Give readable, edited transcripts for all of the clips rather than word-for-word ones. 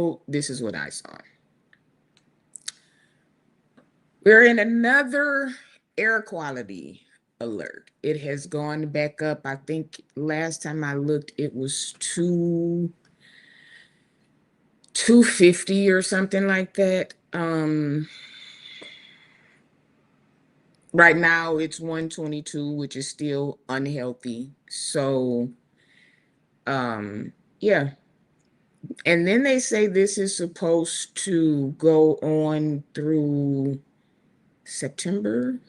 So this is what I saw. We're in another air quality alert. It has gone back up. I think last time I looked, it was 250 or something like that. Right now it's 122, which is still unhealthy. So, yeah. And then they say this is supposed to go on through September.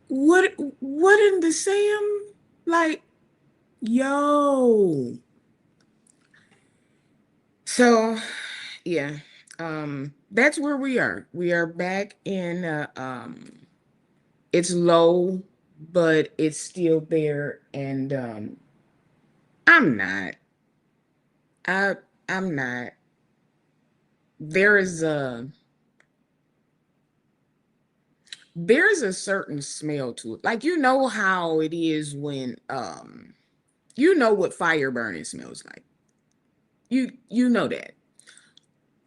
What in the Sam? Like, yo. So, yeah. That's where we are. We are back in it's low, but it's still there, and I'm not. I I'm not. There is there's a certain smell to it. Like, you know how it is when you know what fire burning smells like. You know that.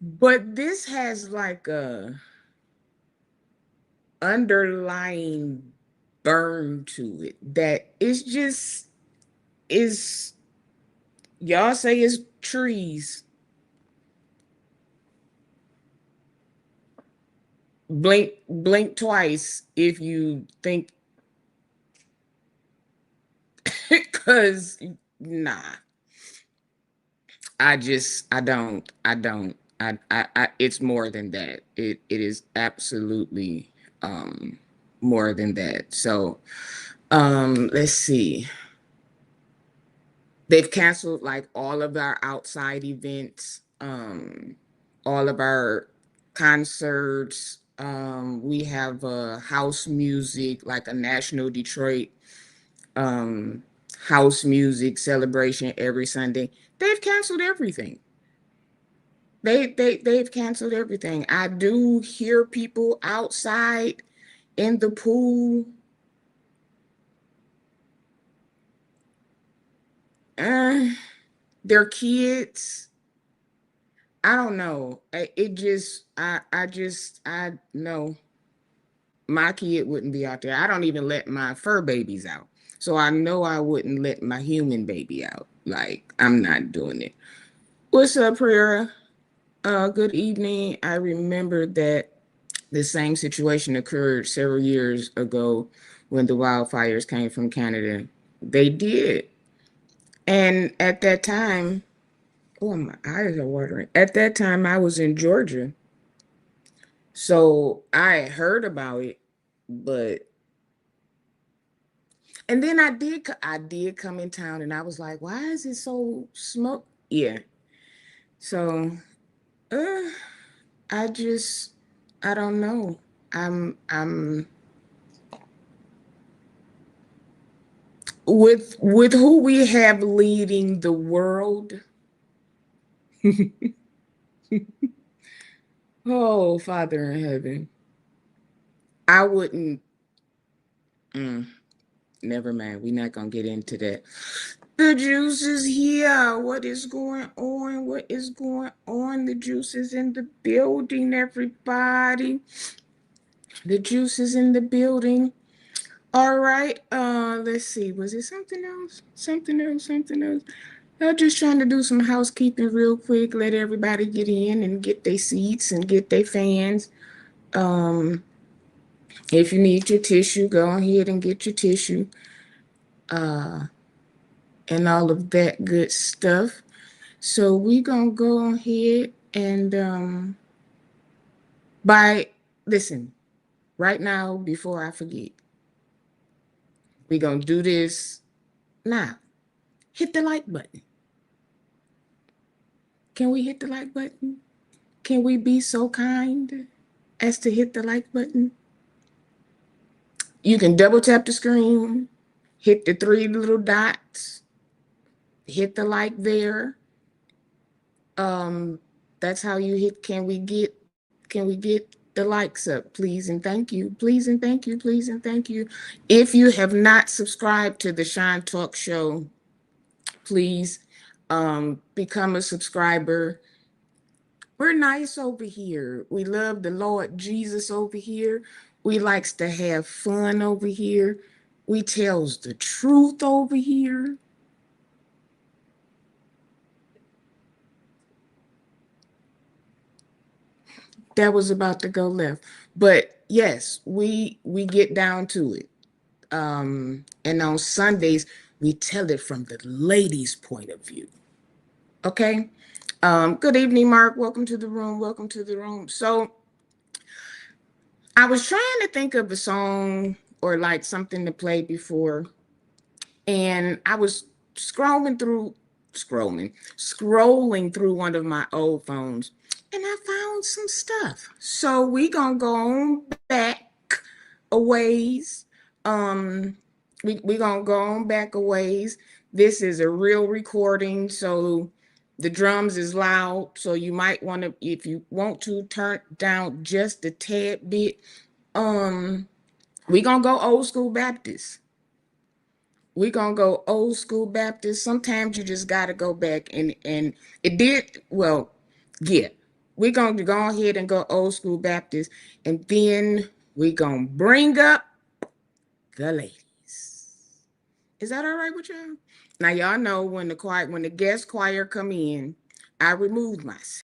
But this has like a underlying burn to it that is just is y'all say it's trees. Blink twice if you think because nah. I it's more than that. It is absolutely more than that. So let's see. They've canceled like all of our outside events, all of our concerts. We have house music, like a National Detroit um house music celebration every Sunday. They've canceled everything. They've canceled everything. I do hear people outside in the pool. Uh, their kids. I don't know. It just I know my kid wouldn't be out there. I don't even let my fur babies out. So I know I wouldn't let my human baby out. Like, I'm not doing it. What's up, Prayer? Good evening. I remember that the same situation occurred several years ago when the wildfires came from Canada. They did. And at that time, oh, my eyes are watering. At that time, I was in Georgia. So I heard about it, but and then I did come in town and I was like, why is it so smoke? Yeah. So uh I just I don't know. I'm with who we have leading the world. Oh, Father in heaven. I wouldn't mm, never mind. We're not gonna get into that. The juice is here. What is going on? What is going on? The juice is in the building, everybody. The juice is in the building. All right. Let's see. Was it something else? Something else, something else. I'm just trying to do some housekeeping real quick, let everybody get in and get their seats and get their fans. Um, if you need your tissue, go ahead and get your tissue. Uh, and all of that good stuff. So we gonna go ahead and by listen, right now, before I forget, we gonna do this now. Hit the like button. Can we hit the like button? Can we be so kind as to hit the like button? You can double tap the screen, hit the three little dots, hit the like there. Um, that's how you hit. Can we get? Can we get? the likes up, please and thank you. Please and thank you. Please and thank you. If you have not subscribed to the Shine Talk Show, please become a subscriber. We're nice over here. We love the Lord Jesus over here. We likes to have fun over here. We tells the truth over here. That was about to go left. But yes, we get down to it. And on Sundays, we tell it from the ladies' point of view. Okay. Good evening, Mark. Welcome to the room. Welcome to the room. So I was trying to think of a song or like something to play before, and I was scrolling through one of my old phones, and I found some stuff. So we gonna go on back a ways. We gonna go on back a ways. This is a real recording, so the drums is loud. So you might want to, if you want to, turn down just a tad bit. We gonna go old school Baptist. We gonna go old school Baptist. Sometimes you just gotta go back and it did well. Yeah, we gonna go ahead and go old school Baptist, and then we gonna bring up the ladies. Is that all right with y'all? Now y'all know when the guest choir come in, I remove myself.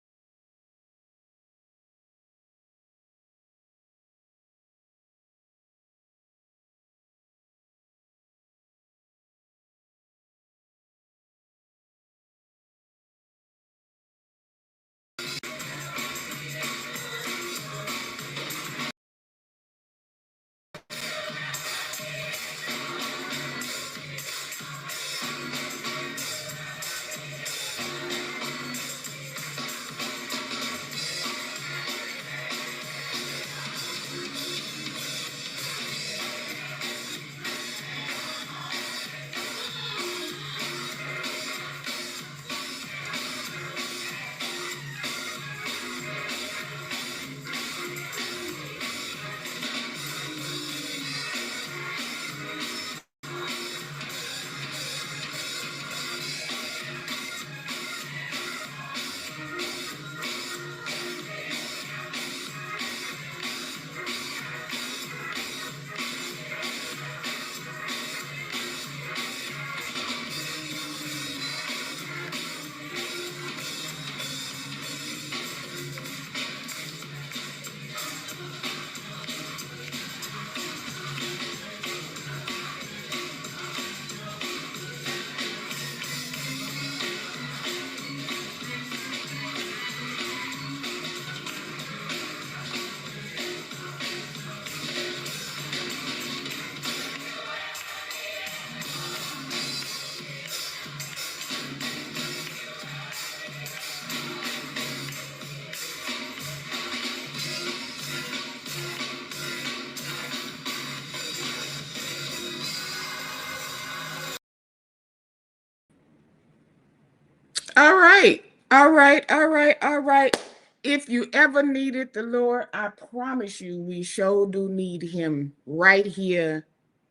All right. All right. All right. All right. If you ever needed the Lord, I promise you we sure do need him right here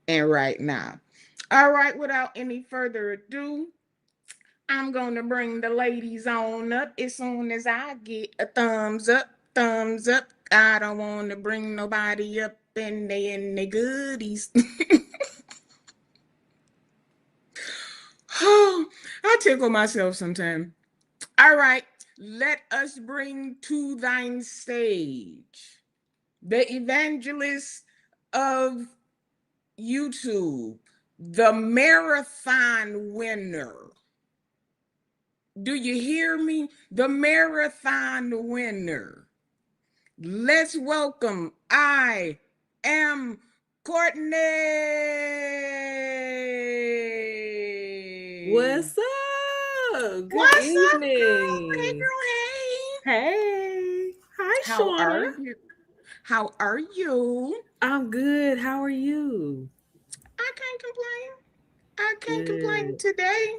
and right now. All right, without any further ado, I'm going to bring the ladies on up as soon as I get a thumbs up. Thumbs up. I don't want to bring nobody up and they in the goodies. Oh, I tickle myself sometimes. All right, let us bring to thine stage the evangelist of YouTube, the marathon winner. Do you hear me? The marathon winner. Let's welcome I am Courtney. What's up? Good What's evening. up, girl? Hey, girl, hey. Hey. Hi, How Shauna. are you? How are you? I'm good. How are you? I can't complain. I can't complain Good. today.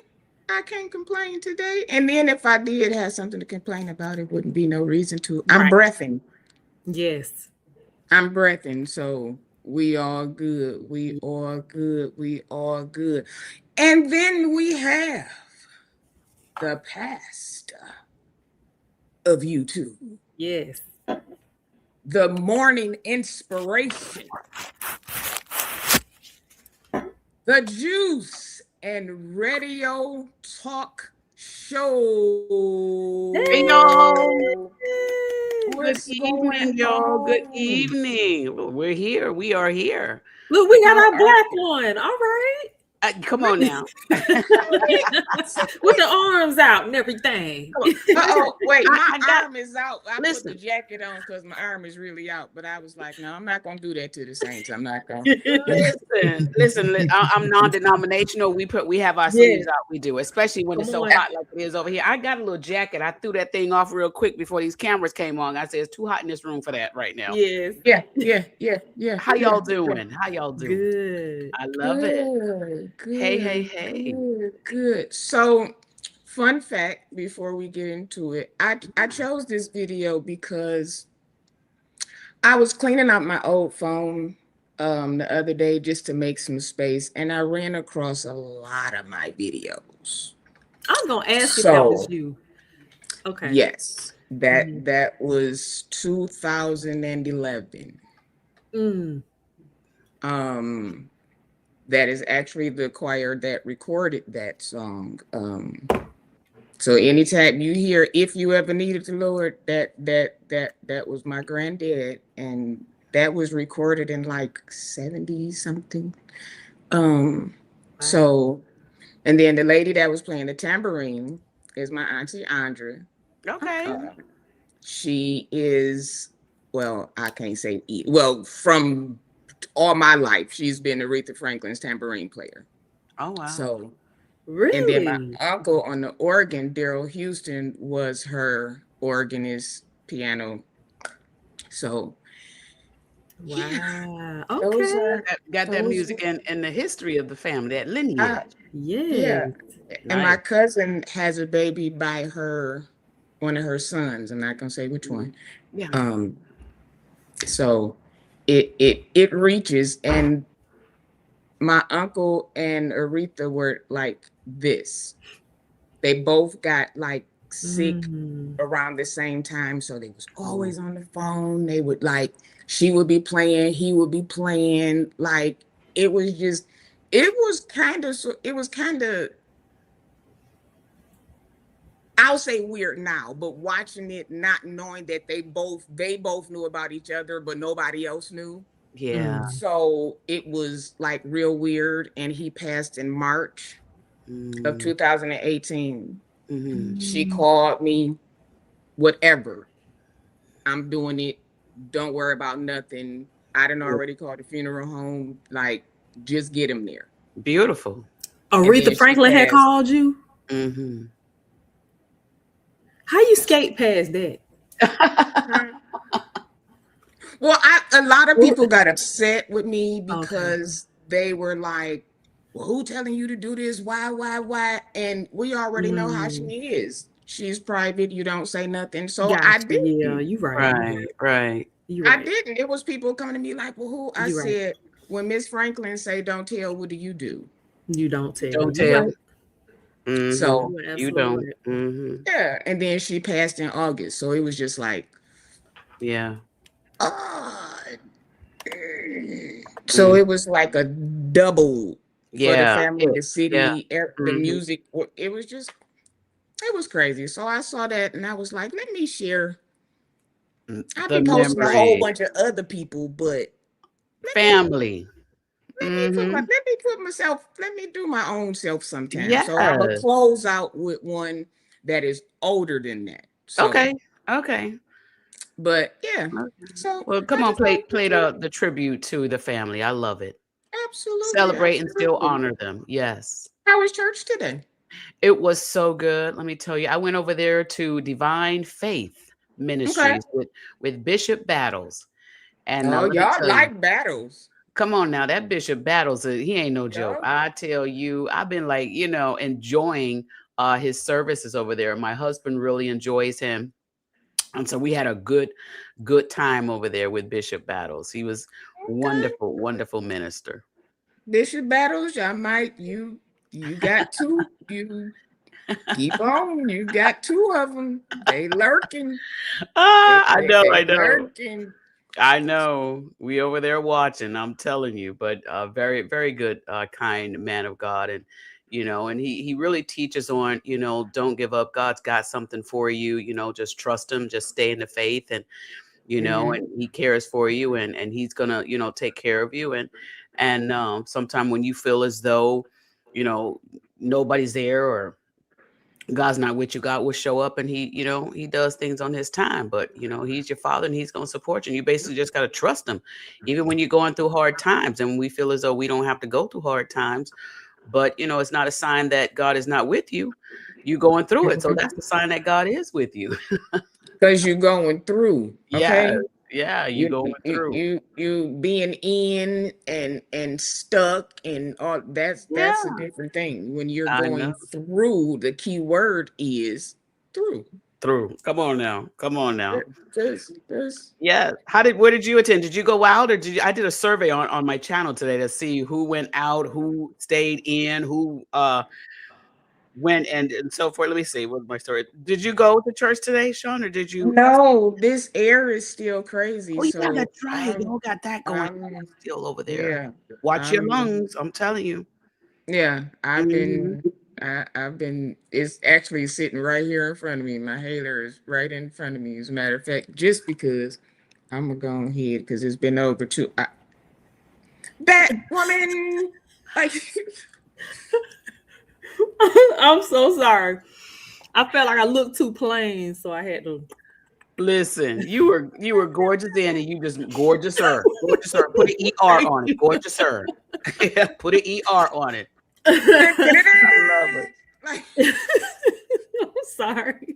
I can't complain today. And then if I did have something to complain about, it wouldn't be no reason to. I'm Right. breathing. Yes. I'm breathing, so we all good. We all good. We all good. And then we have the pastor of YouTube, Yes. the morning inspiration, the juice and radio talk Hey y'all, show. good What's evening, going y'all. Good on? evening. We're here. We are here. Look, we got How our are black you? one. All right. Come on now. With the arms out and everything. Come on. Listen, Uh-oh, wait, my I got. arm is out. I put the Listen, jacket on because my arm is really out, but I was like, no, I'm not gonna do that to the Saints. I'm not gonna. listen. I'm non-denominational. We have our Yes. sleeves out. We do, especially when Come it's so on. hot like it is over here. I got a little jacket. I threw that thing off real quick before these cameras came on. I said it's too hot in this room for that right now. Yes. Yeah. How y'all doing? How y'all doing? Good. I love it. Hey. Good. So, fun fact before we get into it, I chose this video because I was cleaning out my old phone the other day just to make some space, and I ran across a lot of my videos. I was gonna ask if that was So, you. Okay. yes, Mhm. that was 2011. Mm. That is actually the choir that recorded that song. So anytime you hear "If You Ever Needed the Lord," that was my granddad, and that was recorded in like 70 something. Um, Wow. so and then the lady that was playing the tambourine is my auntie Andra. Okay. Uh, she is, well, I can't say well, from all my life, she's been Aretha Franklin's tambourine player. Oh wow. So, and then my Really? uncle on the organ, Daryl Houston, was her organist, piano. So, yeah, Wow. those Okay. are Got that those. music and the history of the family, that lineage. Uh, yeah, Yes. and my Nice. cousin has a baby by her, one of her sons. I'm not gonna say which one. Yeah. Um, so it reaches, and my uncle and Aretha were like this. They both got like sick Mm. around the same time, so they was always on the phone. They would like, she would be playing, he would be playing. Like it was just, it was kind of, I'll say weird now, but watching it, not knowing that they both knew about each other, but nobody else knew. Yeah. Mm. So it was like real weird. And he passed in March of Mm, 2018. hmm She Mm. called me, whatever. I'm doing it. Don't worry about nothing. I done already called the funeral home. Like, just get him there. Beautiful. And Aretha then she Franklin had passed. called you. Hmm How you skate past that? Well, a lot of people got upset with me Okay. because they were like, well, who telling you to do this? Why? And we already know how she Mm. is. She's private. You don't say nothing. So I Gotcha. Yeah, didn't. you right. You Right, right. you I right. didn't. It was people coming to me like, well, who? I You right. said, when Miss Franklin say don't tell, what do you do? You don't tell. Don't You tell. right. Hmm So You are You absolutely don't. right. yeah. And then she passed in August. So it was just like, Yeah. oh. So Mm. it was like a double for the Yeah. family, the Yeah. city, the hmm music. It was just, it was crazy. So I saw that and I was like, let me share. I've The been posting a whole memory. bunch of other people, but let me Family. Hmm let me do my own self sometime. So I'm gonna Yes. close out with one that is older than that. So, Okay. Okay. but yeah. Okay. So Well, come I on, just thought play to the tribute to the family. I love it. absolutely, Celebrate and still absolutely. honor them. Yes. How was church today? It was so good. Let me tell you, I went over there to Divine Faith Okay. Ministries with Bishop Battles, and Oh, let me y'all tell you, like battles. come on now, that Bishop Battles, he ain't no joke. Yeah. I tell you, I've been like, enjoying his services over there. My husband really enjoys him. And so we had a good time over there with Bishop Battles. He was Okay. wonderful minister. Bishop Battles, you got two. You keep on. You got two of them. They lurking. I know. Lurking. I know. We over there watching, I'm telling you, but very, very good, kind man of God. And, and he really teaches on, don't give up. God's got something for you, just trust him, just stay in the faith, and, and he cares for you, and he's gonna, take care of you. And sometime when you feel as though, nobody's there, or God's not with you, God will show up, and he does things on his time. But he's your father, and he's going to support you. And you basically just got to trust him, even when you're going through hard times. And we feel as though we don't have to go through hard times, but it's not a sign that God is not with you. You're going through it, so that's the sign that God is with you. Because you're going through. Okay. Yeah, you going through. You being in and stuck and all that's a different thing. When you're going through, the key word is through. Come on now. Just Yeah. Where did you attend? Did you go out, or I did a survey on my channel today to see who went out, who stayed in, who went and so forth. Let me see. What's my story? Did you go to church today, Sean, or did you? No, this air is still crazy. Oh, so yeah, that's right. Y'all got that going still over there. Yeah. Watch your lungs. I'm telling you. Yeah, I've been. It's actually sitting right here in front of me. My hailer is right in front of me. As a matter of fact, just because I'm gonna go ahead because it's been over to that woman. Like, I'm so sorry. I felt like I looked too plain, so I had to. Listen, you were gorgeous then, and you just gorgeous her. Put an ER on it. Gorgeous her. Put an ER on it. I love it. I'm sorry.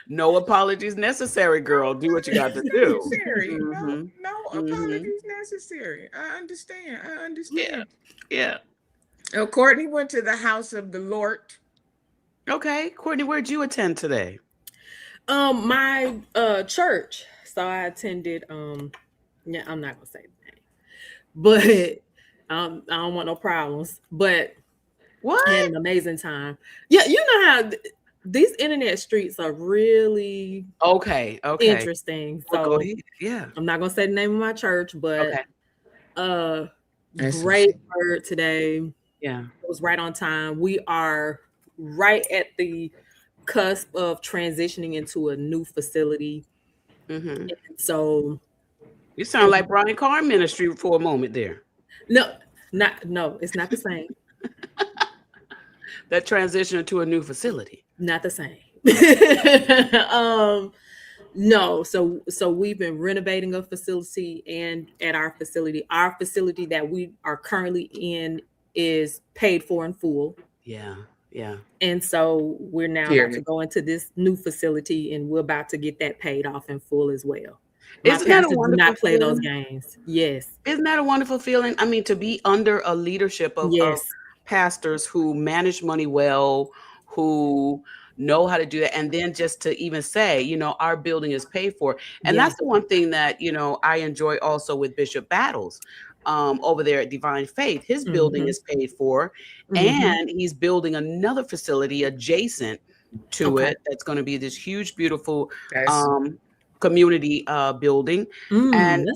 No apologies necessary, girl. Do what you got to do. No apologies necessary. I understand. Yeah. Oh, Courtney went to the house of the Lord. Okay, Courtney, where'd you attend today? My church. So I attended. Yeah, I'm not gonna say the name, but I don't want no problems. But what? I had an amazing time. Yeah, you know how these internet streets are really interesting. Well, so go ahead. Yeah, I'm not gonna say the name of my church, but That's great word today. Yeah, it was right on time. We are right at the cusp of transitioning into a new facility. So you sound like Brian Carr ministry for a moment there. No, it's not the same. That transition to a new facility. Not the same. No, so we've been renovating a facility, and at our facility that we are currently in is paid for in full. Yeah. And so we're now about to go into this new facility, and we're about to get that paid off in full as well. Isn't that a wonderful do not play feeling? Those games. Yes. Isn't that a wonderful feeling? I mean, to be under a leadership of pastors who manage money well, who know how to do that, and then just to even say, our building is paid for. And that's the one thing that, I enjoy also with Bishop Battles. Over there at Divine Faith, his building is paid for, and he's building another facility adjacent to it that's going to be this huge, beautiful community building, and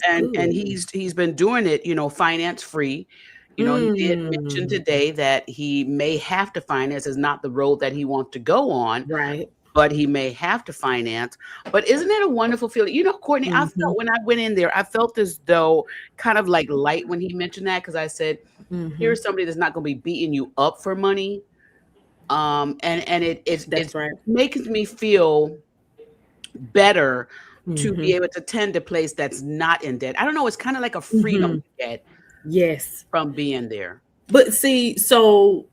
he's been doing it, finance free. He did mention today that he may have to finance, is not the road that he wants to go on, right? But he may have to finance. But isn't it a wonderful feeling? Courtney, I felt when I went in there, I felt as though kind of like light when he mentioned that, because I said, here's somebody that's not going to be beating you up for money. And it's right. making me feel better to be able to tend a place that's not in debt. I don't know. It's kind of like a freedom to get from being there. But see, so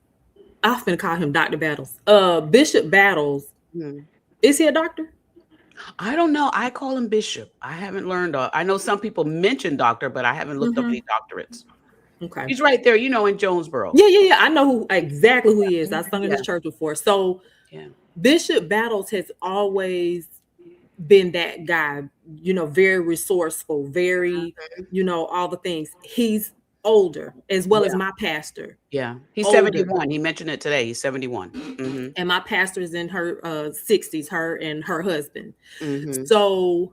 I often call him Dr. Battles. Bishop Battles. Is he a doctor? I don't know. I call him Bishop. I haven't learned. I know some people mention doctor, but I haven't looked up any doctorates. Okay. He's right there, in Jonesboro. Yeah. I know exactly who he is. I sung in his church before. So Bishop Battles has always been that guy, very resourceful, very, all the things. He's older, as well as Yeah. my pastor. Yeah. He's Older. 71. He mentioned it today. He's 71. Mm-hmm. And my pastor is in her 60s, her and her husband. Mm-hmm. So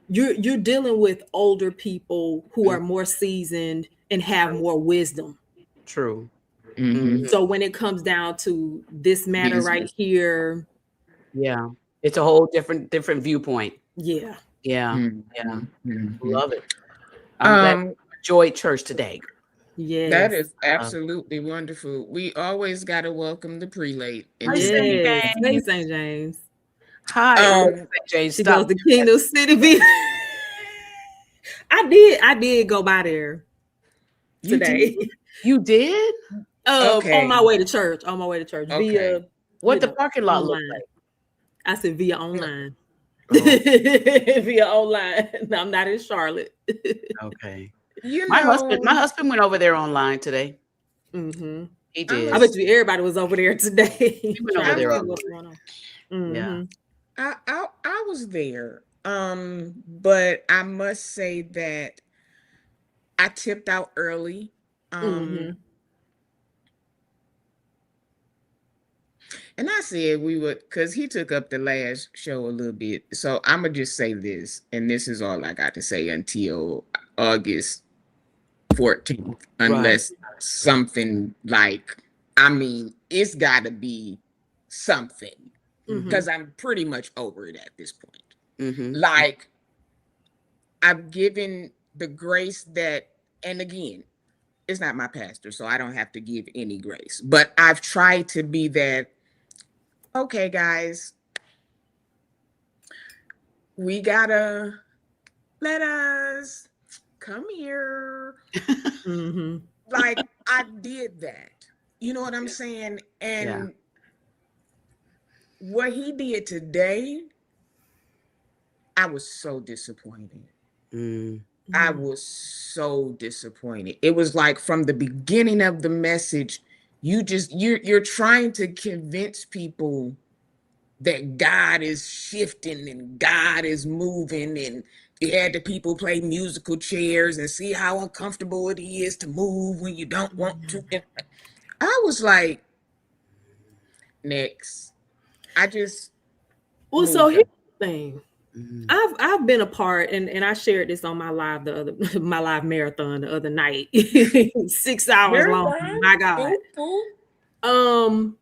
you're dealing with older people who are more seasoned and have more wisdom. True. Mhm. So when it comes down to this matter right Business. here, Yeah. It's a whole different viewpoint. yeah. Yeah. Yeah. Mhm. Mhm. Love it. I'm glad you enjoyed church today. That Yes. is absolutely wonderful. We always got to welcome the prelate into Hi, St. Yes. Hey, James. St. James. Hi. Um, St. James, She stop. goes to Kingdom City. I did go by there you today. did? You did? Okay. On my way to church. Okay. Via What the parking lot look online. like? I said via online. Oh, Via online. I'm not in Charlotte. okay. You My know, husband went over there online today. Mm-hmm. He I'm did. I bet you everybody was over there today. He went over trying to there see I'm what's online. going on. Mm-hmm. Yeah. I was there. But I must say that I tipped out early. Mm-hmm. And I said we would, because he took up the last show a little bit. So I'm gonna just say this, and this is all I got to say until August 14th, unless something like, I mean, it's got to be something, Mm-hmm. because I'm pretty much over it at this point. Mm-hmm. Like, I've given the grace that, and again, it's not my pastor, so I don't have to give any grace, but I've tried to be that, okay, guys, we gotta let us come here. Mm-hmm. Like, I did that. You know what I'm saying? And what he did today, I was so disappointed. Mm. I was so disappointed. It was like from the beginning of the message, you're trying to convince people that God is shifting and God is moving, and you had the people play musical chairs and see how uncomfortable it is to move when you don't want to. And I was like, next. I just Well, so moved here's on. the thing. Mm. I've been a part, and I shared this on my live my live marathon the other night. 6 hours You're long. fine. My God. Cool.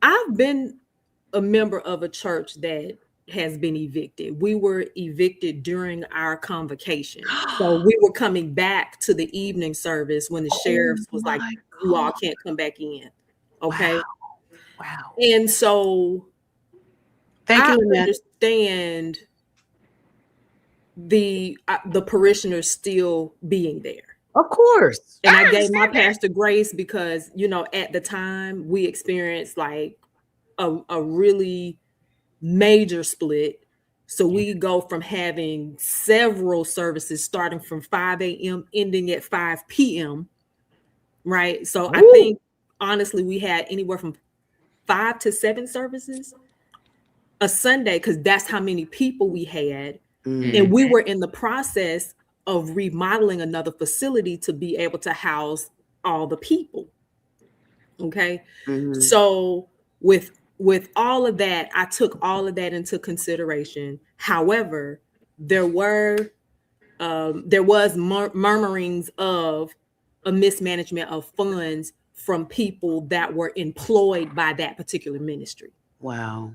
I've been a member of a church that has been evicted. We were evicted during our convocation. So we were coming back to the evening service when the sheriffs was like, my you all God. can't come back in. Okay. Wow. And so Thank I you, Annette. understand the parishioners still being there. Of course. And I I gave my understand that. pastor grace because, at the time we experienced like a really major split. So we go from having several services starting from 5 a.m. ending at 5 p.m. Right. So I think honestly we had anywhere from 5 to 7 services a Sunday because that's how many people we had. And we were in the process of remodeling another facility to be able to house all the people. Okay. Mhm. So with all of that, I took all of that into consideration. However, there was murmurings of a mismanagement of funds from people that were employed by that particular ministry. Wow.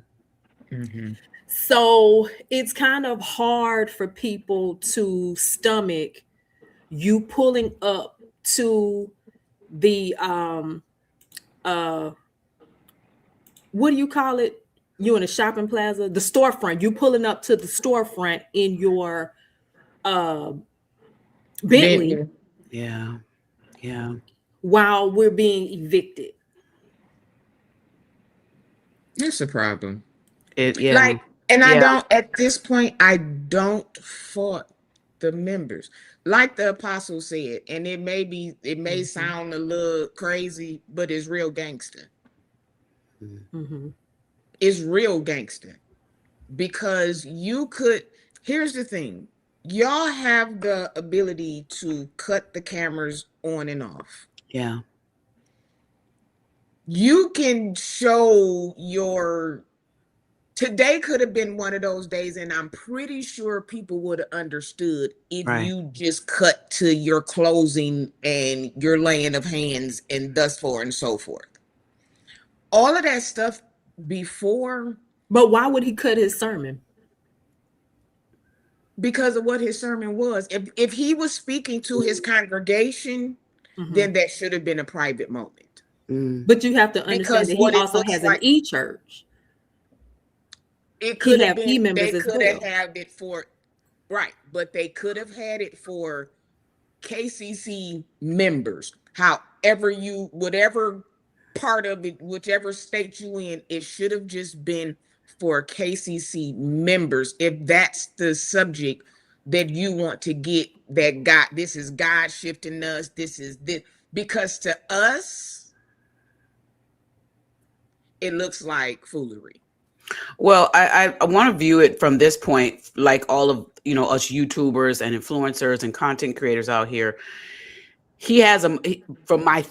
Mhm. So it's kind of hard for people to stomach you pulling up to the what do you call it? You in a shopping plaza, the storefront. You pulling up to the storefront in your Bentley Bentley. Yeah. Yeah. while we're being evicted. That's a problem. Yeah. Like, and I Yeah. don't, at this point, I don't fault the members. Like the apostle said, and it may sound a little crazy, but it's real gangster. Mm-hmm. It's real gangster. because you could. Here's the thing. Y'all have the ability to cut the cameras on and off. Yeah. You can show your. Today could have been one of those days, and I'm pretty sure people would have understood if Right. you just cut to your closing and your laying of hands and thus forth and so forth. All of that stuff before. But why would he cut his sermon? Because of what his sermon was. If he was speaking to his congregation, then that should have been a private moment. But you have to understand that he also has an e-church. It could have been e-members they as could well. have had it for right, but they could have had it for KCC members. However, whatever part of it, whichever state you in, it should have just been for KCC members. If that's the subject that you want to get, that God, this is God shifting us. This is this, because to us, it looks like foolery. Well, I want to view it from this point, like all of, us YouTubers and influencers and content creators out here. He has from my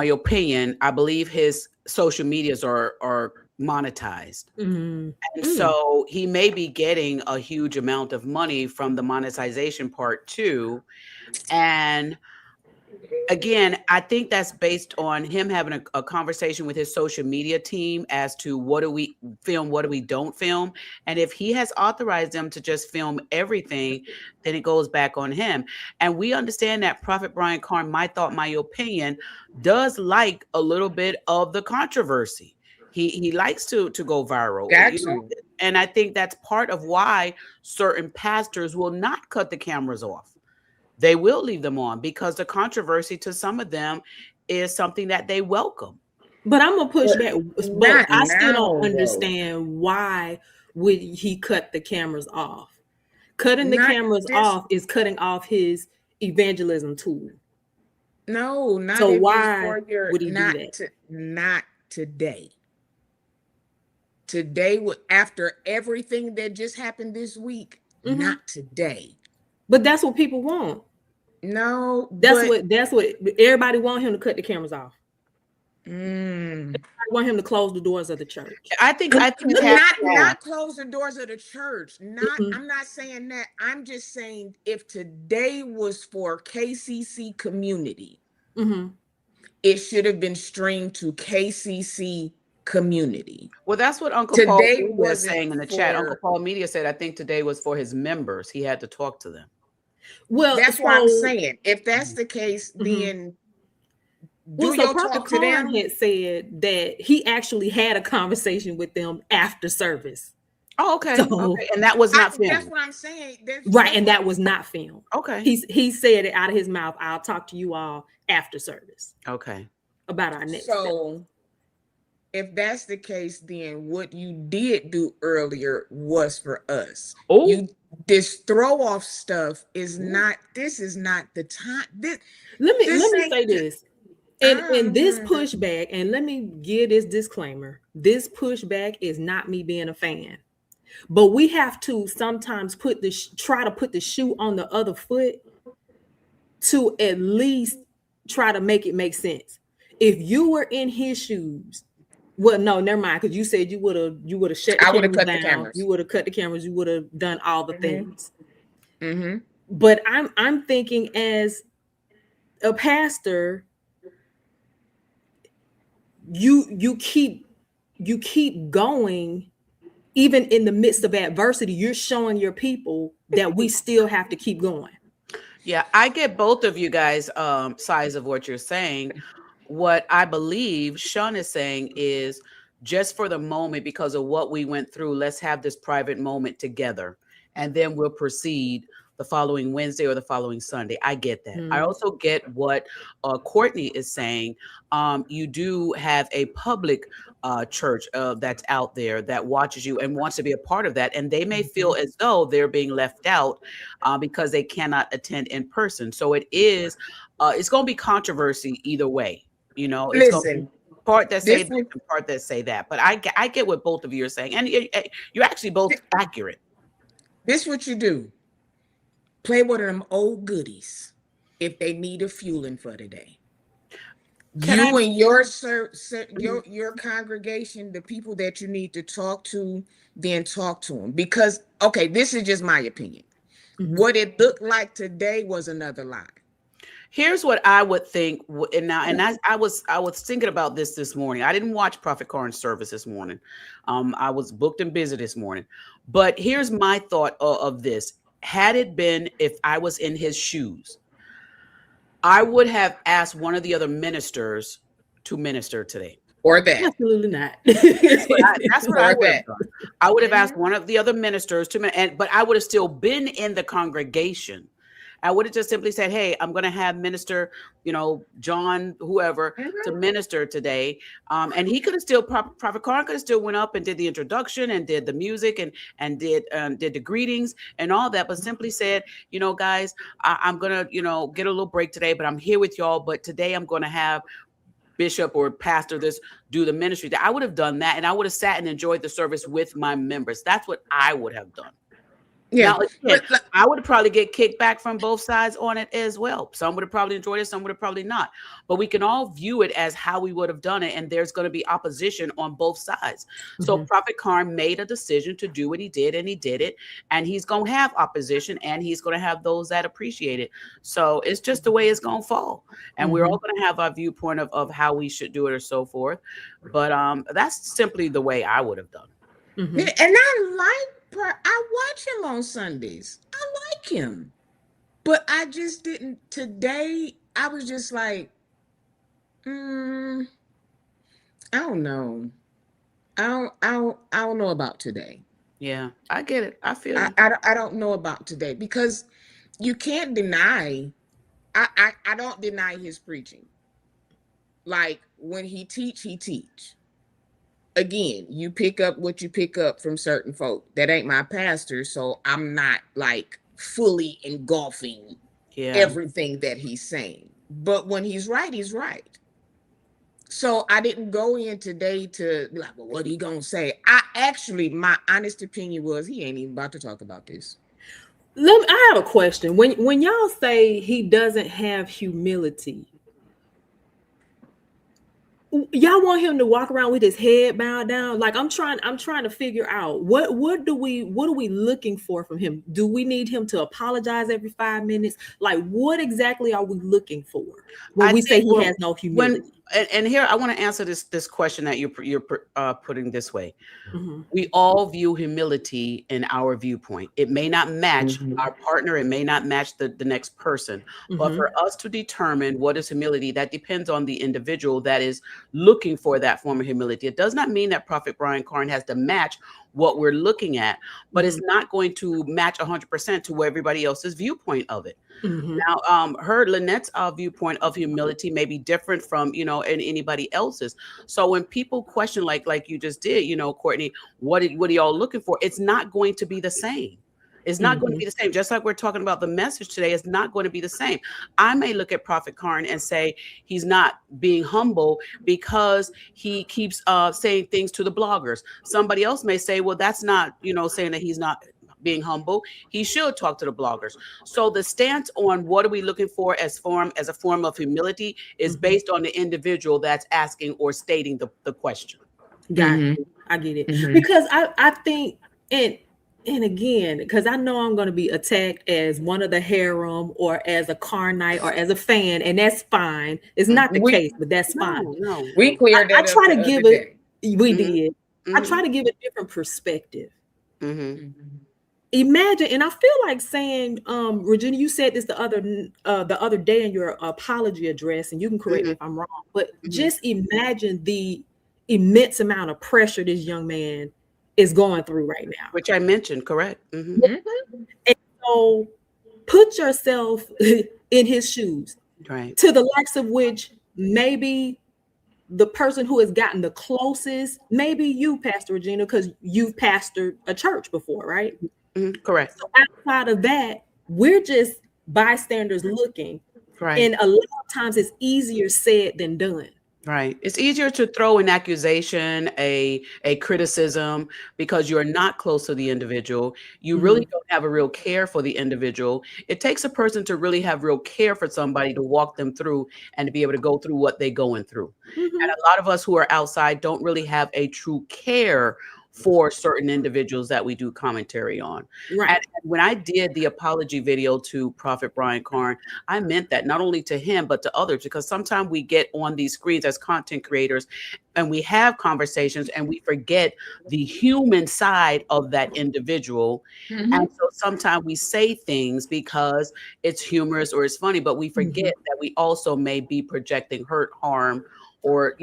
opinion, I believe his social medias are monetized. And so he may be getting a huge amount of money from the monetization part too. And again, I think that's based on him having a conversation with his social media team as to what do we film, what do we don't film. And if he has authorized them to just film everything, then it goes back on him. And we understand that Prophet Brian Carn, my thought, my opinion, does like a little bit of the controversy. He likes to go viral. And I think that's part of why certain pastors will not cut the cameras off. They will leave them on because the controversy to some of them is something that they welcome. But I'm gonna push back. But I still don't understand why would he cut the cameras off. Cutting the cameras off is cutting off his evangelism tool. No, not so why would he do that? Not today. Today, after everything that just happened this week, not today. But that's what people want. No, that's what everybody want him to cut the cameras off. Everybody want him to close the doors of the church. I think not close the doors of the church. I'm not saying that. I'm just saying if today was for KCC community, it should have been streamed to KCC community. Well, that's what Uncle Paul Media was saying in the chat. Uncle Paul Media said, I think today was for his members. He had to talk to them. Well, that's what I'm saying. If that's the case, then Prophet Carn had said that he actually had a conversation with them after service. Oh, okay. And that was not filmed. That's what I'm saying. And that was not filmed. Okay. He said it out of his mouth. I'll talk to you all after service. Okay. About our next step. If that's the case, then what you did do earlier was for us. This throw off stuff is not. This is not the time. Let me say this. And this pushback, and let me give this disclaimer. This pushback is not me being a fan, but we have to sometimes try to put the shoe on the other foot to at least try to make it make sense. If you were in his shoes. Well, no, never mind. Because you said you would have shut the cameras down. You would have cut the cameras. You would have done all the things. But I'm thinking as a pastor, you keep going, even in the midst of adversity. You're showing your people that we still have to keep going. Yeah, I get both of you guys' sides of what you're saying. What I believe Sean is saying is just for the moment, because of what we went through, let's have this private moment together and then we'll proceed the following Wednesday or the following Sunday. I get that. I also get what Courtney is saying. You do have a public church that's out there that watches you and wants to be a part of that. And they may feel as though they're being left out because they cannot attend in person. So it's going to be controversy either way. Listen, part that say This this and part that say that. But I get what both of you are saying, and you're actually both accurate. this what you do. Play one of them old goodies if they need a fueling for the day. You and your congregation, the people that you need to talk to, then talk to them. Because, okay, this is just my opinion. What it looked like today was another lie. Here's what I would think, and I was thinking about this morning. I didn't watch Prophet Karn's service this morning. I was booked and busy this morning. But here's my thought of this. Had it been if I was in his shoes, I would have asked one of the other ministers to minister today. Or that. Absolutely not. That's what I would have done. I would have asked one of the other ministers to, but I would have still been in the congregation. I would have just simply said, hey, I'm going to have minister, John, whoever, to minister today. And he could have still, Prophet Karn could have still went up and did the introduction and did the music and did the greetings and all that, but simply said, guys, I'm going to, get a little break today, but I'm here with y'all. But today I'm going to have bishop or pastor do the ministry. I would have done that, and I would have sat and enjoyed the service with my members. That's what I would have done. Yeah, now, again, I would probably get kickback from both sides on it as well. Some would have probably enjoyed it, some would have probably not. But we can all view it as how we would have done it, and there's going to be opposition on both sides. So Prophet Karn made a decision to do what he did, and he did it, and he's going to have opposition, and he's going to have those that appreciate it. So it's just the way it's going to fall, and we're all going to have our viewpoint of how we should do it or so forth. But that's simply the way I would have done. And I watch him on Sundays. I like him. But I just didn't. Today, I was just like, I don't know. I don't know about today. Yeah, I get it. I feel it. I don't know about today, because you can't deny. I don't deny his preaching. Like, when he teach. Again, you pick up what you pick up from certain folk. That ain't my pastor, so I'm not like fully engulfing everything that he's saying. But when he's right, he's right. So I didn't go in today to be like, well, what he gonna say? My honest opinion was he ain't even about to talk about this. I have a question. When y'all say he doesn't have humility, y'all want him to walk around with his head bowed down? Like, I'm trying to figure out what are we looking for from him? Do we need him to apologize every 5 minutes? Like, what exactly are we looking for when we say he has no humility? And here I want to answer this question that you're putting this way. We all view humility in our viewpoint. It may not match our partner. It may not match the next person. But for us to determine what is humility, that depends on the individual that is looking for that form of humility. It does not mean that Prophet Brian Karn has to match what we're looking at, but it's not going to match 100% to everybody else's viewpoint of it. Now, Lynette's viewpoint of humility may be different from, anybody else's. So when people question, like you just did, Courtney, what are y'all looking for? It's not going to be the same. It's not going to be the same. Just like we're talking about the message today, it's not going to be the same. I may look at Prophet Karn and say he's not being humble because he keeps saying things to the bloggers. Somebody else may say, well, that's not, saying that he's not being humble. He should talk to the bloggers. So the stance on what are we looking for as a form of humility is based on the individual that's asking or stating the question. I get it. Because I think, and again, because I know I'm going to be attacked as one of the harem or as a Karnite or as a fan, and that's fine. It's not the case, but that's fine. No. We cleared that up. I try to give it. We did. I try to give a different perspective. Imagine, and I feel like saying, Regina, you said this the other day in your apology address, and you can correct me if I'm wrong, but just imagine the immense amount of pressure this young man is going through right now. Which I mentioned, correct. And so put yourself in his shoes, right? To the likes of which maybe the person who has gotten the closest, maybe you, Pastor Regina, because you've pastored a church before, right? Correct. So outside of that, we're just bystanders looking. Right. And a lot of times it's easier said than done. Right. It's easier to throw an accusation, a criticism, because you're not close to the individual. You really don't have a real care for the individual. It takes a person to really have real care for somebody to walk them through and to be able to go through what they're going through. And a lot of us who are outside don't really have a true care for certain individuals that we do commentary on. Right. And when I did the apology video to Prophet Brian Karn, I meant that not only to him, but to others, because sometimes we get on these screens as content creators and we have conversations and we forget the human side of that individual. And so sometimes we say things because it's humorous or it's funny, but we forget that we also may be projecting hurt, harm, or,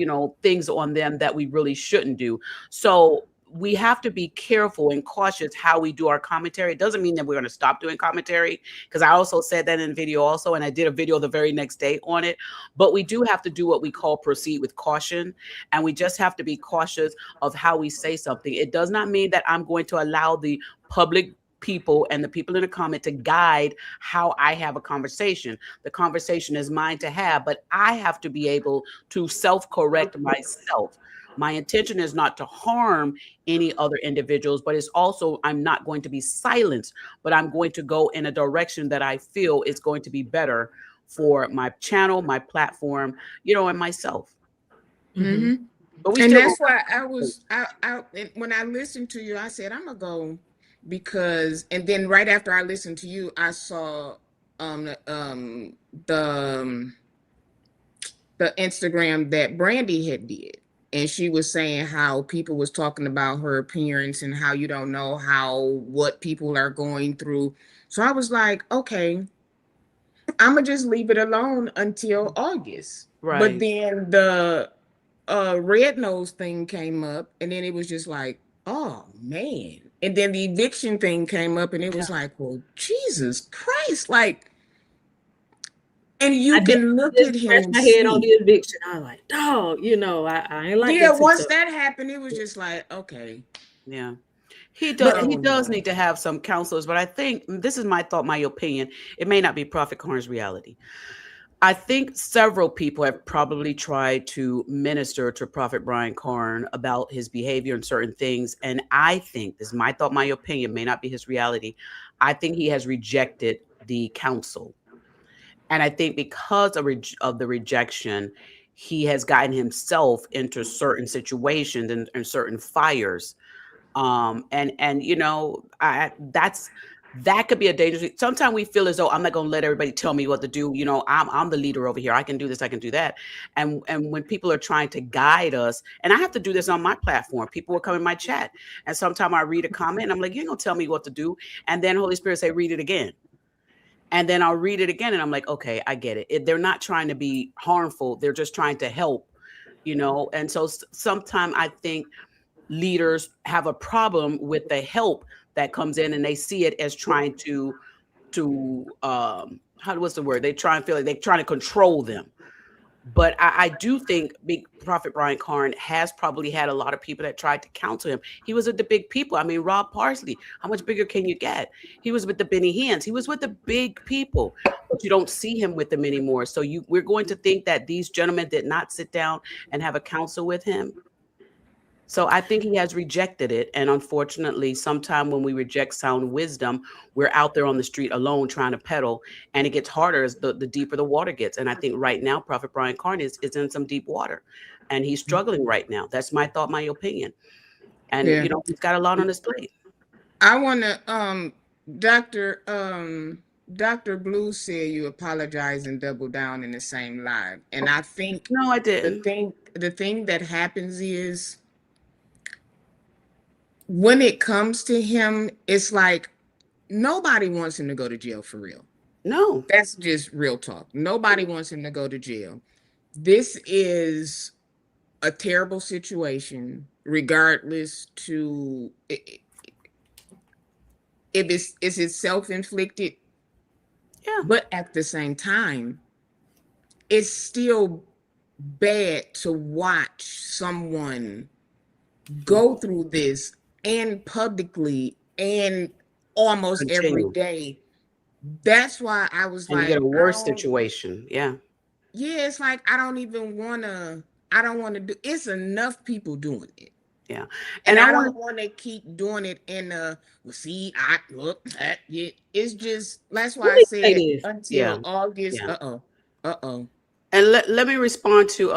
things on them that we really shouldn't do. So we have to be careful and cautious how we do our commentary. It doesn't mean that we're going to stop doing commentary, because I also said that in the video also, and I did a video the very next day on it. But we do have to do what we call proceed with caution, and we just have to be cautious of how we say something. It does not mean that I'm going to allow the public people and the people in the comment to guide how I have a conversation. The conversation is mine to have, but I have to be able to self-correct myself. My intention is not to harm any other individuals, but it's also, I'm not going to be silenced, but I'm going to go in a direction that I feel is going to be better for my channel, my platform, and myself. But we And still that's why when I listened to you, I said, I'm gonna go, because, and then right after I listened to you, I saw the Instagram that Brandy had did. And she was saying how people was talking about her appearance and how you don't know what people are going through. So I was like, okay, I'm gonna just leave it alone until August. But right. then the red nose thing came up, and then it was just like, oh man. And then the eviction thing came up, and it was like, well, Jesus Christ, like, and you can look at him Scratch and my head on see. the eviction. I was like, dog, I ain't like Yeah, that too once tough. that happened, it was just like, okay. Yeah. He But does. He does need to have some counselors, but I think this is my thought, my opinion. It may not be Prophet Karn's reality. I think several people have probably tried to minister to Prophet Brian Karn about his behavior and certain things, and I think, this is my thought, my opinion, may not be his reality. I think he has rejected the counsel, and I think because of the rejection, he has gotten himself into certain situations and certain fires. And that could be a dangerous. Sometimes we feel as though I'm not going to let everybody tell me what to do. I'm the leader over here. I can do this. I can do that. And when people are trying to guide us, and I have to do this on my platform, people will come in my chat, and sometimes I read a comment, and I'm like, you ain't gonna tell me what to do. And then Holy Spirit say, read it again. And then I'll read it again, and I'm like, okay, I get it. They're not trying to be harmful. They're just trying to help. And so sometimes I think leaders have a problem with the help that comes in, and they see it as trying to what's the word, they try and feel like they're trying to control them. But I do think big Prophet Brian Karn has probably had a lot of people that tried to counsel him. He was with the big people. I mean, Rob Parsley, how much bigger can you get? He was with the Benny Hinn's. He was with the big people, but you don't see him with them anymore. So we're going to think that these gentlemen did not sit down and have a counsel with him. So I think he has rejected it. And unfortunately, sometime when we reject sound wisdom, we're out there on the street alone trying to peddle. And it gets harder as the deeper the water gets. And I think right now, Prophet Brian Karn is in some deep water. And he's struggling right now. That's my thought, my opinion. And, Yeah. He's got a lot on his plate. I want to, Dr. Blue said you apologize and double down in the same live. And I think No, I the didn't. thing that happens is, when it comes to him, it's like nobody wants him to go to jail for real. No. That's just real talk. Nobody wants him to go to jail. This is a terrible situation, regardless to if it's self-inflicted. Yeah. But at the same time, it's still bad to watch someone go through this, and publicly, and almost every Continue. day. That's why I was And you like, get a worse situation. Yeah. yeah, it's like I don't even want to I don't want to do. It's enough people doing it. Yeah. And And I I don't want want to keep doing it in well, see, I look at it. It's just that's why Let I me say said this. yeah. until August. Yeah. Uh-oh. And let me respond to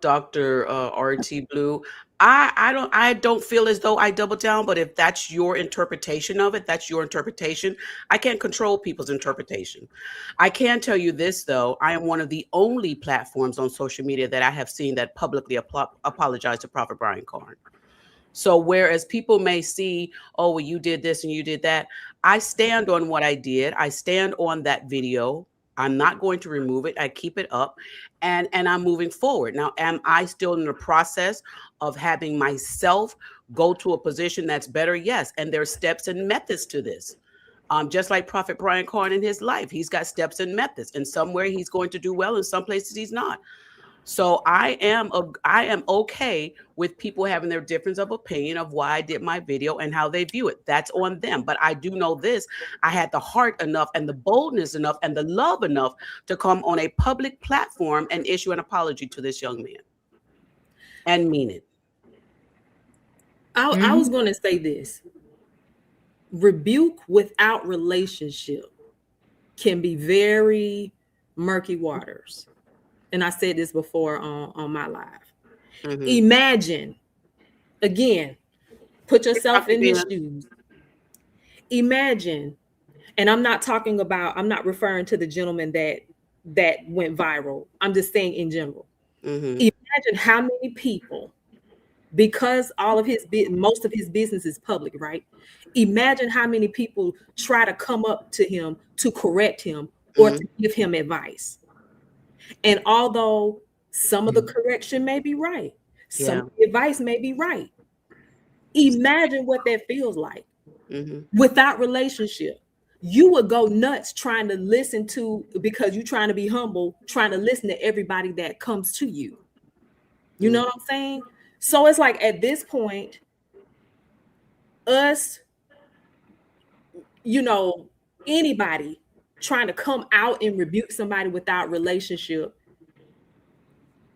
Dr. RT Blue. I don't feel as though I double down, but if that's your interpretation of it, that's your interpretation. I can't control people's interpretation. I can tell you this though, I am one of the only platforms on social media that I have seen that publicly apologize to Prophet Brian Carn. So whereas people may see, oh, well, you did this and you did that, I stand on what I did. I stand on that video. I'm not going to remove it. I keep it up, and I'm moving forward. Now, am I still in the process of having myself go to a position that's better? Yes. And there's steps and methods to this. Just like Prophet Brian Carn in his life, he's got steps and methods, and somewhere he's going to do well, in some places he's not. So I am okay with people having their difference of opinion of why I did my video and how they view it. That's on them. But I do know this: I had the heart enough and the boldness enough and the love enough to come on a public platform and issue an apology to this young man and mean it. I was going to say this: rebuke without relationship can be very murky waters. And I said this before on my live. Mm-hmm. Imagine, again, put yourself in his shoes. Imagine, and I'm not referring to the gentleman that went viral. I'm just saying in general. Mm-hmm. Imagine how many people, because most of his business is public, right? Imagine how many people try to come up to him to correct him or to give him advice. And although some of the correction may be right, some of the advice may be right, imagine what that feels like without relationship. You would go nuts trying to listen to, because you're trying to be humble, trying to listen to everybody that comes to you. You know what I'm saying? So it's like at this point, us, anybody trying to come out and rebuke somebody without relationship,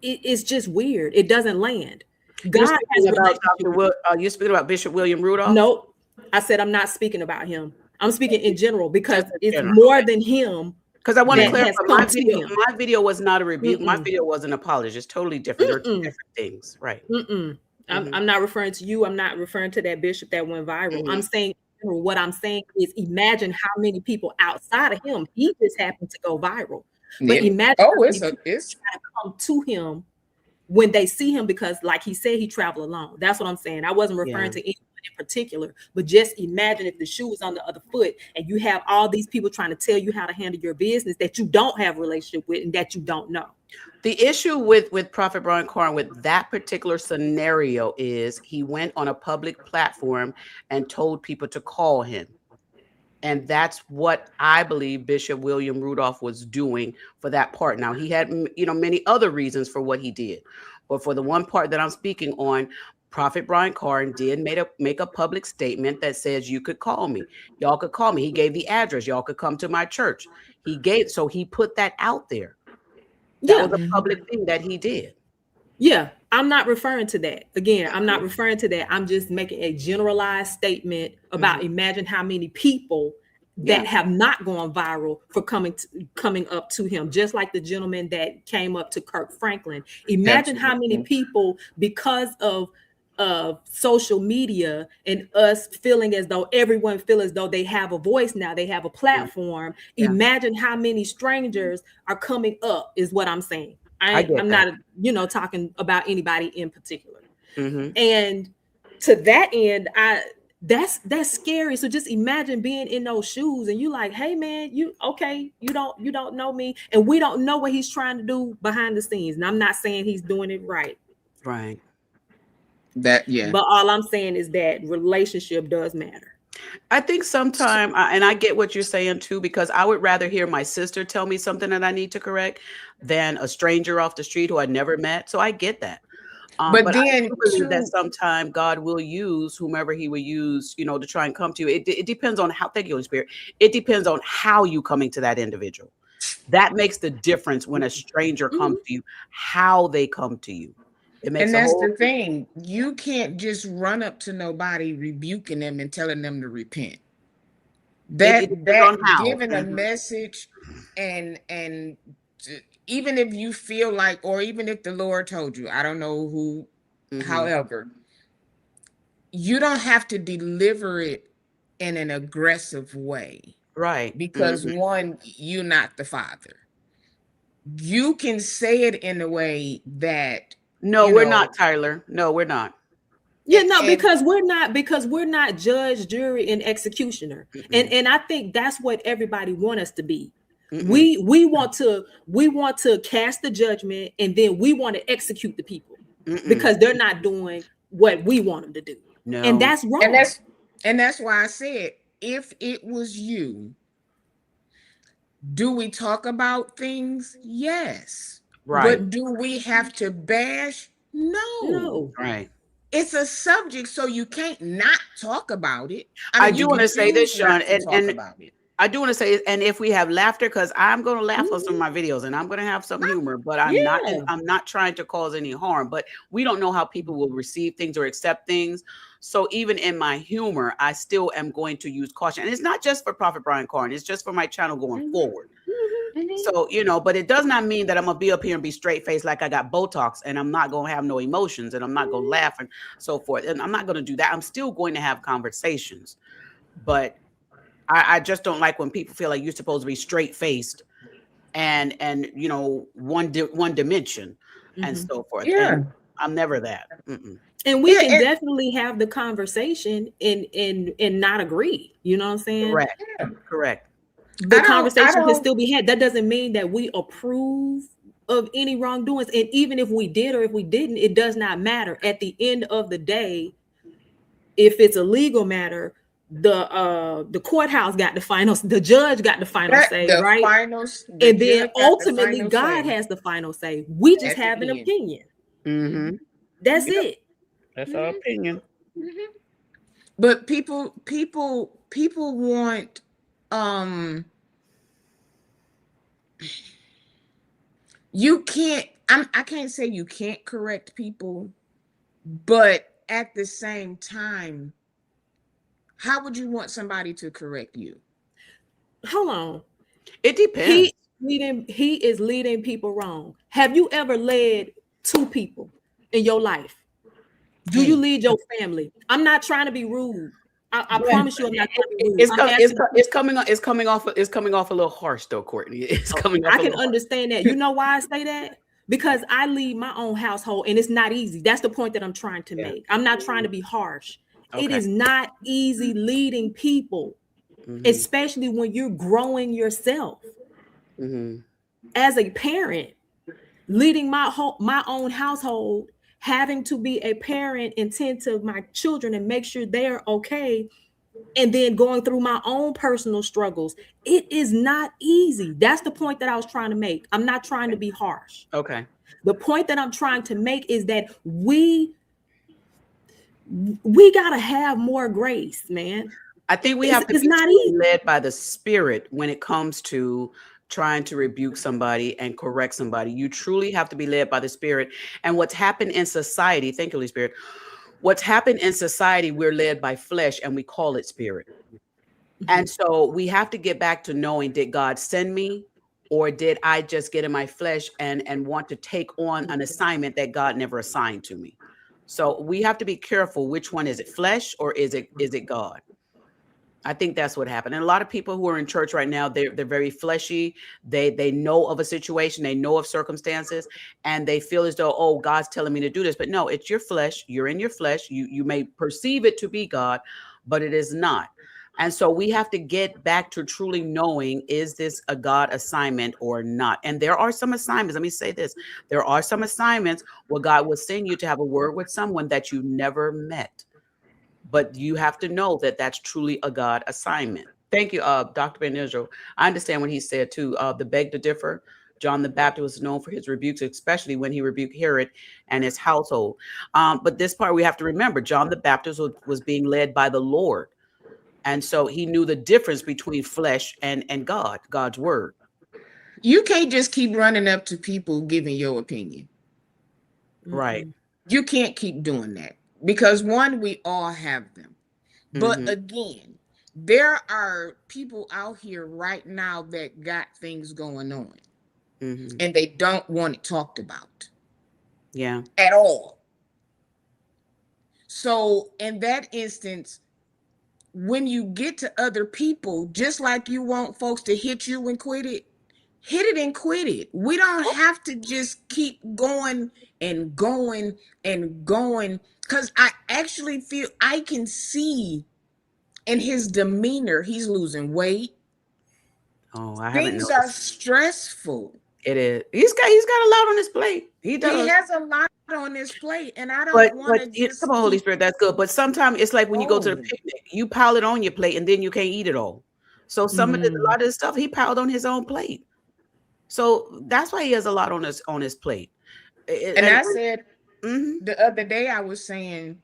it's just weird. It doesn't land. You're speaking about Bishop William Rudolph? Nope. I said I'm not speaking about him. I'm speaking in general, because it's more than him. Because I want to clarify, my video was not a rebuke. My video was an apology. It's totally different. They're two different things, right? I'm not referring to you. I'm not referring to that bishop that went viral. I'm saying, what I'm saying is, imagine how many people outside of him, he just happened to go viral. But imagine it's try to come to him when they see him, because like he said, he traveled alone. That's what I'm saying. I wasn't referring to anyone in particular, but just imagine if the shoe was on the other foot and you have all these people trying to tell you how to handle your business that you don't have a relationship with and that you don't know. The issue with Prophet Brian Carn with that particular scenario is he went on a public platform and told people to call him. And that's what I believe Bishop William Rudolph was doing for that part. Now, he had, many other reasons for what he did. But for the one part that I'm speaking on, Prophet Brian Carn did make a public statement that says, you could call me. Y'all could call me. He gave the address. Y'all could come to my church. So he put that out there. That was a public thing that he did. Yeah, I'm not referring to that. Again, I'm not referring to that. I'm just making a generalized statement about imagine how many people that have not gone viral for coming up to him, just like the gentleman that came up to Kirk Franklin. Imagine how many people, because of social media and us feeling as though everyone feel as though they have a voice now, they have a platform. Imagine how many strangers are coming up, is what I'm saying. I'm not, talking about anybody in particular. And to that end, that's scary. So just imagine being in those shoes and you like, hey man, you don't know me, and we don't know what he's trying to do behind the scenes. And I'm not saying he's doing it right. Right. But all I'm saying is that relationship does matter. I think sometimes, and I get what you're saying too, because I would rather hear my sister tell me something that I need to correct than a stranger off the street who I never met. So I get that. But then I do believe that sometimes God will use whomever he will use, to try and come to you. It depends on how, thank you, Holy Spirit. It depends on how you coming to that individual. That makes the difference when a stranger comes to you, how they come to you. It makes And a that's whole. the thing. You can't just run up to nobody rebuking them and telling them to repent. It depends on That how. giving a message and even if you feel like, or even if the Lord told you, I don't know who, however, you don't have to deliver it in an aggressive way, Right. because one, you're not the father. You can say it in a way that, No, we're not, Tyler. No, we're not. Yeah, no, and because we're not judge, jury, and executioner. And I think that's what everybody want us to be. We want to cast the judgment, and then we want to execute the people because they're not doing what we want them to do. And No. that's wrong. and that's why I said, if it was you, do we talk about things? Yes. Right. But do we have to bash? No. No. Right. It's a subject, so you can't not talk about it. I You do want can to say this, choose Sean, not to talk and about it. I do want to say, and if we have laughter, because I'm going to laugh on some of my videos, and I'm going to have some humor, but I'm not trying to cause any harm. But we don't know how people will receive things or accept things. So even in my humor, I still am going to use caution, and it's not just for Prophet Brian Carn; it's just for my channel going forward. So, but it does not mean that I'm gonna be up here and be straight faced like I got Botox and I'm not gonna have no emotions and I'm not gonna laugh and so forth. And I'm not gonna do that. I'm still going to have conversations, but I just don't like when people feel like you're supposed to be straight faced and one dimension and so forth. Yeah. And I'm never that. And we can definitely have the conversation and not agree. You know what I'm saying? Correct. The conversation can still be had. That doesn't mean that we approve of any wrongdoings. And even if we did or if we didn't, it does not matter. At the end of the day, if it's a legal matter, the courthouse got the final, the judge got the final say, right? And then ultimately God has the final say. We just have an opinion. That's it. That's our opinion. But people want you can't, I can't say you can't correct people, but at the same time, how would you want somebody to correct you? Hold on. It depends. He is leading people wrong. Have you ever led two people in your life? Do you lead your family? I'm not trying to be rude. I promise you, I'm not trying to be rude. It's coming off a little harsh though, Courtney. It's coming off. I can understand that. You know why I say that? Because I lead my own household, and it's not easy. That's the point that I'm trying to make. I'm not trying to be harsh. It is not easy leading people, especially when you're growing yourself. As a parent, leading my own household, having to be a parent and tend to my children and make sure they're okay, and then going through my own personal struggles. It is not easy. That's the point that I was trying to make. I'm not trying to be harsh. Okay. The point that I'm trying to make is that we got to have more grace, man. I think we have to be led by the Spirit when it comes to trying to rebuke somebody and correct somebody. You truly have to be led by the Spirit. And what's happened in society, thank you, Holy Spirit. What's happened in society, we're led by flesh and we call it spirit. And so we have to get back to knowing, did God send me, or did I just get in my flesh and want to take on an assignment that God never assigned to me? So we have to be careful. Which one is it, flesh or is it God? I think that's what happened. And a lot of people who are in church right now, they're very fleshy. They know of a situation, they know of circumstances, and they feel as though, oh, God's telling me to do this. But no, it's your flesh. You're in your flesh. You may perceive it to be God, but it is not. And so we have to get back to truly knowing, is this a God assignment or not? And there are some assignments. Let me say this. There are some assignments where God will send you to have a word with someone that you never met. But you have to know that that's truly a God assignment. Thank you, Dr. Ben Israel. I understand what he said too. The beg to differ. John the Baptist was known for his rebukes, especially when he rebuked Herod and his household. But this part we have to remember, John the Baptist was being led by the Lord. And so he knew the difference between flesh and God's word. You can't just keep running up to people giving your opinion. Right. You can't keep doing that because one, we all have them. But again, there are people out here right now that got things going on and they don't want it talked about. Yeah. At all. So in that instance, when you get to other people, just like you want folks to hit you and quit it, hit it and quit it. We don't have to just keep going and going and going. Because I actually feel I can see in his demeanor, he's losing weight. Oh, I haven't Things are noticed. stressful. It is. He's got a lot on his plate. He does. He has a lot on his plate, and I don't want to just come on, Holy keep Spirit, that's good. But sometimes it's like when you go to the going. picnic, you pile it on your plate and then you can't eat it all. So some of a lot of the stuff he piled on his own plate. So that's why he has a lot on his plate. And I said the other day, I was saying,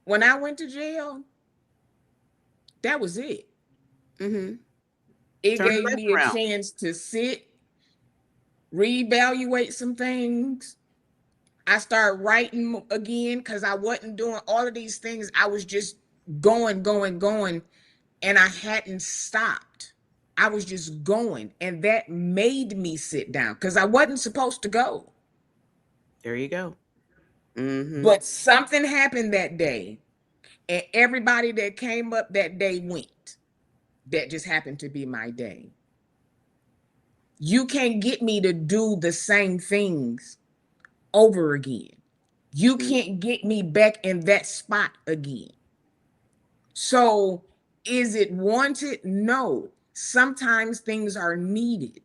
when I went to jail, that was it. It Turn gave the me a life around. chance to sit, reevaluate some things. I started writing again because I wasn't doing all of these things. I was just going, and I hadn't stopped. I was just going, and that made me sit down because I wasn't supposed to go. There you go. But something happened that day, and everybody that came up that day went. That just happened to be my day. You can't get me to do the same things over again. You can't get me back in that spot again. So, is it wanted? No. Sometimes things are needed.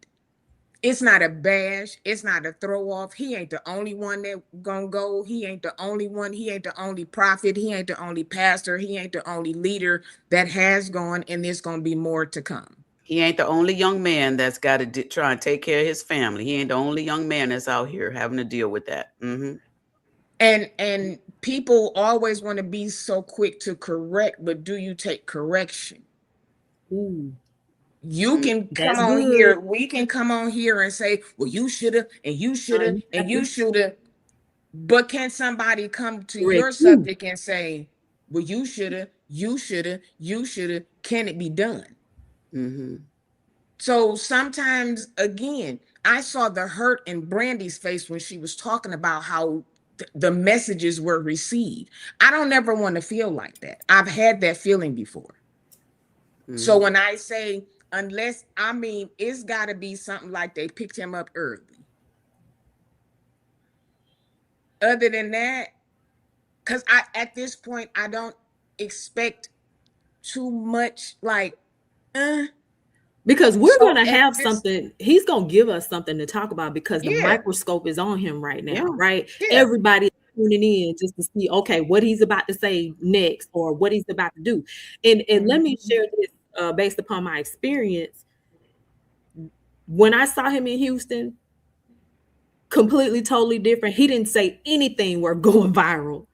It's not a bash. It's not a throw off. He ain't the only one that gonna go. He ain't the only one. He ain't the only prophet. He ain't the only pastor. He ain't the only leader that has gone, and there's gonna be more to come. He ain't the only young man that's got to try and take care of his family. He ain't the only young man that's out here having to deal with that. And people always want to be so quick to correct, but do you take correction? Ooh. You can come That's on good. here. We can come on here and say, well, you should have, and you should have, and you should have. But can somebody come to your subject and say, well, you should have, you should have, you should have. Can it be done? So sometimes, again, I saw the hurt in Brandy's face when she was talking about how the messages were received. I don't ever want to feel like that. I've had that feeling before. So when I say, unless, I mean, it's got to be something like they picked him up early. Other than that, because at this point, I don't expect too much, like, because we're So going to have this- something. He's going to give us something to talk about because the Yeah. microscope is on him right now, Yeah. right? Yeah. Everybody is tuning in just to see, okay, what he's about to say next or what he's about to do. And let me share this based upon my experience. When I saw him in Houston, completely, totally different. He didn't say anything worth going viral.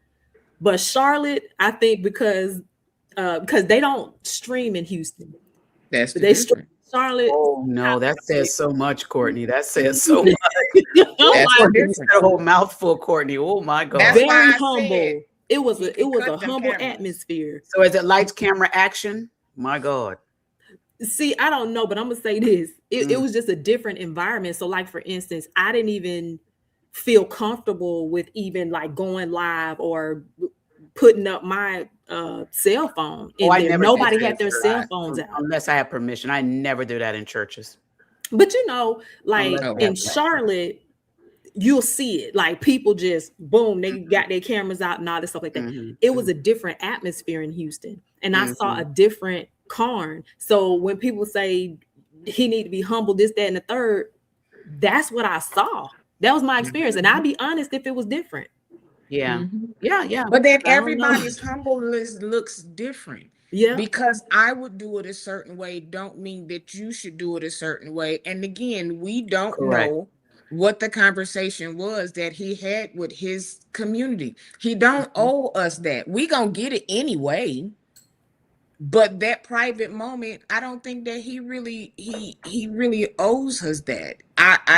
But Charlotte, I think because they don't stream in Houston. That's the They stream difference. in Charlotte. Oh no, that says so much, Courtney. That says so much. That's the You difference. said a whole mouthful, Courtney. Oh my God. That's why Very I humble. said It was you a can cut them humble cameras. atmosphere. So is it lights, camera, action? My God. See, I don't know, but I'm gonna say this. It was just a different environment. So, like for instance, I didn't even feel comfortable with even like going live or putting up my cell phone in I there. never Nobody did that had their in cell church. phones out. Unless I have permission. I never do that in churches. But you know, like Unless I have in permission. Charlotte, you'll see it. Like people just boom, they got their cameras out and all this stuff like that. It was a different atmosphere in Houston, and I saw a different Karn. So when people say he need to be humble, this, that, and the third, that's what I saw. That was my experience, and I'll be honest if it was different. Yeah. But then everybody's humbleness looks different. Yeah. Because I would do it a certain way don't mean that you should do it a certain way. And again, we don't know what the conversation was that he had with his community. He don't owe us that. We gonna get it anyway. But that private moment, I don't think that he really owes us that.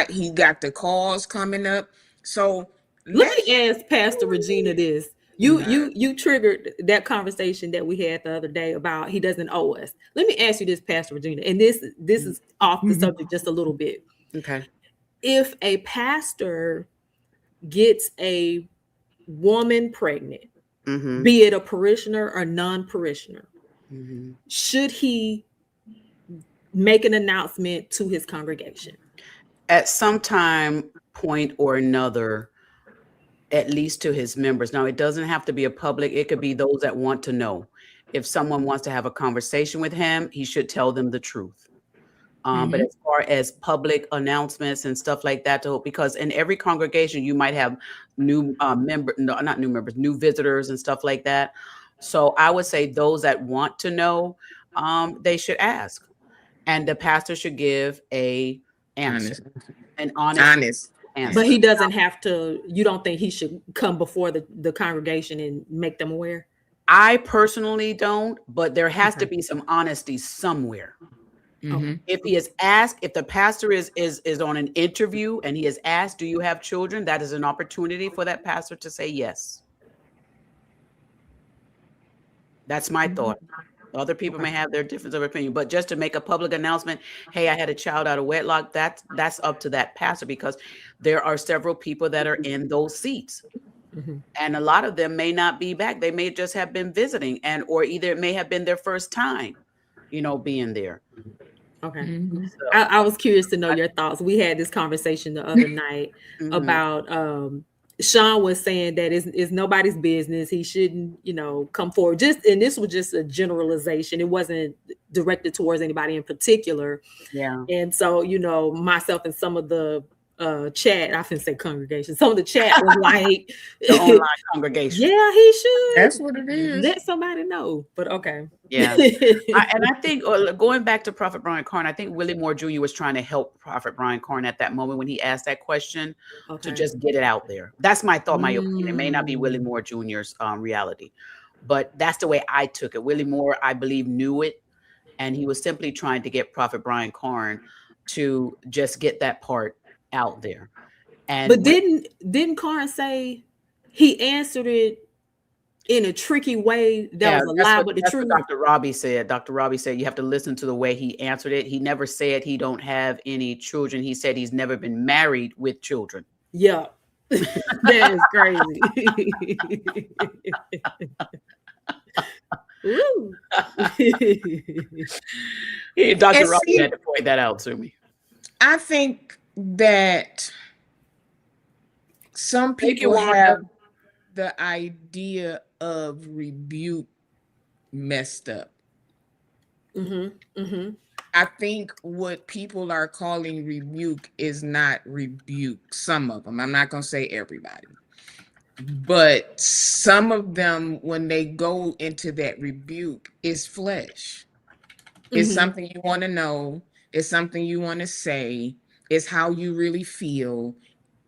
He got the calls coming up. So Let me ask Pastor Regina this. You Nah. you triggered that conversation that we had the other day about he doesn't owe us. Let me ask you this, Pastor Regina, and this is off the subject just a little bit. Okay. If a pastor gets a woman pregnant, Mm-hmm. be it a parishioner or non-parishioner, Mm-hmm. should he make an announcement to his congregation? At some time, point or another, at least to his members. Now, it doesn't have to be a public, it could be those that want to know. If someone wants to have a conversation with him, he should tell them the truth. But as far as public announcements and stuff like that, because in every congregation you might have new not new members, new visitors and stuff like that. So I would say those that want to know, they should ask, and the pastor should give a answer, an honest answer. But he doesn't have to. You don't think he should come before the congregation and make them aware? I personally don't, but there has to be some honesty somewhere. If he is asked, if the pastor is on an interview and he is asked, do you have children? That is an opportunity for that pastor to say yes. That's my thought. Other people may have their difference of opinion, but just to make a public announcement, hey, I had a child out of wedlock, that's up to that pastor, because there are several people that are in those seats. And a lot of them may not be back. They may just have been visiting, or either it may have been their first time, being there. Okay. So, I was curious to know your thoughts. We had this conversation the other night about Sean was saying that it's nobody's business. He shouldn't, come forward. And this was just a generalization. It wasn't directed towards anybody in particular. Yeah. And so, myself and some of the chat, I can say congregation, some of the chat was like the online congregation. Yeah, he should. That's what it is. Let somebody know. But okay. Yeah. And I think going back to Prophet Brian Carn, I think Willie Moore Jr. was trying to help Prophet Brian Carn at that moment when he asked that question, to just get it out there. That's my thought, my opinion. It may not be Willie Moore Jr.'s reality, but that's the way I took it. Willie Moore, I believe, knew it, and he was simply trying to get Prophet Brian Carn to just get that part out there. But didn't Carn say he answered it in a tricky way that was a lie with the truth? Dr. Robbie said. Dr. Robbie said you have to listen to the way he answered it. He never said he don't have any children. He said he's never been married with children. Yeah. That is crazy. Dr. Robbie had to point that out to me. I think that some people have the idea of rebuke messed up. I think what people are calling rebuke is not rebuke. Some of them, I'm not going to say everybody, but some of them, when they go into that rebuke, is flesh. It's something you want to know. It's something you want to say. It's how you really feel.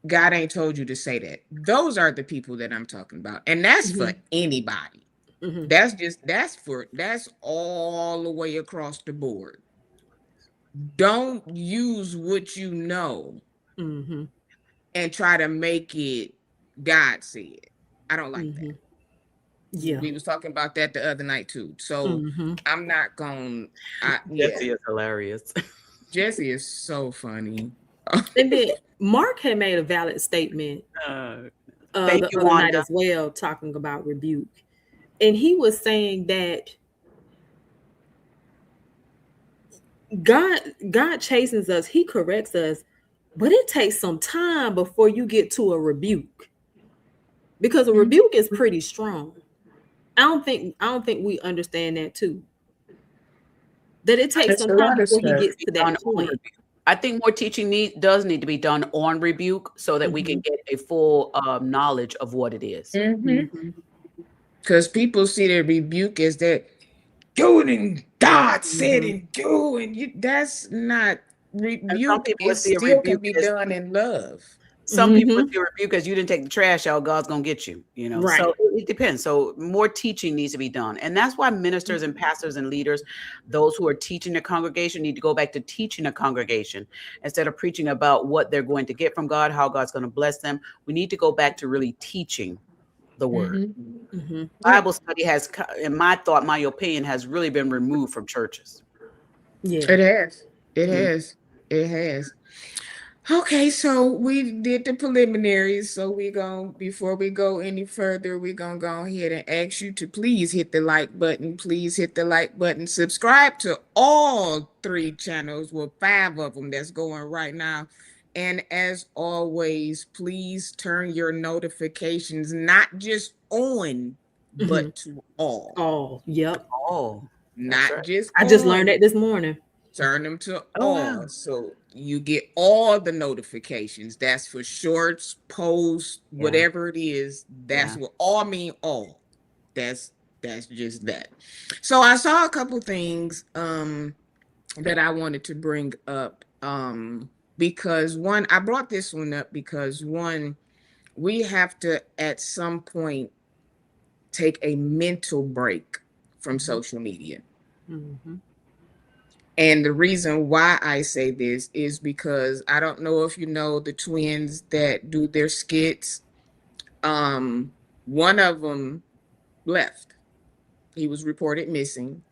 God ain't told you to say that. Those are the people that I'm talking about. And that's for anybody. That's all the way across the board. Don't use what you know and try to make it God said. I don't like that. Yeah. We was talking about that the other night too. So I'm not going to. Jesse is hilarious. Jesse is so funny. And then Mark had made a valid statement the other night as well, talking about rebuke. And he was saying that God chastens us, he corrects us, but it takes some time before you get to a rebuke. Because a rebuke is pretty strong. I don't think we understand that too. That it takes some time before he gets to that point. I think more teaching does need to be done on rebuke so that we can get a full knowledge of what it is. Because people see that rebuke as that do it and God said and do, and that's not rebuke. It still can be done in love. some people, if you review because you didn't take the trash out, God's gonna get you. You know, Right. so it depends. So more teaching needs to be done, and that's why ministers and pastors and leaders, those who are teaching the congregation, need to go back to teaching the congregation instead of preaching about what they're going to get from God, how God's going to bless them. We need to go back to really teaching the word. Bible study has, in my thought, my opinion, has really been removed from churches. Yeah. It has. It has. It has. Okay, so we did the preliminaries. So before we go any further, we're gonna go ahead and ask you to please hit the like button. Please hit the like button. Subscribe to all 3 channels, well, 5 of them that's going right now. And as always, please turn your notifications not just on, but to all. Oh, yep. Oh, Not right. just I just learned that this morning. Turn them to Oh, all, wow. so you get all the notifications. That's for shorts, posts, whatever it is. That's what all mean. All. That's just that. So I saw a couple things that I wanted to bring up because one, I brought this one up because one, we have to at some point take a mental break from social media. And the reason why I say this is because I don't know if you know the twins that do their skits. One of them left. He was reported missing.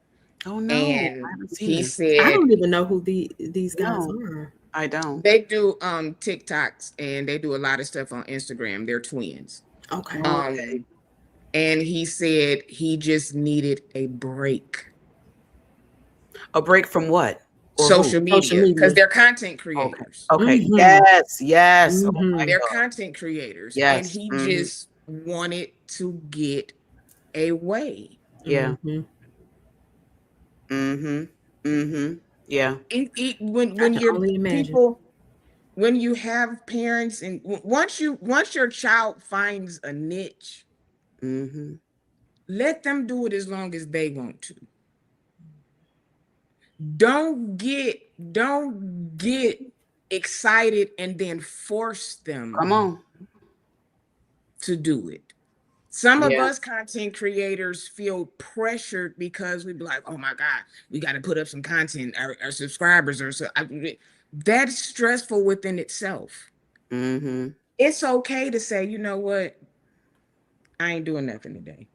Oh no, And I haven't seen he this. said, I don't even know who these guys No. are. I don't. They do TikToks and they do a lot of stuff on Instagram. They're twins. Okay. And he said he just needed a break. A break from what? Or Social who? media, because they're content creators. Okay. Yes. Oh my They're God. content creators. Yes. And he just wanted to get away. Yeah. Yeah. When can your only imagine. people, when you have parents, and once your child finds a niche, let them do it as long as they want to. Don't get excited and then force them Come on. to do it. Some of us content creators feel pressured because we be like, oh my God, we got to put up some content, our subscribers or so. That's stressful within itself. It's okay to say, you know what? I ain't doing nothing today.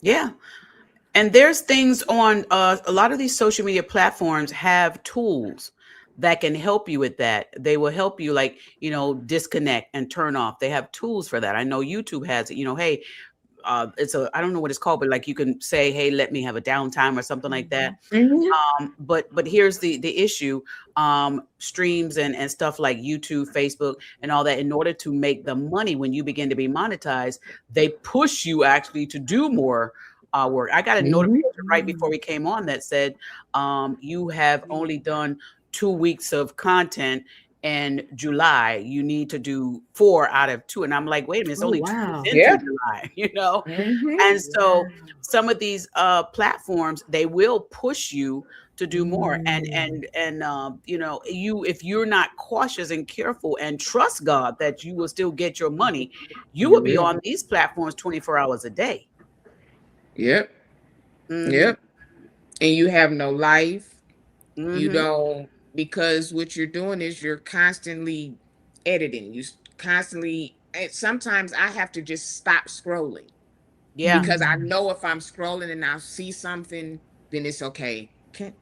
Yeah. And there's things on a lot of these social media platforms have tools that can help you with that. They will help you, like, disconnect and turn off. They have tools for that. I know YouTube has it. Hey, I don't know what it's called, but like you can say, hey, let me have a downtime or something like that. But here's the issue. Streams and stuff like YouTube, Facebook, and all that, in order to make the money, when you begin to be monetized, they push you actually to do more work. I got a notification right before we came on that said, you have only done 2 weeks of content in July. You need to do 4 out of 2. And I'm like, wait a minute, it's only 2 weeks into July, And so some of these platforms, they will push you to do more. And if you're not cautious and careful and trust God that you will still get your money, you will be on these platforms 24 hours a day. Yep. And you have no life. You don't, because what you're doing is you're constantly editing. You constantly, and sometimes I have to just stop scrolling. Yeah. Because I know if I'm scrolling and I see something, then it's okay. And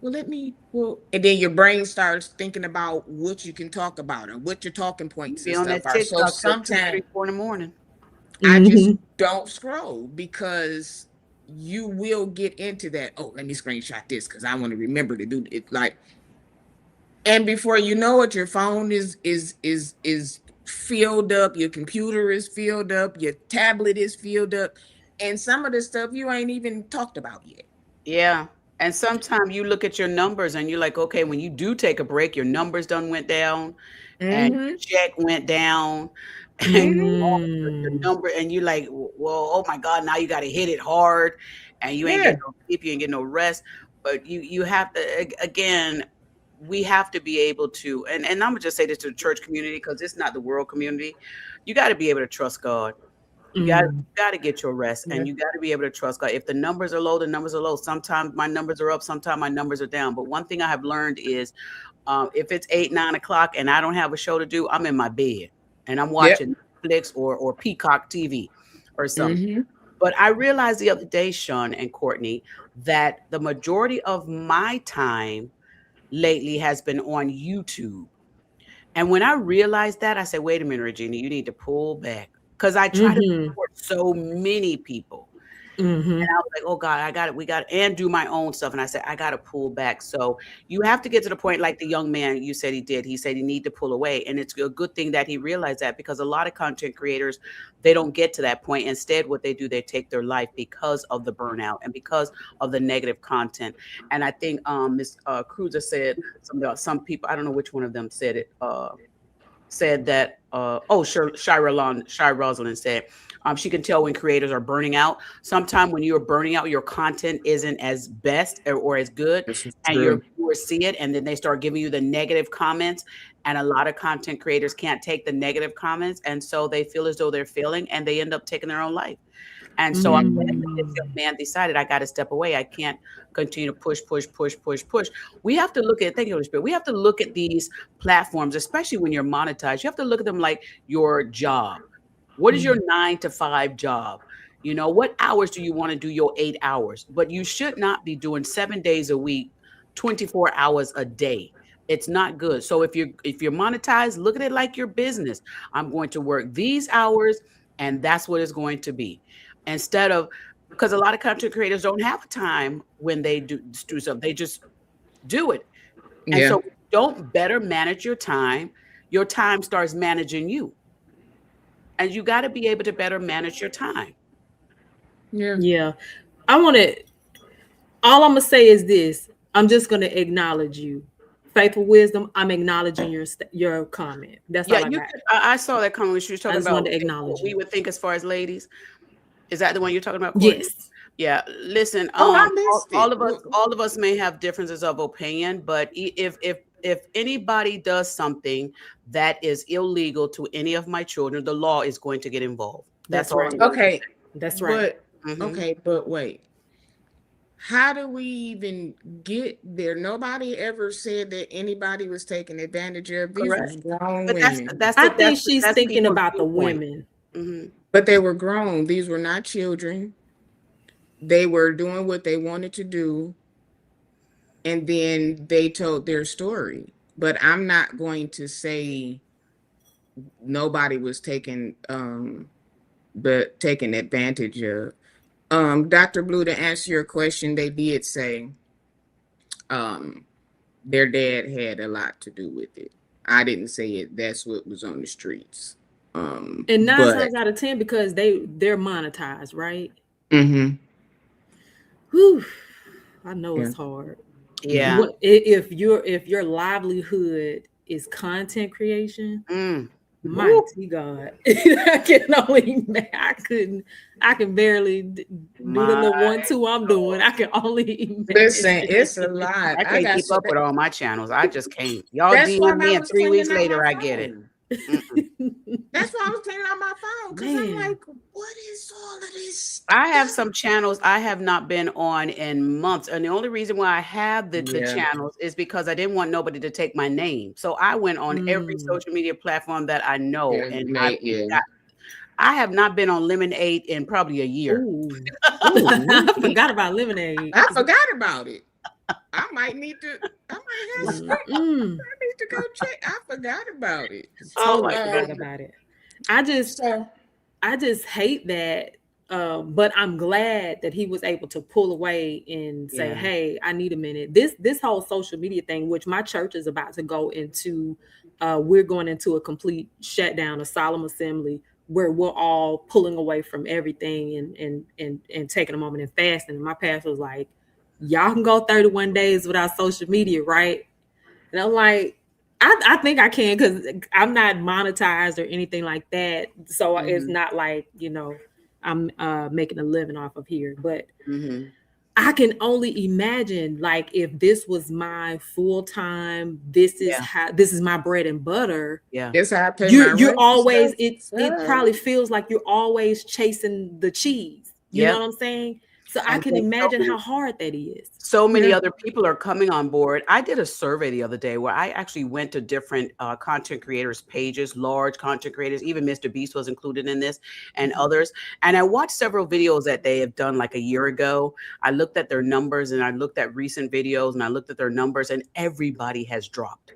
then your brain starts thinking about what you can talk about or what your talking points and stuff are. So sometimes 2, 3, 4 in the morning. I just don't scroll because you will get into that. Oh, let me screenshot this because I want to remember to do it. And before you know it, your phone is filled up, your computer is filled up, your tablet is filled up, and some of the stuff you ain't even talked about yet. Yeah. And sometimes you look at your numbers and you're like, okay, when you do take a break, your numbers done went down and your check went down. And your number, and you're like, well, oh my God, now you got to hit it hard, and you ain't getting no sleep, you ain't getting no rest. But you have to, again, we have to be able to, and I'm gonna just say this to the church community because it's not the world community. You got to be able to trust God. You got to get your rest, Yeah. and you got to be able to trust God. If the numbers are low, the numbers are low. Sometimes my numbers are up, sometimes my numbers are down. But one thing I have learned is, if it's 8, 9 o'clock and I don't have a show to do, I'm in my bed and I'm Yep. watching Netflix or Peacock TV or something. Mm-hmm. But I realized the other day, Sean and Courtney, that the majority of my time lately has been on YouTube. And when I realized that, I said, wait a minute, Regina, you need to pull back. Because I try to support so many people. And I was like, oh God, I got it. We got it. And do my own stuff. And I said, I got to pull back. So you have to get to the point like the young man you said he did. He said he need to pull away. And it's a good thing that he realized that, because a lot of content creators, they don't get to that point. Instead, what they do, they take their life because of the burnout and because of the negative content. And I think Ms. Cruiser said something about some people, I don't know which one of them said it, said that, Shira Rosalind said, she can tell when creators are burning out. Sometimes when you're burning out, your content isn't as best or as good, and your viewers see it, and then they start giving you the negative comments. And a lot of content creators can't take the negative comments, and so they feel as though they're failing, and they end up taking their own life. And so I'm glad that this young man decided, I got to step away. I can't continue to push. We have to look at, thank you, Holy Spirit. We have to look at these platforms, especially when you're monetized. You have to look at them like your job. What is your 9 to 5 job? You know, what hours do you want to do your 8 hours? But you should not be doing 7 days a week, 24 hours a day. It's not good. So if you're monetized, look at it like your business. I'm going to work these hours, and that's what it's going to be. Instead of, because a lot of content creators don't have time when they do stuff. They just do it. And so don't better manage your time starts managing you. And you got to be able to better manage your time. Yeah. All I'm going to say is this. I'm just going to acknowledge you. Faithful Wisdom, I'm acknowledging your comment. That's all I got. I saw that comment when she was talking about what we would think as far as ladies. Is that the one you're talking about, Courtney? Yes. Yeah. Listen, I missed it. all of us may have differences of opinion, but if anybody does something that is illegal to any of my children, the law is going to get involved. That's all. right. Okay. That's right. But okay, but wait. How do we even get there? Nobody ever said that anybody was taking advantage of. These were grown women. I think she's thinking about the women. But they were grown. These were not children. They were doing what they wanted to do. And then they told their story. But I'm not going to say nobody was taking advantage of. Dr. Blue, to answer your question, they did say their dad had a lot to do with it. I didn't say it. That's what was on the streets. And 9 times out of 10, because they're monetized, right? Whew. I know it's hard. Yeah. If your livelihood is content creation, mighty God, I can barely do the little 1-2 I'm doing. I can only listen. It's a lot. I can't keep up with all my channons. I just can't. Y'all DM me, and 3 weeks later I get it. That's why I was cleaning out my phone, because I'm like, what is all of this? I have some channels I have not been on in months, and the only reason why I have the channels is because I didn't want nobody to take my name. So I went on every social media platform that I know, and I have not been on Lemonade in probably a year. I forgot about Lemonade. I forgot about it. I might need to. I might have. I need to go check. I forgot about it. Forgot about it. I just hate that. But I'm glad that he was able to pull away and say, "Hey, I need a minute." This whole social media thing, which my church is about to go into, we're going into a complete shutdown, a solemn assembly, where we're all pulling away from everything and taking a moment and fasting. And my pastor was like, y'all can go 31 days without social media, right? And I'm like, I think I can, because I'm not monetized or anything like that. So it's not like, I'm making a living off of here. But I can only imagine, like, if this was my full time, this is my bread and butter. Yeah. That's how I pay my You're rent. always and stuff. it probably feels like you're always chasing the cheese. You know what I'm saying? So I can imagine how hard that is. So many other people are coming on board. I did a survey the other day where I actually went to different content creators' pages, large content creators, even Mr. Beast was included in this, and others. And I watched several videos that they have done like a year ago. I looked at their numbers, and I looked at recent videos, and I looked at their numbers, and everybody has dropped.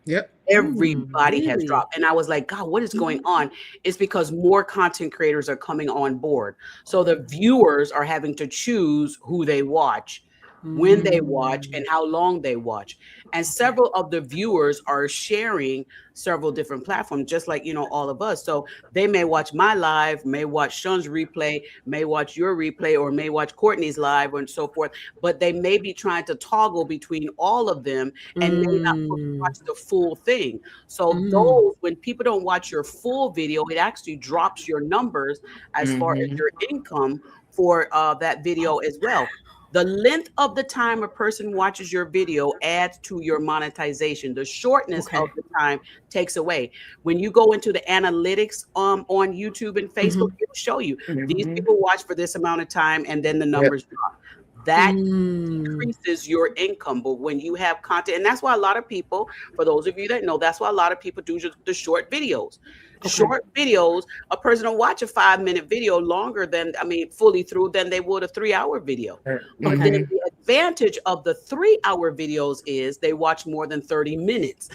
Yep. Everybody has Really? dropped. And I was like, God, what is going on? It's because more content creators are coming on board. So the viewers are having to choose who they watch, when they watch, and how long they watch. And several of the viewers are sharing several different platforms, just like, you know, all of us. So they may watch my live, may watch Sean's replay, may watch your replay, or may watch Courtney's live and so forth. But they may be trying to toggle between all of them and may not watch the full thing. So those, when people don't watch your full video, it actually drops your numbers as far as your income for that video as well. The length of the time a person watches your video adds to your monetization. The shortness of the time takes away. When you go into the analytics on YouTube and Facebook, it'll show you these people watch for this amount of time, and then the numbers drop. That increases your income. But when you have content, and that's why a lot of people, for those of you that know, that's why a lot of people do the short videos. Short videos, a person will watch a 5-minute video longer than, fully through than they would a 3-hour video. But then the advantage of the 3-hour videos is they watch more than 30 minutes.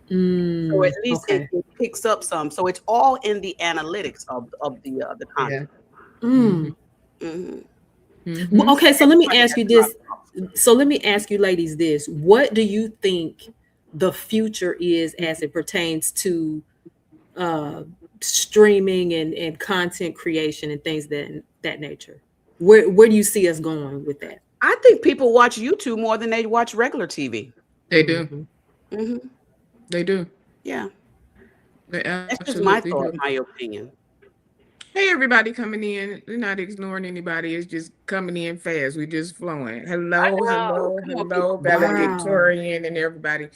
So at least it picks up some. So it's all in the analytics of the content. Well, okay, so let me ask you this. So let me ask you ladies this. What do you think the future is as it pertains to streaming and content creation and things that nature? Where do you see us going with that? I think people watch YouTube more than they watch regular TV. They do. They do. Yeah. That's just my thought, my opinion. Hey, everybody coming in. We're not ignoring anybody. It's just coming in fast. We're just flowing. Hello, valedictorian and everybody.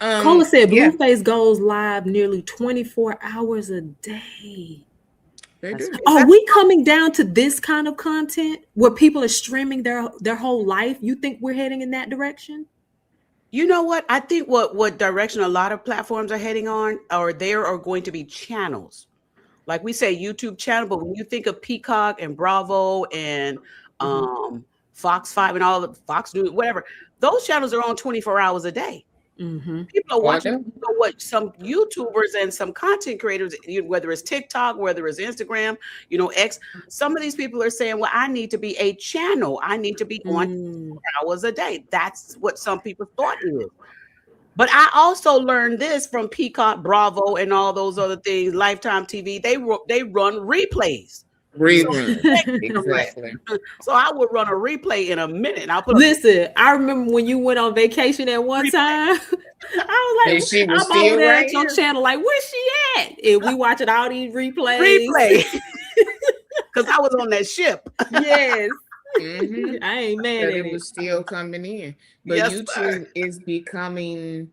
Cola said Blueface goes live nearly 24 hours a day. They do. Are we coming down to this kind of content where people are streaming their whole life? You think we're heading in that direction? You know what? I think what direction a lot of platforms are heading on, or there are going to be channels. Like we say YouTube channel, but when you think of Peacock and Bravo and Fox 5 and all the Fox News, whatever, those channels are on 24 hours a day. People are watching what some YouTubers and some content creators, whether it's TikTok, whether it's Instagram, X, some of these people are saying, well, I need to be a channel. I need to be on 24 hours a day. That's what some people thought it is. But I also learned this from Peacock, Bravo, and all those other things, Lifetime TV. They run replays. Exactly. So I would run a replay in a minute. Listen, I remember when you went on vacation at one time. I was like, I'm over there at your channel, like, where's she at? And we watching all these replays. Because I was on that ship. Yes. I ain't mad at it was still coming in, but YouTube is becoming,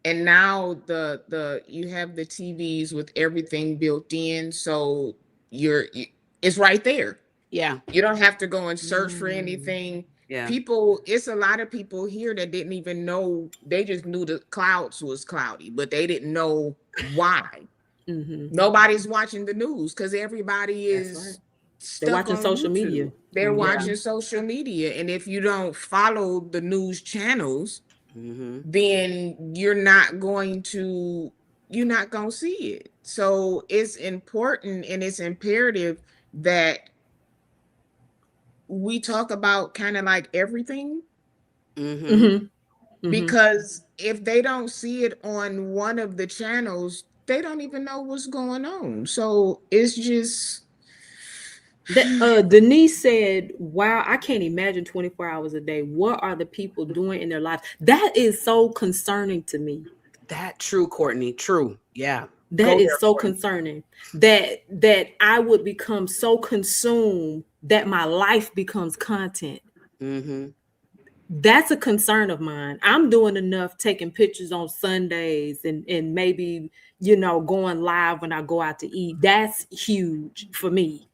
and now the you have the TVs with everything built in, so it's right there. Yeah, you don't have to go and search for anything. Yeah, it's a lot of people here that didn't even know. They just knew the clouds was cloudy, but they didn't know why. Nobody's watching the news because everybody is. They're watching social media. They're watching social media. And if you don't follow the news channels, then you're not going to see it. So it's important and it's imperative that we talk about kind of like everything. Because if they don't see it on one of the channels, they don't even know what's going on. So it's just... Denise said, wow, I can't imagine 24 hours a day. What are the people doing in their lives? That is so concerning to me. That true, Courtney. True. Yeah. That is so concerning that I would become so consumed that my life becomes content. Mm-hmm. That's a concern of mine. I'm doing enough taking pictures on Sundays and maybe, going live when I go out to eat. That's huge for me.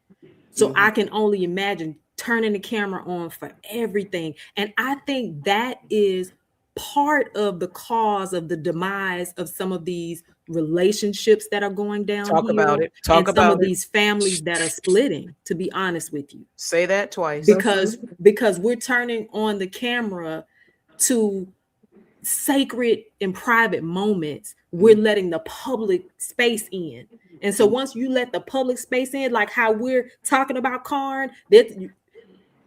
So I can only imagine turning the camera on for everything. And I think that is part of the cause of the demise of some of these relationships that are going Talk about downhill it. Talk and some about of it. these families that are splitting, to be honest with you. Say that twice. Because we're turning on the camera to sacred and private moments. We're letting the public space in. And so once you let the public space in, like how we're talking about Karn,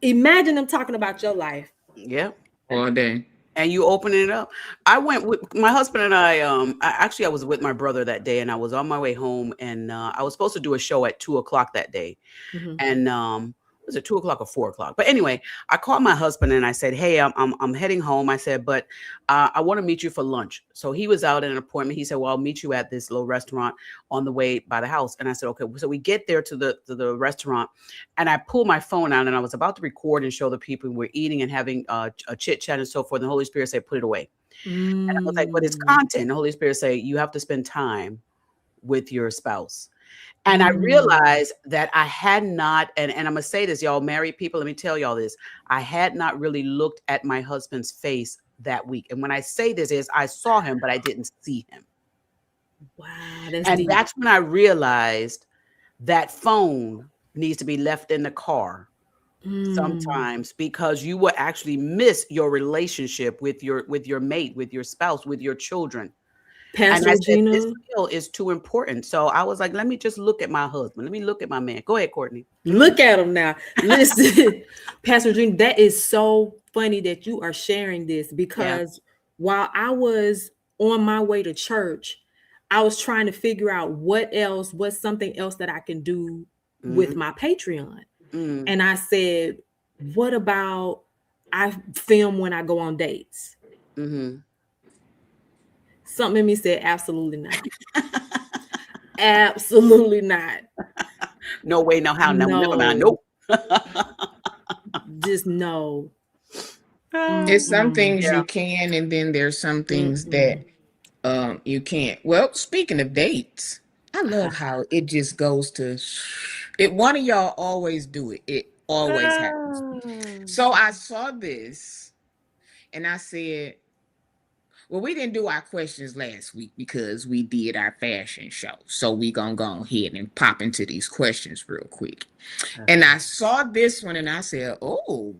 imagine them talking about your life. Yeah. All day. And you opening it up. I went with my husband and I was with my brother that day, and I was on my way home, and I was supposed to do a show at 2:00 that day. Mm-hmm. And was it 2:00 or 4:00? But anyway, I called my husband and I said, "Hey, I'm heading home." I said, "But I want to meet you for lunch." So he was out at an appointment. He said, "Well, I'll meet you at this little restaurant on the way by the house." And I said, "Okay." So we get there to the restaurant, and I pulled my phone out and I was about to record and show the people we're eating and having a chit chat and so forth. And the Holy Spirit said, "Put it away." And I was like, "But it's content." The Holy Spirit said, "You have to spend time with your spouse." And I realized that I had not, and I'm gonna say this, y'all married people, let me tell y'all this. I had not really looked at my husband's face that week. And when I say this is I saw him, but I didn't see him. Wow, that's And deep. that's when I realized that phone needs to be left in the car sometimes, because you will actually miss your relationship with your mate, with your spouse, with your children. And Pastor I said, Regina, this skill is too important. So I was like, let me just look at my husband. Let me look at my man. Go ahead, Courtney. look at him now. Listen, Pastor Regina, that is so funny that you are sharing this, because while I was on my way to church, I was trying to figure out what's something else that I can do with my Patreon. And I said, what about I film when I go on dates? Something in me said, absolutely not. Absolutely not. No way, no how. No, never mind. Nope. Just no. It's some things you can, and then there's some things that you can't. Well, speaking of dates, I love how it just goes to it. One of y'all always do it. It always happens. So I saw this and I said, well, we didn't do our questions last week because we did our fashion show. So we gonna go ahead and pop into these questions real quick. And I saw this one and I said, oh,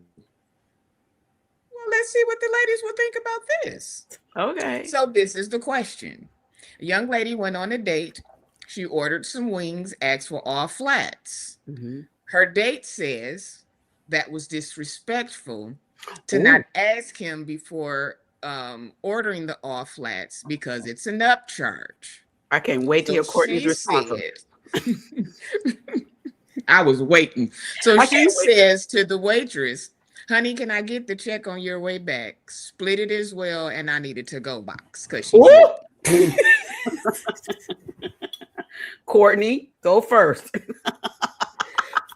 well, let's see what the ladies will think about this. Okay. So this is the question. A young lady went on a date. She ordered some wings, asked for all flats. Her date says that was disrespectful to not ask him before ordering the all flats because it's an upcharge. I can't wait to hear Courtney's response. I was waiting. So she says to the waitress, honey, can I get the check on your way back? Split it as well, and I need a to-go box because she's Courtney, go first.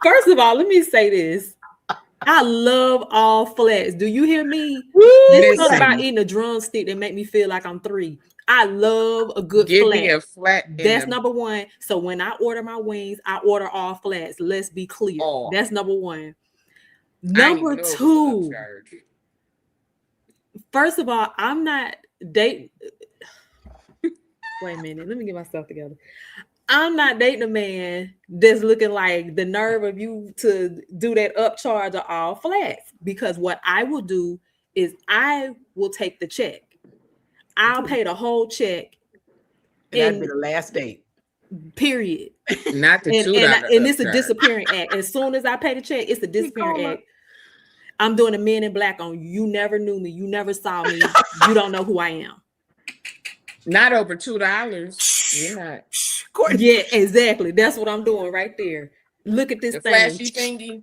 First of all, let me say this. I love all flats. Do you hear me? This is not about eating a drumstick that make me feel like I'm 3. I love a good Give flat. me a flat. That's number one. So when I order my wings, I order all flats. Let's be clear. That's number one. Number 2. First of all, I'm not dating. Wait a minute. Let me get myself together. I'm not dating a man that's looking like the nerve of you to do that upcharge of all flats. Because what I will do is I will take the check. I'll pay the whole check. That'd be the last date. Period. Not the and it's a disappearing act. As soon as I pay the check, it's a disappearing act. I'm doing a Men in Black on you. You never knew me. You never saw me. You don't know who I am. Not over $2. You're not. Courtney. Yeah, exactly. That's what I'm doing right there. Look at this thing. Flashy thingy.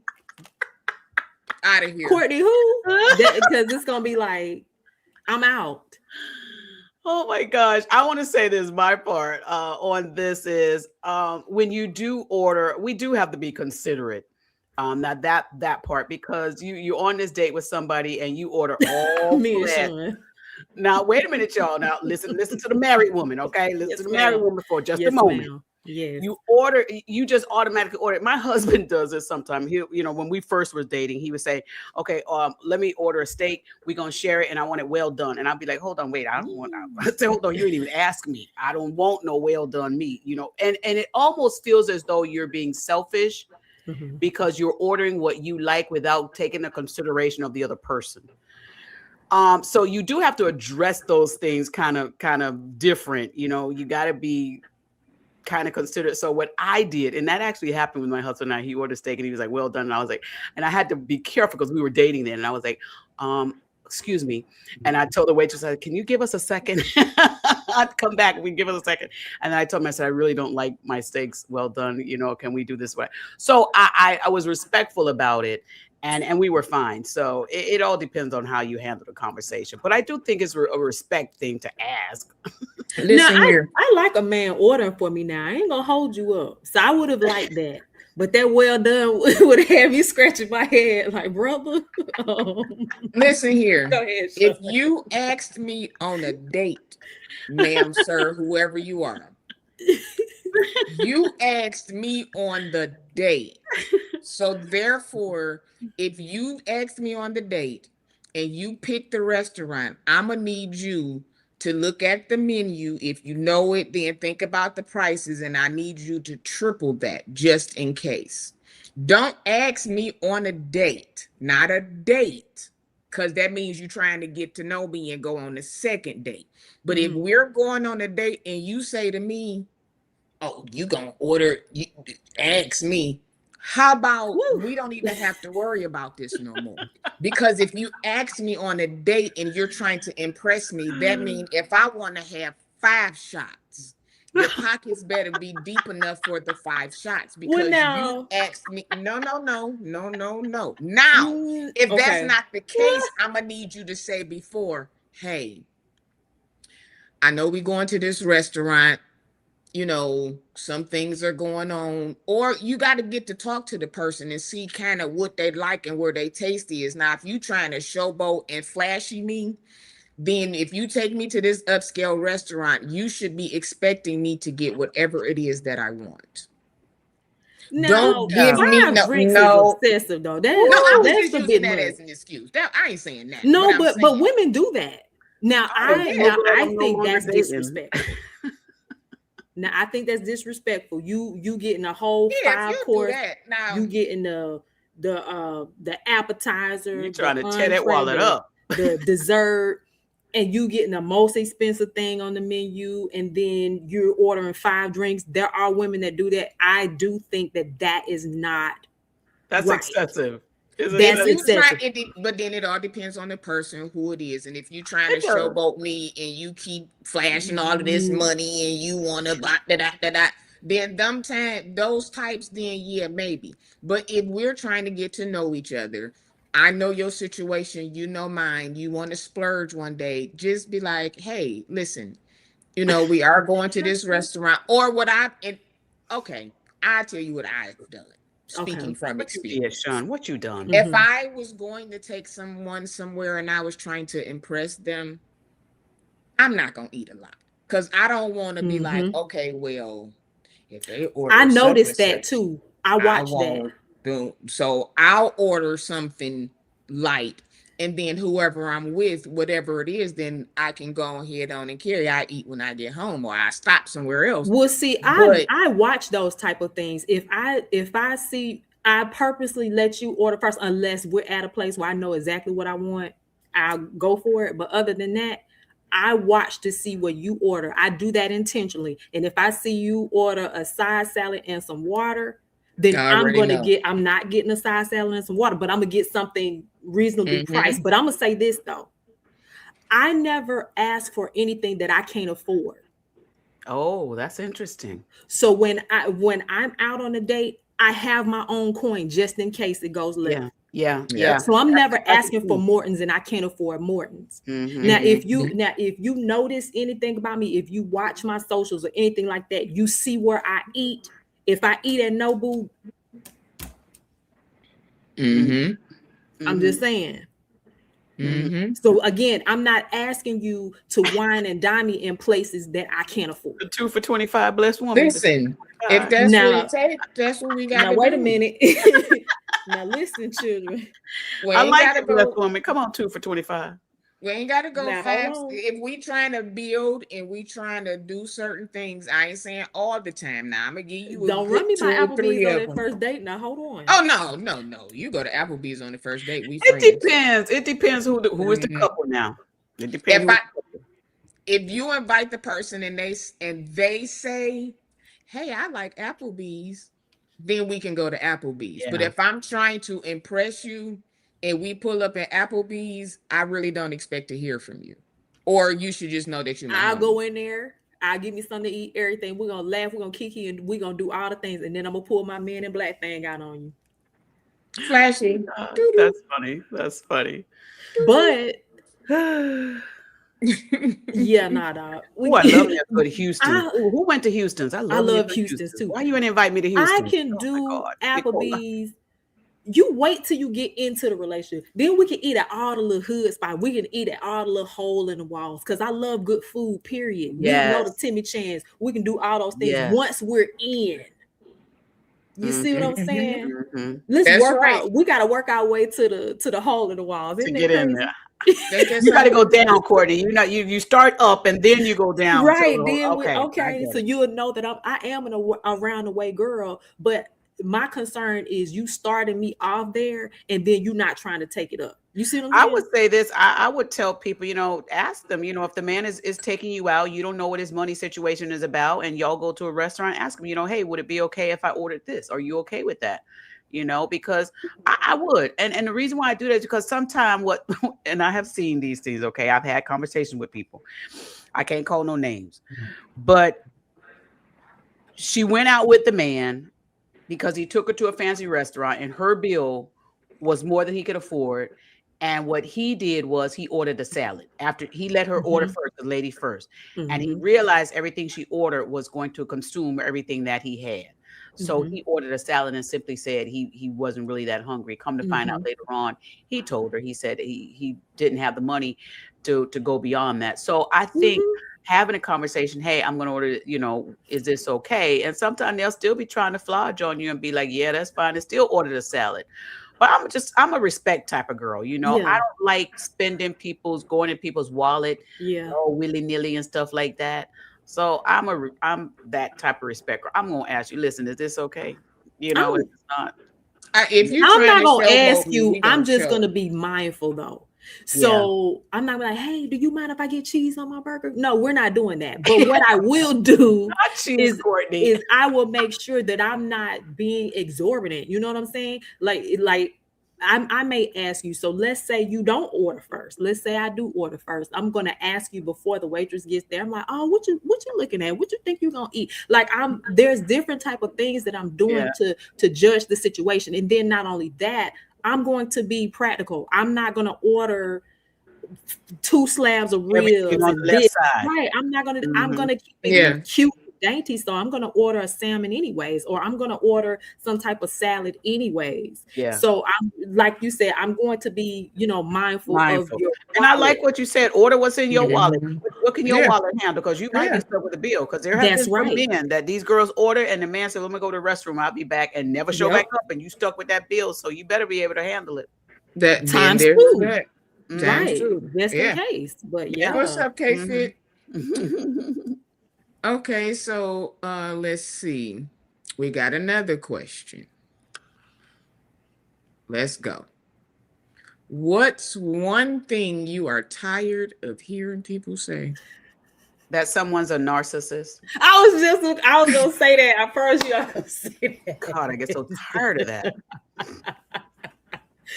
Out of here. Courtney, who? Because it's going to be like, I'm out. Oh my gosh. I want to say this. My part on this is when you do order, we do have to be considerate Not that part, because you're on this date with somebody and you order all Me and flat. Sean. Now wait a minute, y'all. Now listen to the married woman, okay? Listen Yes, to the married ma'am. woman for just a Yes, moment. ma'am. Yes. You just automatically order. My husband does this sometimes. He, when we first were dating, he would say, okay, let me order a steak. We're gonna share it, and I want it well done. And I'll be like, hold on, wait, I don't want. I say, hold on, you didn't even ask me. I don't want no well done meat, And it almost feels as though you're being selfish because you're ordering what you like without taking the consideration of the other person. So you do have to address those things kind of different. You got to be kind of considered. So what I did, and that actually happened with my husband and I, he ordered steak and he was like, well done. And I was like, and I had to be careful because we were dating then. And I was like, excuse me. And I told the waitress, I said, can you give us a second? I'd come back and we give us a second. And then I told him, I said, I really don't like my steaks well done. Can we do this way? So I was respectful about it. And we were fine. So it all depends on how you handle the conversation. But I do think it's a respect thing to ask. Listen here. I like a man ordering for me now. I ain't gonna hold you up. So I would have liked that. But that well done would have you scratching my head like, brother. Listen here. Go ahead, if you asked me on a date, ma'am, sir, whoever you are, you asked me on the date. So therefore, if you asked me on the date and you picked the restaurant, I'm gonna need you to look at the menu. If you know it, then think about the prices, and I need you to triple that just in case. Don't ask me on a date, not a date, because that means you're trying to get to know me and go on the second date. But if we're going on a date and you say to me, oh, you gonna order, ask me, how about we don't even have to worry about this no more? Because if you ask me on a date and you're trying to impress me, that means if I want to have 5 shots, your pockets better be deep enough for the 5 shots, because you asked me. No. Now, if that's not the case, I'm gonna need you to say before, hey, I know we're going to this restaurant. Some things are going on, or you got to get to talk to the person and see kind of what they like and where they tasty is. Now, if you trying to showboat and flashy me, then if you take me to this upscale restaurant, you should be expecting me to get whatever it is that I want. No, don't give me no. Is excessive though. I was just using that as an excuse. I ain't saying that. No, but women do that. Now I think that's disrespectful. Now I think that's disrespectful. You getting a whole 5 course. You getting the appetizer. You trying to tear that wallet up. The dessert, and you getting the most expensive thing on the menu, and then you're ordering 5 drinks. There are women that do that. I do think that is not. That's right. Excessive. That's excessive. But then it all depends on the person, who it is. And if you're trying to showboat me and you keep flashing all of this money and you want to then those types, then yeah, maybe. But if we're trying to get to know each other, I know your situation, you know mine, you want to splurge one day, just be like, hey, listen, we are going to this restaurant, or I'll tell you what I've done. Speaking from experience. Sean, what you done? If I was going to take someone somewhere and I was trying to impress them, I'm not going to eat a lot, because I don't want to be like, okay, well, if they order, I noticed that too. I watched that. So I'll order something light, and then whoever I'm with, whatever it is, then I can go ahead on and carry. I eat when I get home, or I stop somewhere else. Well, see, I watch those type of things. If I see, I purposely let you order first, unless we're at a place where I know exactly what I want, I'll go for it. But other than that, I watch to see what you order. I do that intentionally. And if I see you order a side salad and some water, then I'm not getting a side salad and some water, but I'm gonna get something reasonably priced. But I'm gonna say this though. I never ask for anything that I can't afford. Oh, that's interesting. So when I'm out on a date, I have my own coin just in case it goes left. Yeah. So I'm never asking for Morton's and I can't afford Morton's. Now, if you notice anything about me, if you watch my socials or anything like that, you see where I eat. If I eat at Nobu, Mm-hmm. I'm just saying. Mm-hmm. So again, I'm not asking you to wine and dine me in places that I can't afford. The 2 for $25 blessed woman. Listen, if that's what it takes, that's what we got to do. Now wait a minute. Now listen, children. I like the blessed woman. Come on, 2 for $25. We ain't got to go Now, fast. hold on. If we trying to build and we trying to do certain things, I ain't saying all the time. Now I'm gonna give you Don't run me by Applebee's on that first date. Now hold on. Oh no. You go to Applebee's on the first date. It depends. It depends who is the couple now. It depends. If you invite the person and they say, "Hey, I like Applebee's," then we can go to Applebee's. Yeah. But if I'm trying to impress you and we pull up at Applebee's, I really don't expect to hear from you. Or you should just know that you're I'll go in there. I'll give me something to eat, everything. We're going to laugh. We're going to kiki, and we're going to do all the things. And then I'm going to pull my Man in Black thing out on you. Flashy. That's funny. That's funny. But... yeah, nah, dog. I love to go to Houston. Who went to Houston's? I love Houston's too. Why you didn't invite me to Houston? I can do Applebee's. You wait till you get into the relationship. Then we can eat at all the little hood spots. We can eat at all the little hole in the walls. Because I love good food, period. Yes. We know the Timmy Chans. We can do all those things once we're in. You see what I'm saying? Mm-hmm. Let's work out. We gotta work our way to the hole in the walls. To get in there. You got to go down, Courtney. You start up and then you go down. Right. Then so you'll know that I am an around the way girl. But my concern is you starting me off there and then you not trying to take it up. You see what I'm saying? I would say this. I would tell people, ask them, if the man is taking you out, you don't know what his money situation is about, and y'all go to a restaurant, ask him, hey, would it be okay if I ordered this? Are you okay with that? Because I would. And the reason why I do that is because sometimes and I have seen these things, okay? I've had conversations with people. I can't call no names. But she went out with the man because he took her to a fancy restaurant and her bill was more than he could afford. And what he did was he ordered a salad after he let her order first, the lady first. And he realized everything she ordered was going to consume everything that he had. So he ordered a salad and simply said he wasn't really that hungry. Come to find out later on, he told her, he said he didn't have the money to go beyond that. So I think having a conversation, hey, I'm going to order, is this okay? And sometimes they'll still be trying to flodge on you and be like, yeah, that's fine. And still order the salad. But I'm a respect type of girl, I don't like going in people's wallet, willy-nilly and stuff like that. So I'm that type of respecter. I'm gonna ask you. Listen, is this okay? It's not. I'm not gonna ask you. I'm just gonna be mindful though. So I'm not like, hey, do you mind if I get cheese on my burger? No, we're not doing that. But what I will do is I will make sure that I'm not being exorbitant. You know what I'm saying? Like. I may ask you. So let's say you don't order first. Let's say I do order first. I'm gonna ask you before the waitress gets there. I'm like, oh, what you looking at? What you think you're gonna eat? Like there's different type of things that I'm doing to judge the situation. And then not only that, I'm going to be practical. I'm not gonna order 2 slabs of ribs on the left side. Right. I'm not gonna. I'm gonna keep it cute. Dainty, so I'm gonna order a salmon anyways, or I'm gonna order some type of salad anyways. Yeah. So I'm like you said, I'm going to be, mindful of your wallet. And I like what you said. Order what's in your wallet. What can your wallet handle? Because you might be stuck with a bill. Because there have been some men that these girls order, and the man said, "Let me go to the restroom. I'll be back," and never show back up, and you stuck with that bill. So you better be able to handle it. That times 2. Right. Just in case. But what's up, K-Fit? Okay, so let's see. We got another question. Let's go. What's one thing you are tired of hearing people say? That someone's a narcissist. I was gonna say that. I promise you I was gonna say that. God, I get so tired of that.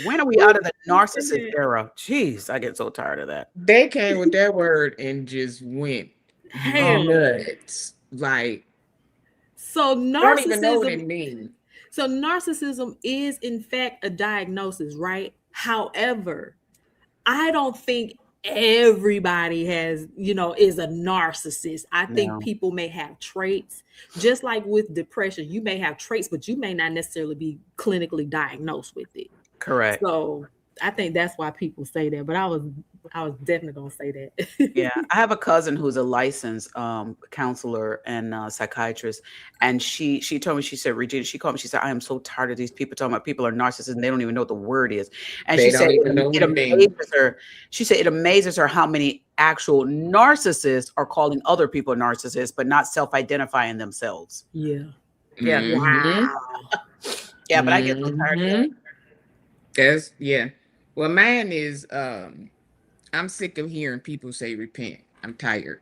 When are we out of the narcissist era? Jeez, I get so tired of that. They came with that word and just went nuts. Like, so narcissism, don't even know what it means. So narcissism is in fact a diagnosis, right? However, I don't think everybody has, is a narcissist. I think people may have traits, just like with depression. You may have traits, but you may not necessarily be clinically diagnosed with it. Correct. So I think that's why people say that. But I was definitely gonna say that. Yeah, I have a cousin who's a licensed counselor and psychiatrist, and she told me, she said, Regina, she called me, she said, I am so tired of these people talking about people are narcissists and they don't even know what the word is. And They she said don't even know it what it means. amazes her. She said it amazes her how many actual narcissists are calling other people narcissists, but not self-identifying themselves. Yeah. Yeah. Mhm. Wow. Yeah, but I get so tired of that. Mhm. That's yeah. Well, mine is I'm sick of hearing people say repent. I'm tired.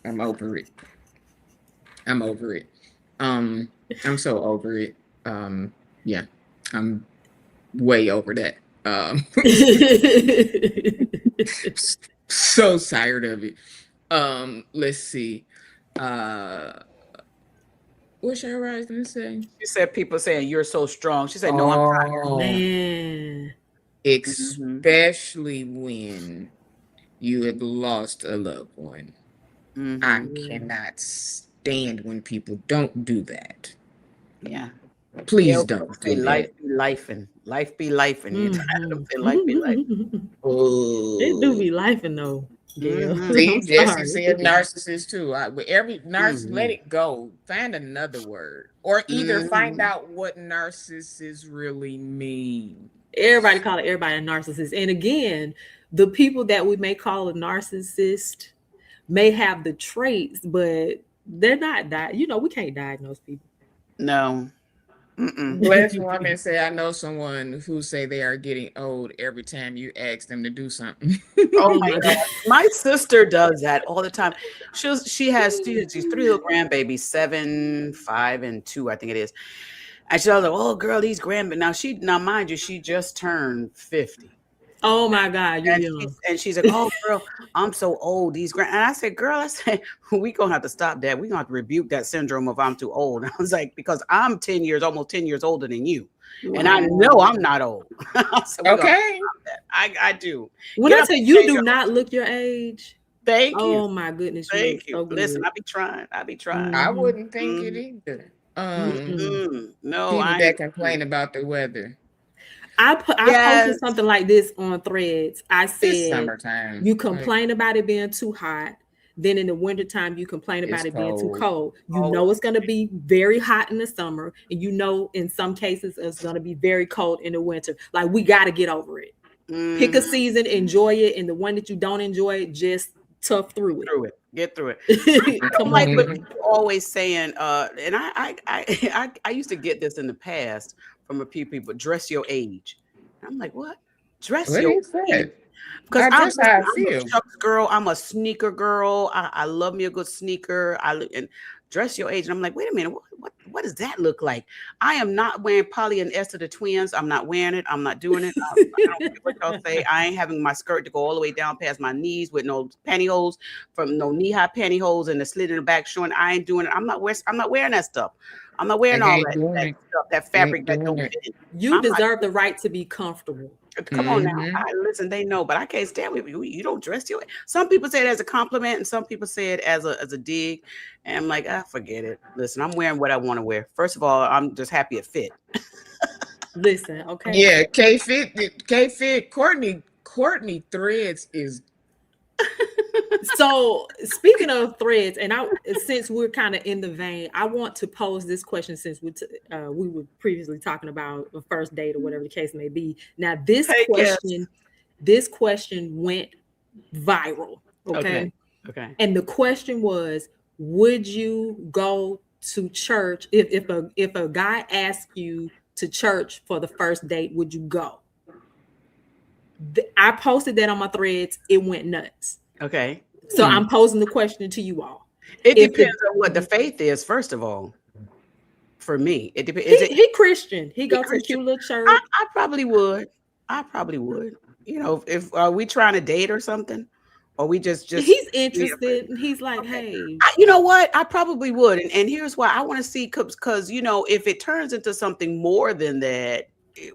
I'm over it. I'm over it. I'm so over it. Yeah. I'm way over that. So tired of it. Let's see. Uh what should I was gonna say? She said people saying you're so strong. She said, no, I'm tired. Oh, Man. Mhm. especially when you have lost a loved one. I Mhm. Yeah. cannot stand when people don't do that. Yeah. Yeah, Please okay, don't say do that. life be life, and you're tired of Mhm. saying life be life. It do Oh, be life in though, Gail. Mm-hmm. see, I'm Jesse sorry. said narcissist too. With every narcissist, let Mm-hmm. it go. Find another word, or either find Mm-hmm. out what narcissists really mean. Everybody call it everybody a narcissist. And again, the people that we may call a narcissist may have the traits, but they're not we can't diagnose people. No. Mm-mm. Blessed woman say, I know someone who say they are getting old every time you ask them to do something. Oh Oh my my God. God. My sister does that all the time. She has these three little grandbabies, 7, 5, and 2, I think it is. And she's like, oh girl, these grandbabies. Now mind you, she just turned 50. Oh my God, you're And young. she's like, oh girl, I'm so old. And I said, girl, I said, we gonna have to stop that. We gonna have to rebuke that syndrome of I'm too old. I was like, because I'm 10 years, almost 10 years older than you. And I know Wow. I'm not old. So we gonna Okay. stop that. I do. When Get I up tell and you change do your not look your age, thank you. oh my goodness, you look Thank you. so Listen, good. I be trying. I be trying. I Mhm. wouldn't think it Mm, either. Mm-mm. no, People I that ain't. complain about the weather. I posted Yes. something like this on Threads. I It's said, summertime. you Like, complain about it being too hot. Then in the wintertime, you complain it's about it being too cold. cold. You Oh, know it's going to be very hot in the summer. And you know in some cases it's going to be very cold in the winter. Like we got to get over it. Pick a mhm. season, enjoy it. And the one that you don't enjoy, just tough through Through it. Get through it. it. I don't Come on like what through it. Mhm. people always saying, and I used to get this in the past from a few people, dress your age. I'm like, what? Dress What your is age. that? Because Just how I I'm a feel. Chucks girl. I'm a sneaker girl. I love me a good sneaker. And dress your age. And I'm like, wait a minute, what does that look like? I am not wearing Polly and Esther the twins. I'm not wearing it. I'm not doing it. I don't care what y'all say. I ain't having my skirt to go all the way down past my knees with no pantyhose, from no knee-high pantyhose and the slit in the back showing. I ain't doing it. I'm not wearing that stuff. I'm not I wearing all ain't doing that it. stuff, that fabric Ain't that doing don't it. fit. You I'm not. deserve the right to be comfortable. Come on now. Mm-hmm. Listen, they know, but I can't stand with you. You don't dress your. Some people say it as a compliment, and some people say it as a dig. And I'm like, forget it. Listen, I'm wearing what I want to wear. First of all, I'm just happy it fit. Listen, okay. Yeah, K Fit, Courtney Threads is So speaking of Threads, and since we're kind of in the vein, I want to pose this question since we were previously talking about a first date or whatever the case may be. Now Hey, Cass. this question went viral. Okay. Okay. Okay. And the question was, would you go to church if a guy asked you to church for the first date, would you go? I posted that on my Threads. It went nuts. Okay. So I'm posing the question to you all. It If depends on what the faith is. First of all, for me, it depends. Is it he Christian, he a go to a Christian? cute little church. I probably would. I probably would. You know, if are we trying to date or something, or we just He's meet up? interested. And he's like, Okay. hey, You know what? I probably would. And here's why I want to see, because, if it turns into something more than that,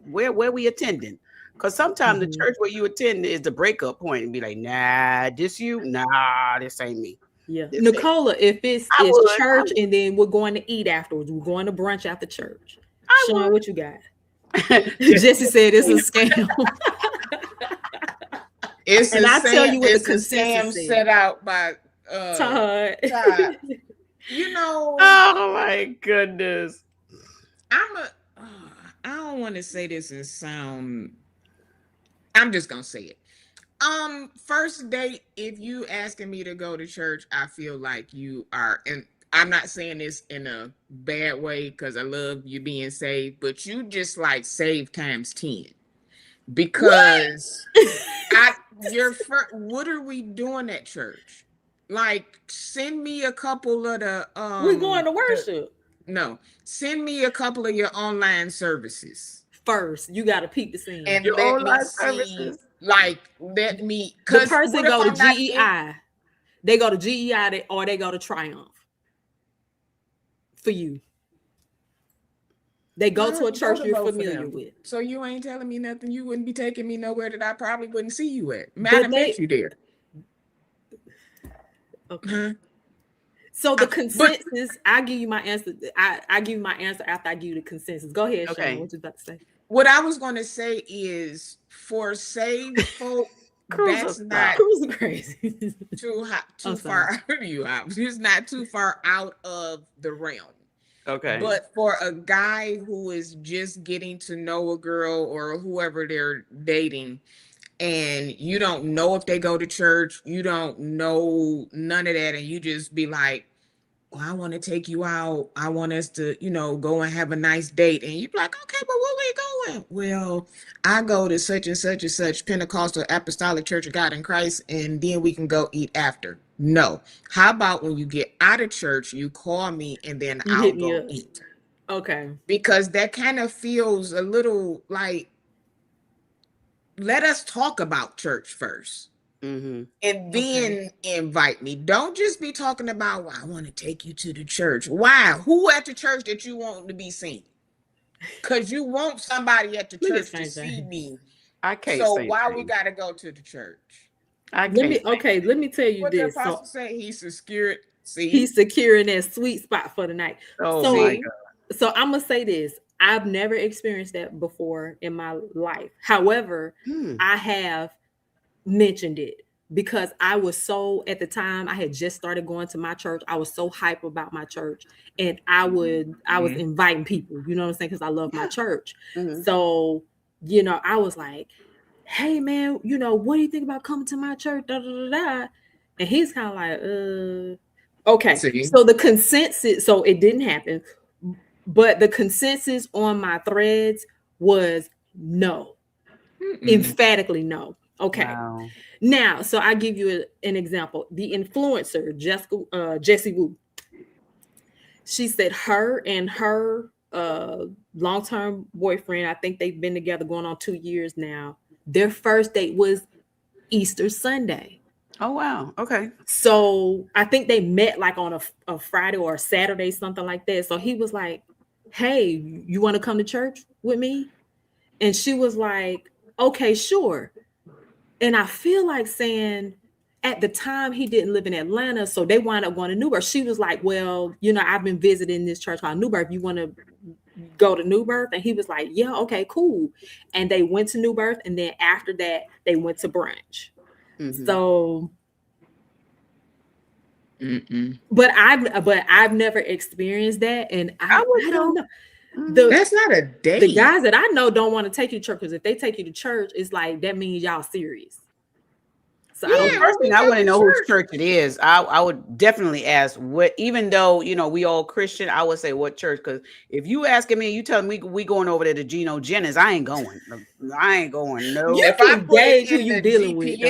where we attending? Because sometimes the mhm. church where you attend is the breakup point and be like, nah, this ain't me. Yeah, This ain't. Nicola, if I it's would. church and then we're going to eat afterwards, we're going to brunch after church. I Sean, would. what you got? Jesse said it's a scam. It's And a I tell you what the it's a scam consensus set said. out by Todd. Todd. You know, Oh my goodness. I don't want to say this and sound. I'm just gonna say it. First date, if you asking me to go to church, I feel like you are, and I'm not saying this in a bad way because I love you being saved, but you just like save times 10 because your first, what are we doing at church? Like, send me a couple of We're going to worship. no, send me a couple of your online services First, you got to peep the scene. and Your let me online see, services. like, let me, The because person what if go to I'm not in? GEI. They go to GEI or they go to Triumph. For you. They go to a church you're familiar with. So you ain't telling me nothing. You wouldn't be taking me nowhere that I probably wouldn't see you at. But Might have met you there. Okay. Huh? So the consensus, I give you my answer. I give you my answer after I give you the consensus. Go ahead, Okay. Sean. What you about to say? What I was going to say is, for saved folk, that's not Cruz is crazy. too far out of you out. It's not too far out of the realm. Okay. But for a guy who is just getting to know a girl or whoever they're dating, and you don't know if they go to church, you don't know none of that, and you just be like, well, I want to take you out. I want us to, go and have a nice date. And you be like, okay, but where we going? Well, I go to such and such Pentecostal Apostolic Church of God in Christ, and then we can go eat after. No. How about when you get out of church, you call me and then I'll go eat. Okay. Because that kind of feels a little like, let us talk about church first. Mm-hmm. And then invite me. Don't just be talking about, well, I want to take you to the church. Why? Who at the church that you want to be seen? Because you want somebody at the church to see me. I can't. So why we got to go to the church? Let me tell you what this. The apostle say he's secured. See, he's securing that sweet spot for the night. Oh my God. So I'm gonna say this. I've never experienced that before in my life. However, I have mentioned it because I was so, at the time I had just started going to my church. I was so hype about my church, and I was inviting people, you know what I'm saying? Because I love my church. So, I was like, hey man, what do you think about coming to my church? Da, da, da, da. And he's kind of like, okay. So the consensus, so it didn't happen, but the consensus on my threads was no. Emphatically no. Okay. Wow. Now, so I give you an example. The influencer, Jessie Wu, she said her and her long-term boyfriend, I think they've been together going on 2 years now. Their first date was Easter Sunday. Oh, wow. Okay. So I think they met like on a Friday or a Saturday, something like that. So he was like, hey, you want to come to church with me? And she was like, okay, sure. And I feel like saying, at the time he didn't live in Atlanta, so they wound up going to New Birth. She was like, well, I've been visiting this church called New Birth. You want to go to New Birth? And he was like, yeah, okay, cool. And they went to New Birth, and then after that, they went to brunch. So, but I've never experienced that, and I don't know. That's not a date. The guys that I know don't want to take you to church, because if they take you to church, it's like that means y'all serious. So I want to know whose church it is. I would definitely ask what, even though we all Christian, I would say what church. Because if you asking me, you telling me we going over there to Geno Jennings, I ain't going. I ain't going. No. If I gauge who you dealing with,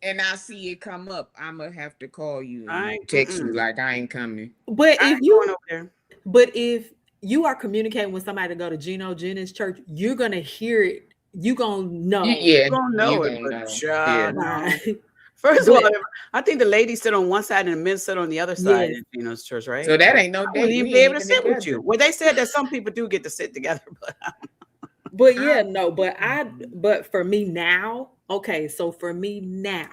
and I see it come up, I'm gonna have to call you and text you like I ain't coming. But I ain't going over there. But if you are communicating with somebody to go to Geno Jennings church, you're gonna hear it. You're gonna know. You're gonna know it. First of all, I think the ladies sit on one side and the men sit on the other side in Geno's church, right? So that ain't no date. You be able to sit with you. Well, they said that some people do get to sit together, but but for me now, okay, so for me now,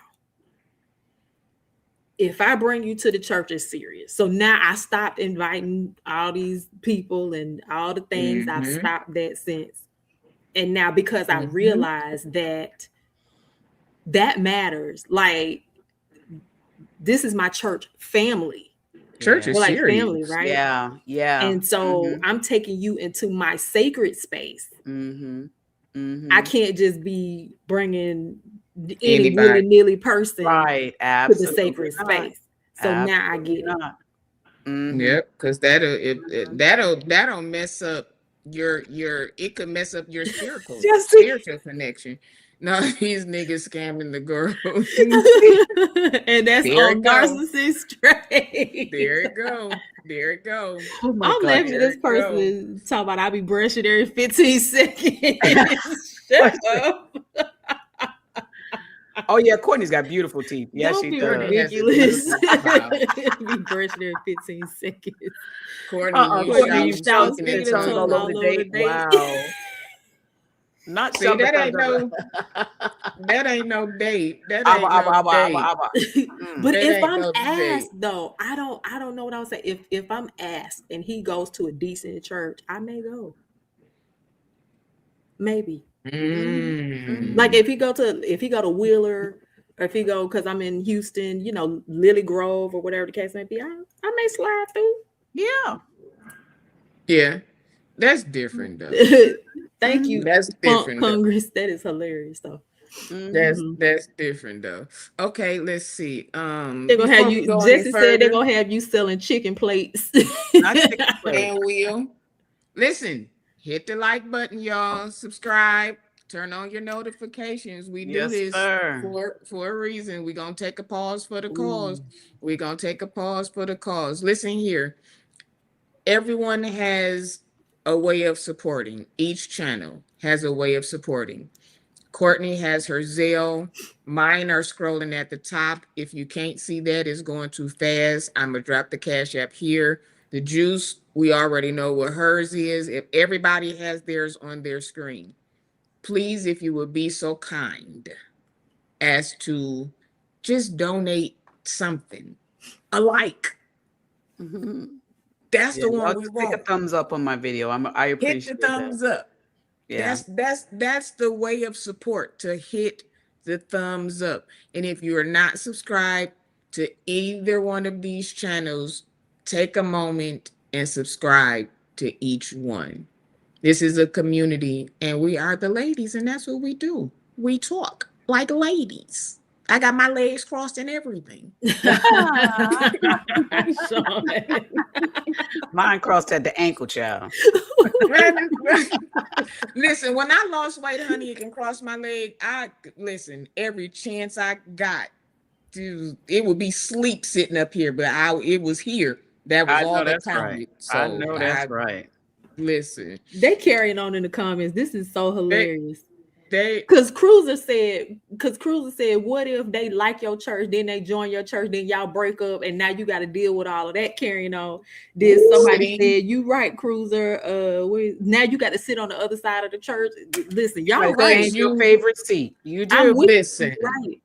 if I bring you to the church, it's serious. So now I stopped inviting all these people and all the things. I've stopped that since. And now because I realize that matters, like this is my church family. Church is We're like serious. family, right? Yeah, yeah. And so I'm taking you into my sacred space. I can't just be bringing any willy-nilly person right to the sacred space. So now I get it. Yep, because that'll mess up your it could mess up your spiritual connection. No, these niggas scamming the girl. And that's There on narcissist trait. There it go. There it go. Oh my I'm laughing at this person talking about I be brushing every 15 seconds. Shut up. Oh yeah, Courtney's got beautiful teeth. Yes, Don't she be does. ridiculous. Be brushing every 15 seconds. Courtney, you shout speaking of tongues all over the day. Wow. Not see, that ain't no that ain't no date. That ain't no date. But if I'm asked though, I don't know what I would say. If I'm asked and he goes to a decent church, I may go. Maybe. Like if he go to Wheeler, or if he go, because I'm in Houston, you know, Lily Grove or whatever the case may be, I may slide through. Yeah, that's different though. Thank you. That's different. Congress. That is hilarious though. That's different though. Okay, let's see. They're gonna have you. Jesse said they're gonna have you selling chicken plates. Not chicken plates. And Will, listen. Hit the like button, y'all. Subscribe. Turn on your notifications. We do this for a reason. We're going to take a pause for the cause. We're going to take a pause for the cause. Listen here. Everyone has a way of supporting. Each channel has a way of supporting. Courtney has her Zelle. Mine are scrolling at the top. If you can't see that, it's going too fast. I'm going to drop the Cash App here. The juice, we already know what hers is. If everybody has theirs on their screen, please, if you would be so kind as to just donate something, a like. That's the one we want. Take a thumbs up on my video. I appreciate hit the thumbs up. Yeah, that's the way of support, to hit the thumbs up. And if you are not subscribed to either one of these channels, take a moment and subscribe to each one. This is a community, and we are the ladies, and that's what we do. We talk like ladies. I got my legs crossed and everything. Mine crossed at the ankle, child. Listen, when I lost weight, honey, it can cross my leg. Every chance I got, dude, it would be sleep sitting up here, but it was here. That was all that counted. Right. So I know that's right. Listen, they carrying on in the comments. This is so hilarious. Because Cruiser said, what if they like your church, then they join your church, then y'all break up, and now you got to deal with all of that carrying on. Then somebody said, you right, Cruiser. Now you got to sit on the other side of the church. Listen, y'all right. Your favorite seat. You do. I'm listen. Right.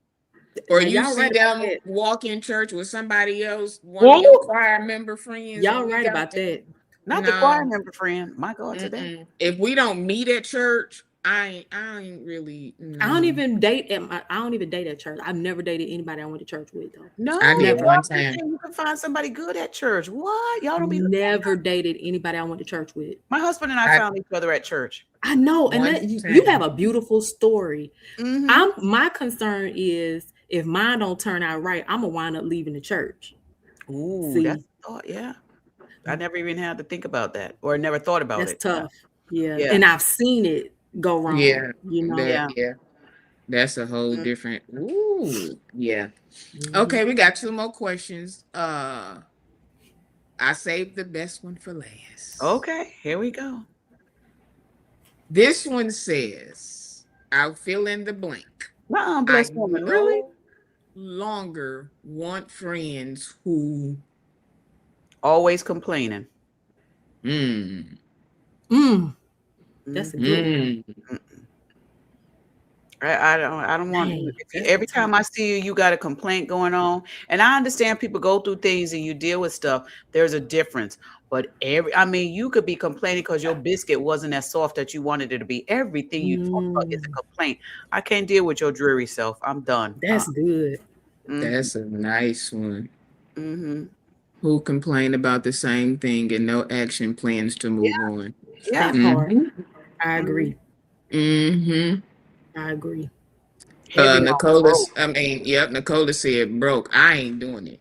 Or you see them walk in church with somebody else, one of your choir member friends. Y'all right about that. Not the choir member friend. My God, today. If we don't meet at church, I ain't really. No. I don't even date at church. I've never dated anybody I went to church with though. No, I did one time. You can find somebody good at church. What? Y'all don't be never dated anybody I went to church with. My husband and I found each other at church. I know, and that, you have a beautiful story. My concern is if mine don't turn out right, I'm gonna wind up leaving the church. Ooh, that's yeah. I never even had to think about that, or never thought about it. That's tough. Yeah, and I've seen it go wrong. Yeah, you know. Yeah, that's a whole different. Ooh, yeah. Okay, we got two more questions. I saved the best one for last. Okay, here we go. This one says, "I'll fill in the blank." Bless woman, really? Longer want friends who always complaining. That's a good one. I don't want Dang, every time I see you, you got a complaint going on. And I understand people go through things and you deal with stuff. There's a difference. But I mean, you could be complaining because your biscuit wasn't as soft that you wanted it to be. Everything you talk about is a complaint. I can't deal with your dreary self. I'm done. That's good. That's a nice one. Mm-hmm. Who complain about the same thing and no action plans to move on. Yeah. That part. I Mhm. agree. Mm-hmm. I agree. Heavy on broke. Nicola said broke. I ain't doing it.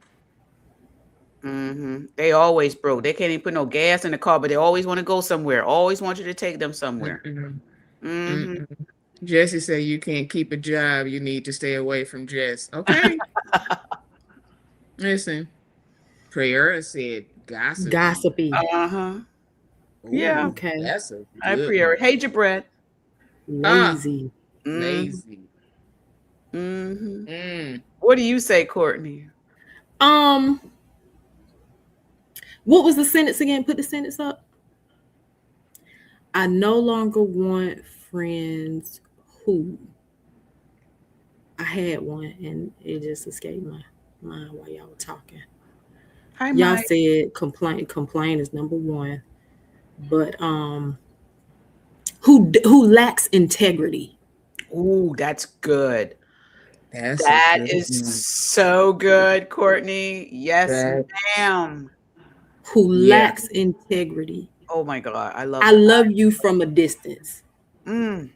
Mm-hmm. They always broke. They can't even put no gas in the car, but they always want to go somewhere. Always want you to take them somewhere. Mm-mm. Mm-hmm. Mm-mm. Jesse said you can't keep a job. You need to stay away from Jess. Okay. Listen, Prayer said gossipy. Gossipy. Uh-huh. Ooh, Yeah. Okay. that's a I good appreciate. one. Hey, Jabret. Lazy. Mm-hmm. Lazy. Mm-hmm. Mm. What do you say, Courtney? What was the sentence again? Put the sentence up. I no longer want friends who. I had one and it just escaped my mind while y'all were talking. Hi, Y'all Mike. said complain is number one, but who lacks integrity. Ooh, that's good. That's a That good is one. so good, Courtney. Yes, That, ma'am. Who yeah. lacks integrity. Oh my God, I love I that. love you from a distance. Mm,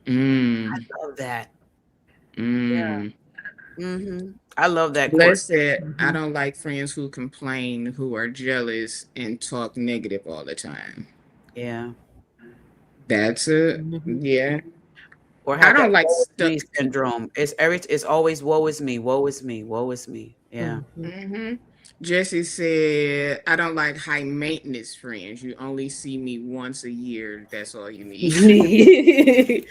Mm. I love that. Mm. Mm-hmm. I love that, Bless Courtney. said, I Mhm. don't like friends who complain, who are jealous, and talk negative all the time. Yeah. That's a, Mhm. yeah. Or I have that don't like woe is me stuck. syndrome. It's always woe is me, woe is me, woe is me. Yeah. Mhm. Mm-hmm. Jesse said, I don't like high maintenance friends. You only see me once a year. That's all you need.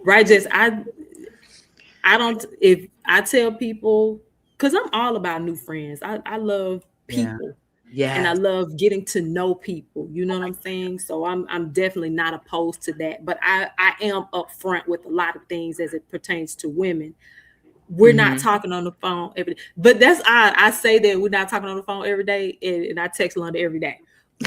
Right, Jess. I don't if I tell people because I'm all about new friends. I love Yeah. people and I Yes. love getting to know people. You know what I'm saying? So I'm definitely not opposed to that. But I am upfront with a lot of things as it pertains to women. We're not Mm-hmm. talking on the phone every day. But that's I say that we're not talking on the phone every day, and I text London every day.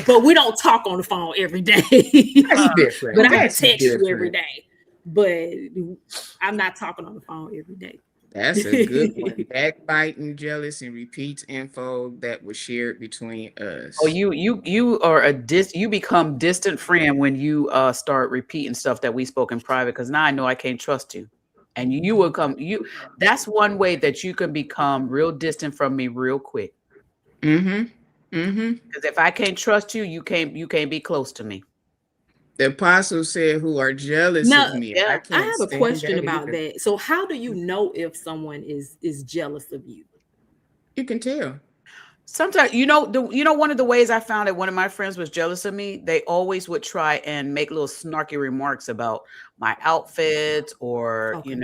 But we don't talk on the phone every day. That's different. But I can That's text you every different. day. But I'm not talking on the phone every day. That's a good one. Backbiting, jealous, and repeats info that was shared between Oh, us. you are you become distant friend when you start repeating stuff that we spoke in private because now I know I can't trust you. And you will come that's one way that you can become real distant from me real quick. Mm-hmm. Mm-hmm. Because if I can't trust you, you can't be close to me. The apostle said, who are jealous Now, of me. I Yeah. I can't have a stand question that about either. that. So, how do you know if someone is jealous of you? You can tell. Sometimes, one of the ways I found that one of my friends was jealous of me, they always would try and make little snarky remarks about my outfits or, Okay.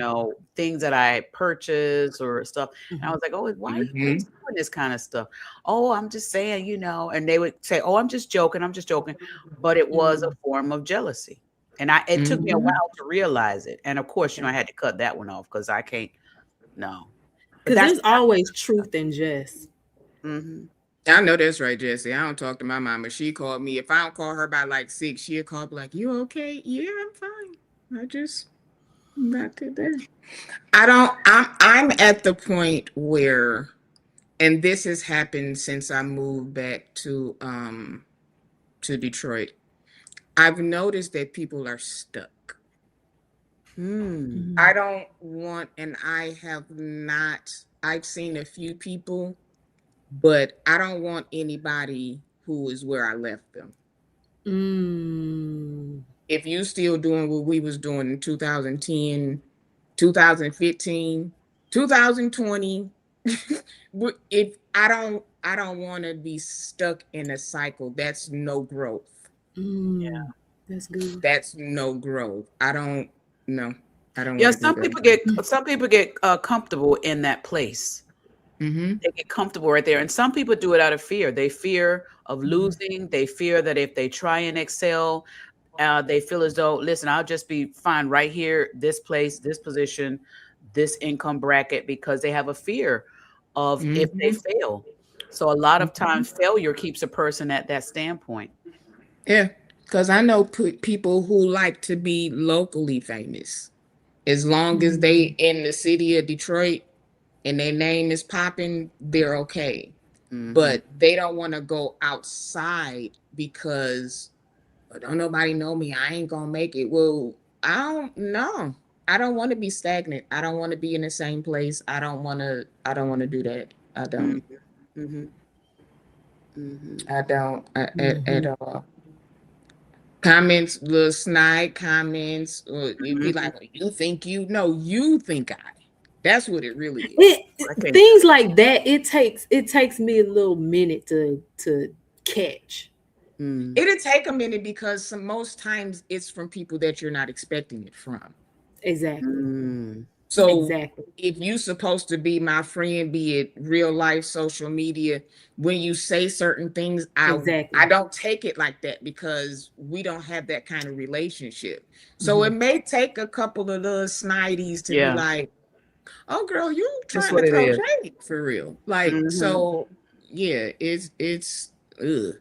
things that I purchased or stuff. And I Mhm. was like, oh, why are you Mm-hmm. always doing this kind of stuff? Oh, I'm just saying, and they would say, oh, I'm just joking. I'm just joking. But it was a Mm. form of jealousy. And it took me a Mm-hmm. while to realize it. And of course, I had to cut that one off because I can't, no. But Because that's, there's always truth in jest. mhm. I know that's right, Jesse. I don't talk to my mama. She called me. If I don't call her by like 6, she'll call like, you okay? Yeah, I'm fine. I just not today. I don't I'm at the point where, and this has happened since I moved back to Detroit. I've noticed that people are stuck. Hmm. Mm. I don't want, and I have not, I've seen a few people, but I don't want anybody who is where I left them. Mm. If you still doing what we was doing in 2010, 2015, 2020, if I don't want to be stuck in a cycle. That's no growth. Mm. That's good. That's no growth. I don't no. I don't Yeah, want to do some that. people get comfortable in that place. Mm-hmm. They get comfortable right there, and some people do it out of fear. They fear of Mhm. losing. They fear that if they try and excel, They feel as though, listen, I'll just be fine right here, this place, this position, this income bracket, because they have a fear of if they fail. So a lot of times failure keeps a person at that standpoint. Yeah, because I know people who like to be locally famous. As long as they in the city of Detroit and their name is popping, they're okay. But they don't want to go outside because don't nobody know me. I ain't gonna make it. Well, I don't know. I don't want to be stagnant. I don't want to be in the same place. I don't want to do that. I don't. I don't at all. Comments, little snide comments, or you'd be like, well, you think you know, you think I. That's what it really is. Things like that, it takes me a little minute to catch. It'll take a minute because most times it's from people that you're not expecting it from. Exactly. So if you're supposed to be my friend, be it real life, social media, when you say certain things, I don't take it like that because we don't have that kind of relationship. So it may take a couple of little snidies to be like, oh girl, you trying to throw shade for real. Like, so yeah, it's ugh.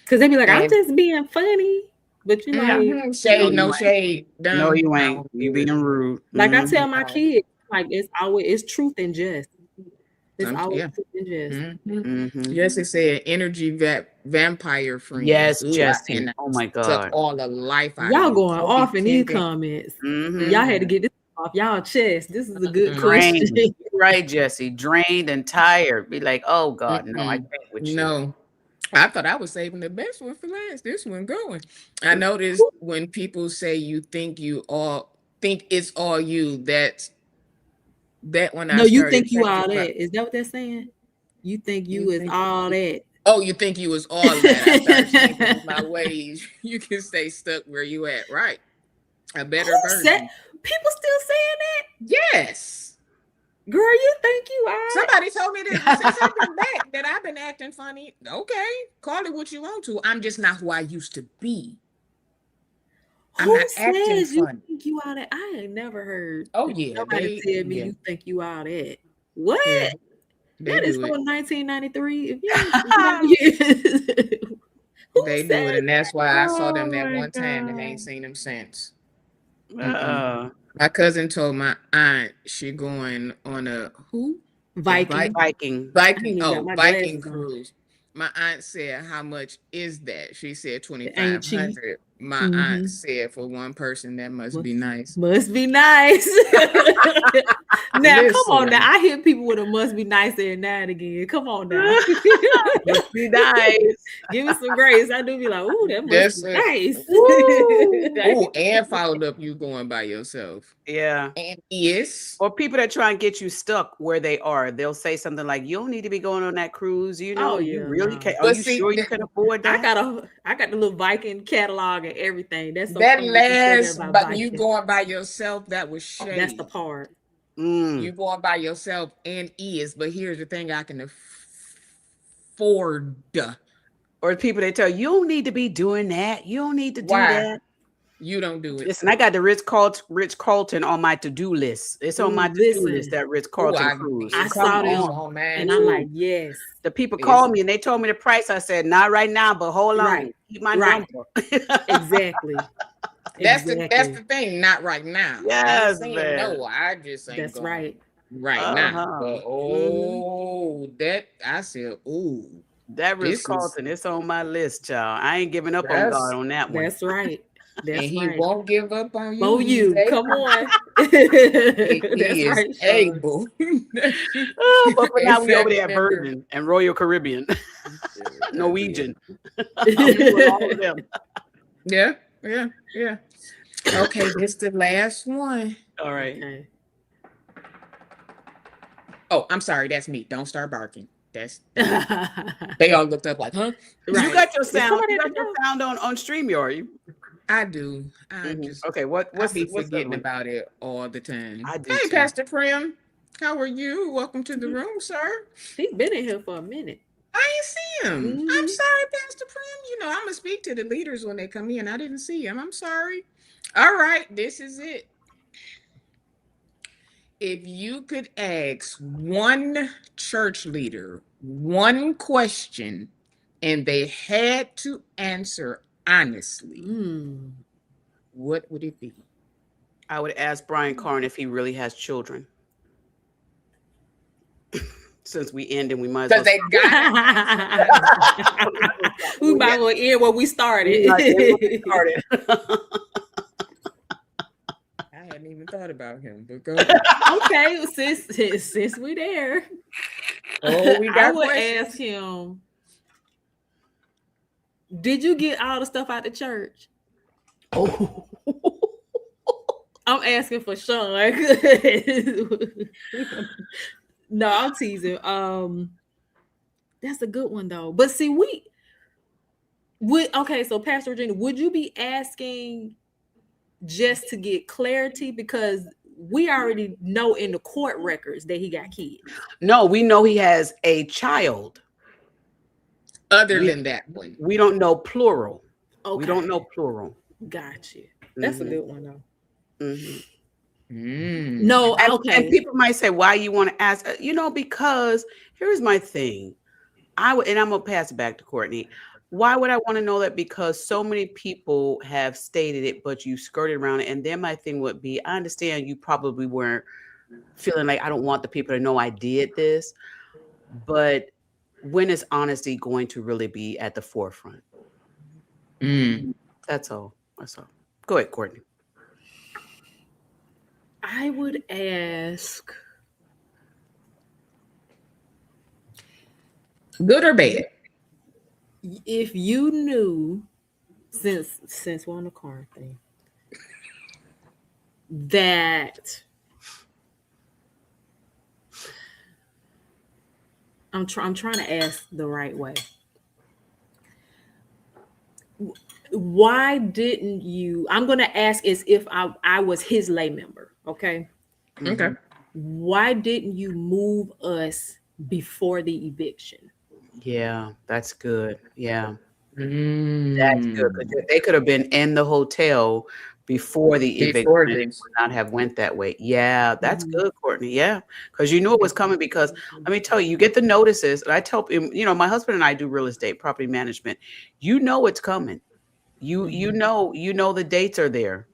Cause they be like, I'm just being funny. But you like shade, no shade. Dumb. No, you ain't. You being rude. Like I tell my kids, like it's truth and just. It's always truth and just. Jesse said energy vampire friend. Yes, Jesse. Oh my God. Took all the life out Y'all of going off in these comments. Y'all had to get this off y'all chest. This is a good question. Right, Jesse. Drained and tired. Be like, oh God, no, I can't with you. No. I thought I was saving the best one for last. This one going. I noticed when people say you think it's all you, that when No, you think you all that. Is that what they're saying? You think you is all that. Oh, you think you was all that. I started changing my ways. You can stay stuck where you at, right? A better version. People still saying that? Yes. Girl, you think you are? Somebody told me that since I've been back that I've been acting funny. Okay, call it what you want to. I'm just not who I used to be. I'm not acting funny. You think you all that? I ain't never heard. Oh yeah, nobody tell me you think you all that. What? Yeah, that is from 1993. They do it, and that's why I saw them that one time and ain't seen them since. My cousin told my aunt she going on a Viking cruise. My aunt said, how much is that? She said $2,500. My aunt said for one person that must be nice. Must be nice. Now listen, come on now. I hear people with a must be nice every now and again. Come on now. Must be nice. Give me some grace. I do be like, ooh, that must be nice. Ooh, and followed up you going by yourself. Yeah. And yes. Or people that try and get you stuck where they are. They'll say something like, you don't need to be going on that cruise. You know, you really can't. Are you sure you can afford that? I got the little Viking catalog and everything. That's that last, but you going by yourself, that was shady. That's the part. You going by yourself and but here's the thing, I can afford. Or people they tell you don't need to be doing that. You don't need to do that. You don't do it. Listen, I got the Ritz Carlton on my to-do list. It's on my to-do list, that Ritz Carlton cruise. I saw it, and I'm like, yes. The people called me and they told me the price. I said, not right now, but hold on. Keep my number. Exactly. That's the thing. Not right now. Yes, man. No, I just ain't. That's going right now. But that I said, that Ritz Carlton. It's on my list, child. I ain't giving up on God on that one. That's right. And he won't give up on you. Oh, you come on. He is right, able. But for now, we over there at Virgin and Royal Caribbean, Norwegian. All of them. Yeah. Okay, this the last one. All right. Oh, I'm sorry. That's me. Don't start barking. That's they all looked up like, huh? Right. You got your sound. You got your sound on StreamYard. I do. I just what's forgetting about it all the time. I do. Hey, too. Pastor Prim, how are you? Welcome to the room, sir. He's been in here for a minute. I ain't see him. Mhm. I'm sorry, Pastor Prim. You know, I'm gonna speak to the leaders when they come in. I didn't see him. I'm sorry. All right, this is it. If you could ask one church leader one question and they had to answer honestly, Mm. what would it be? I would ask Brian Carn if he really has children. Since we end and we might as well. Because they got We might as well end where we started. I hadn't even thought about him, but go ahead. Okay, since we there, Oh, we I got would questions. ask him, did you get all the stuff out the church? Oh. I'm asking for Sean. No, I'm teasing. That's a good one though. But see, okay, so Pastor Regina, would you be asking just to get clarity? Because we already know in the court records that he got kids. No, we know he has a child. Other than that one. We don't know plural. Okay. We don't know plural. Gotcha. That's a good one though. No, okay. And people might say, why you want to ask? Because here's my thing. I'm gonna pass it back to Courtney. Why would I want to know that? Because so many people have stated it, but you skirted around it. And then my thing would be, I understand you probably weren't feeling like I don't want the people to know I did this, but when is honesty going to really be at the forefront? That's all. Go ahead, Courtney. I would ask, good or bad? If you knew, since we're on the car thing, that I'm trying to ask the right way. Why didn't you? I'm going to ask as if I was his lay member. Okay. Okay. Why didn't you move us before the eviction? Yeah, that's good. Yeah. That's good. They could have been in the hotel before the eviction and it would not have went that way. Yeah, that's good, Courtney. Yeah, because you knew it was coming. Because let me tell you, you get the notices. And I tell you, my husband and I do real estate, property management. You know it's coming. You know the dates are there.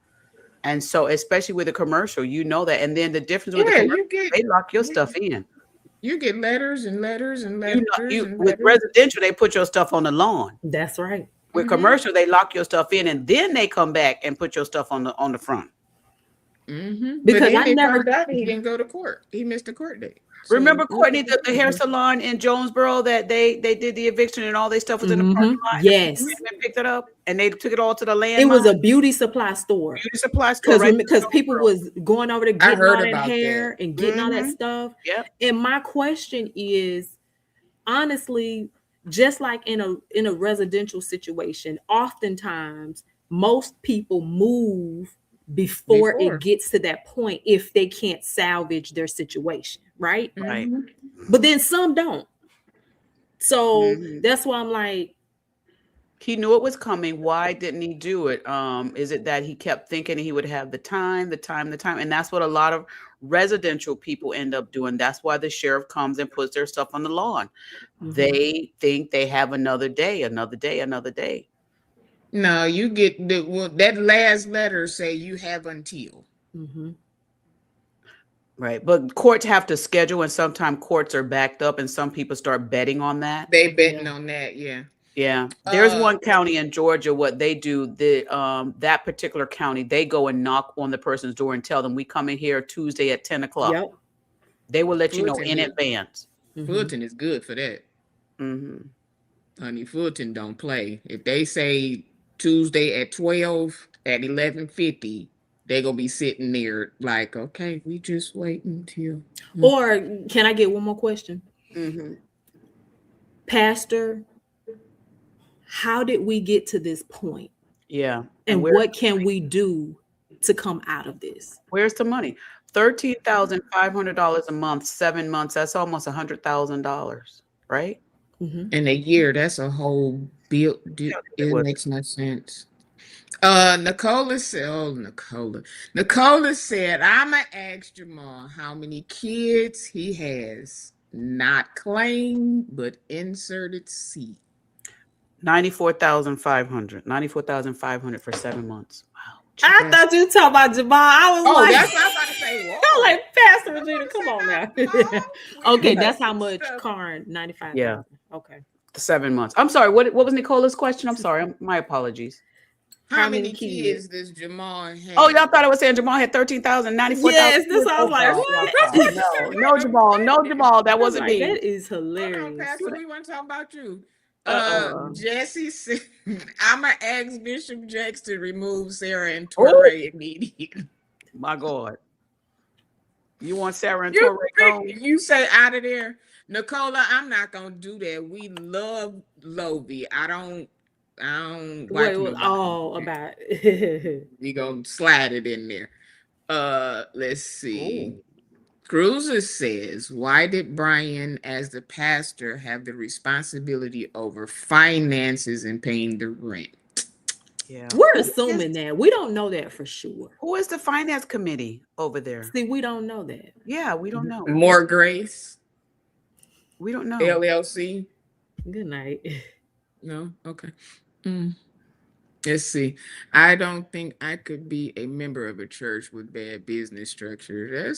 And so, especially with a commercial, you know that. And then the difference with the commercial, they lock your stuff in. You get letters and letters and letters. With residential, they put your stuff on the lawn. That's right. With commercial, they lock your stuff in, and then they come back and put your stuff on the front. Because I never he didn't go to court. He missed the court date. So, remember, Courtney, the hair salon in Jonesboro that they did the eviction and all their stuff was in the parking lot? Yes. They picked it up and they took it all to the land. It was a beauty supply store. Because people was going over there getting all that hair and getting all that stuff. Yeah. And my question is, honestly, just like in a residential situation, oftentimes most people move before it gets to that point if they can't salvage their situation, right? Right. But then some don't. So that's why I'm like, he knew it was coming. Why didn't he do it? Is it that he kept thinking he would have the time? And that's what a lot of residential people end up doing. That's why the sheriff comes and puts their stuff on the lawn. They think they have another day. No, you get that last letter say you have until. Right. But courts have to schedule, and sometimes courts are backed up, and some people start betting on that. They betting on that, yeah. Yeah. There's one county in Georgia, what they do, that particular county, they go and knock on the person's door and tell them, we come in here Tuesday at 10 o'clock. Yep. They will let you know in advance. Fulton is good for that. Honey, Fulton don't play. If they say Tuesday at 12, at 11:50, they're going to be sitting there like, okay, we just wait until. Or can I get one more question? Pastor, how did we get to this point? Yeah. And what can we do to come out of this? Where's the money? $13,500 a month, 7 months. That's almost $100,000, right? In a year, that's a whole bill. Yeah, it It was. makes no sense. Nicola said, oh, Nicola. Nicola said, I'ma ask Jamal how many kids he has. Not claimed, but inserted C. 94,500. 94,500 for 7 months. Wow. I That's, thought you were talking about Jamal. I was oh, like, that's what I was about to say. I'm Whoa. like, Pastor I was Regina, about to come say on now. not Jamal. We Okay, done that's how some much stuff. Karn, 95,000. Yeah. Okay. 7 months. I'm sorry. What was Nicola's question? I'm sorry. My apologies. How many kids does Jamal have? Oh, y'all thought I was saying Jamal had 13,000, 94,000. Yes, this I was Oh, like, God. what? No, Jamal. No, Jamal. That I was wasn't like, me. that is Hold on, hilarious. Pastor. We want to talk about you. Uh-oh. Jesse said, I'm going to ask Bishop Jakes to remove Sarah and Torre immediately. My God. You want Sarah and Torre gone? You say out of there. Nicola, I'm not going to do that. We love Lovey. I don't watch Wait, nobody. about We going to slide it in there. Let's see. Ooh. Cruiser says, why did Brian, as the pastor, have the responsibility over finances and paying the rent? Yeah. we're assuming that. We don't know that for sure. Who is the finance committee over there? See, we don't know that. Yeah, we don't know. More Grace, We don't know. LLC. Good night. No, okay. Let's see. I don't think I could be a member of a church with bad business structure.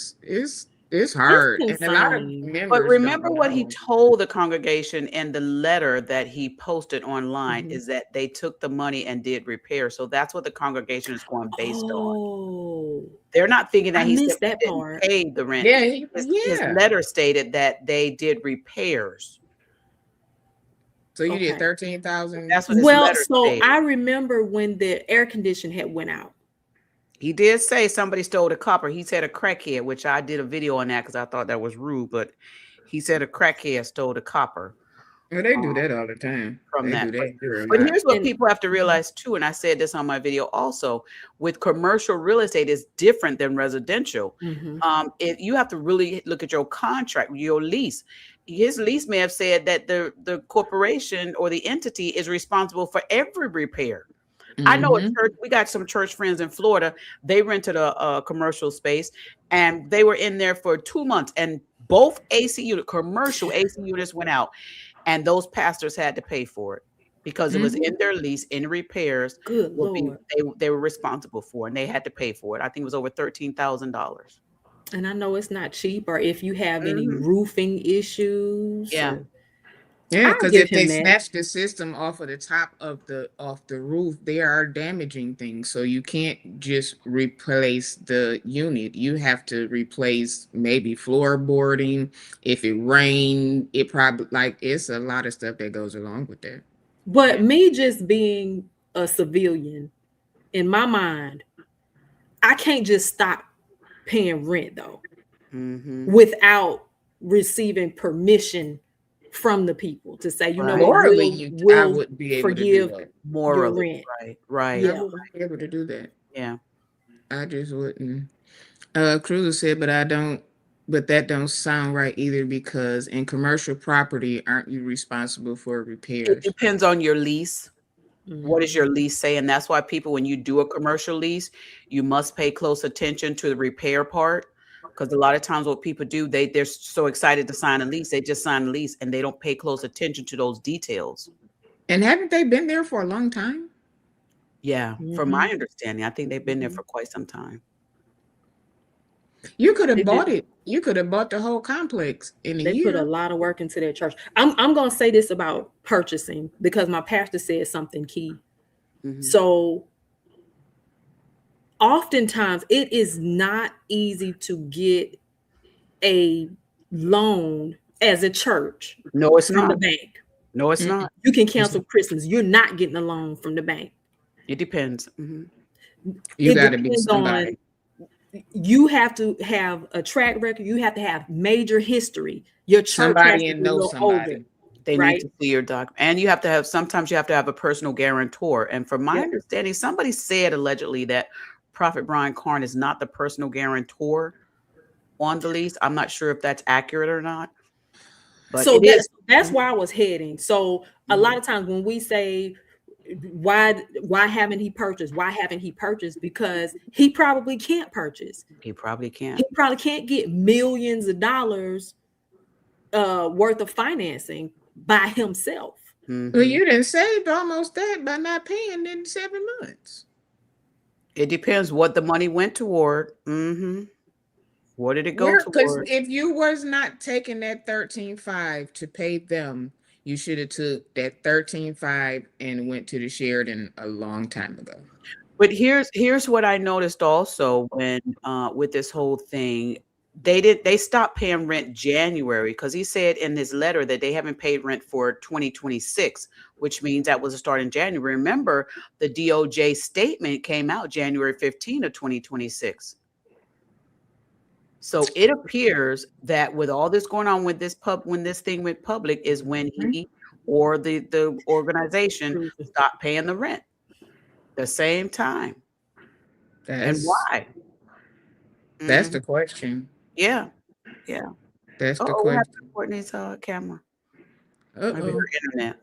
It's hard, and a lot of concerning. members But remember don't what he know. told the congregation in the letter that he posted online is that they took the money and did repair. So that's what the congregation is going based on. Oh, They're not thinking that I he missed simply that didn't part. pay the rent. Yeah, His yeah. letter stated that they did repairs. So you did Okay. 13,000. That's what his Well, letter so stated. I remember when the air condition had went out. He did say somebody stole the copper. He said a crackhead, which I did a video on that because I thought that was rude. But he said a crackhead stole the copper. Well, they do that all the time. From They that. do that here a But lot. here's what And- people have to realize too, and I said this on my video also, with commercial real estate is different than residential. You have to really look at your contract, your lease. His lease may have said that the corporation or the entity is responsible for every repair. I know a church, we got some church friends in Florida. They rented a commercial space and they were in there for 2 months and both commercial AC units went out and those pastors had to pay for it because it was in their lease in repairs. Good Lord. They were responsible for and they had to pay for it. I think it was over $13,000. And I know it's not cheap, or if you have any roofing issues. Yeah. Yeah, I'll because give if they him that. snatch the system off of the top of the roof, they are damaging things. So you can't just replace the unit. You have to replace maybe floorboarding. If it rained, it probably it's a lot of stuff that goes along with that. But me just being a civilian, in my mind, I can't just stop paying rent though without receiving permission from the people to say, you know what, Morally, I we'll wouldn't be able forgive to do that. Morally, rent. right. Yeah. I wouldn't be able to do that. Yeah. I just wouldn't. Cruiser said, but that don't sound right either because in commercial property, aren't you responsible for It repairs? depends on your lease. What does your lease say? And that's why people, when you do a commercial lease, you must pay close attention to the repair part. Because a lot of times what people do, they're so excited to sign a lease, they just sign a lease and they don't pay close attention to those details. And haven't they been there for a long time? Yeah, from my understanding, I think they've been there for quite some time. You could have bought it. You could have bought the whole complex in a year. They put a lot of work into their church. I'm going to say this about purchasing because my pastor said something key. So oftentimes it is not easy to get a loan as a church. No, it's from not. the bank. No, it's not. You can cancel Christmas. You're not getting a loan from the bank. It depends. You got to be somebody. You have to have a track record. You have to have major history. Your church Somebody has to and be a know little somebody. older. They need to see your doc. And you have to have, sometimes you have to have a personal guarantor. And from my understanding, somebody said allegedly that Prophet Brian Karn is not the personal guarantor on the lease. I'm not sure if that's accurate or not. But So it is. that's where I was heading. So a lot of times when we say why haven't he purchased? Why haven't he purchased? Because he probably can't purchase. He probably can't. He probably can't get millions of dollars worth of financing by himself. Well, you done saved almost that by not paying in 7 months. It depends what the money went toward. What did it go Because toward? if you was not taking that 13.5 to pay them, you should have took that 13.5 and went to the Sheridan a long time ago. But here's what I noticed also when with this whole thing. They stopped paying rent January because he said in his letter that they haven't paid rent for 2026, which means that was a start in January. Remember, the DOJ statement came out January 15 of 2026. So it appears that with all this going on with when this thing went public is when he or the organization stopped paying the rent the same time. And why? That's the question. Yeah. That's the What happened question. to Courtney's camera? Maybe Uh-oh. her internet.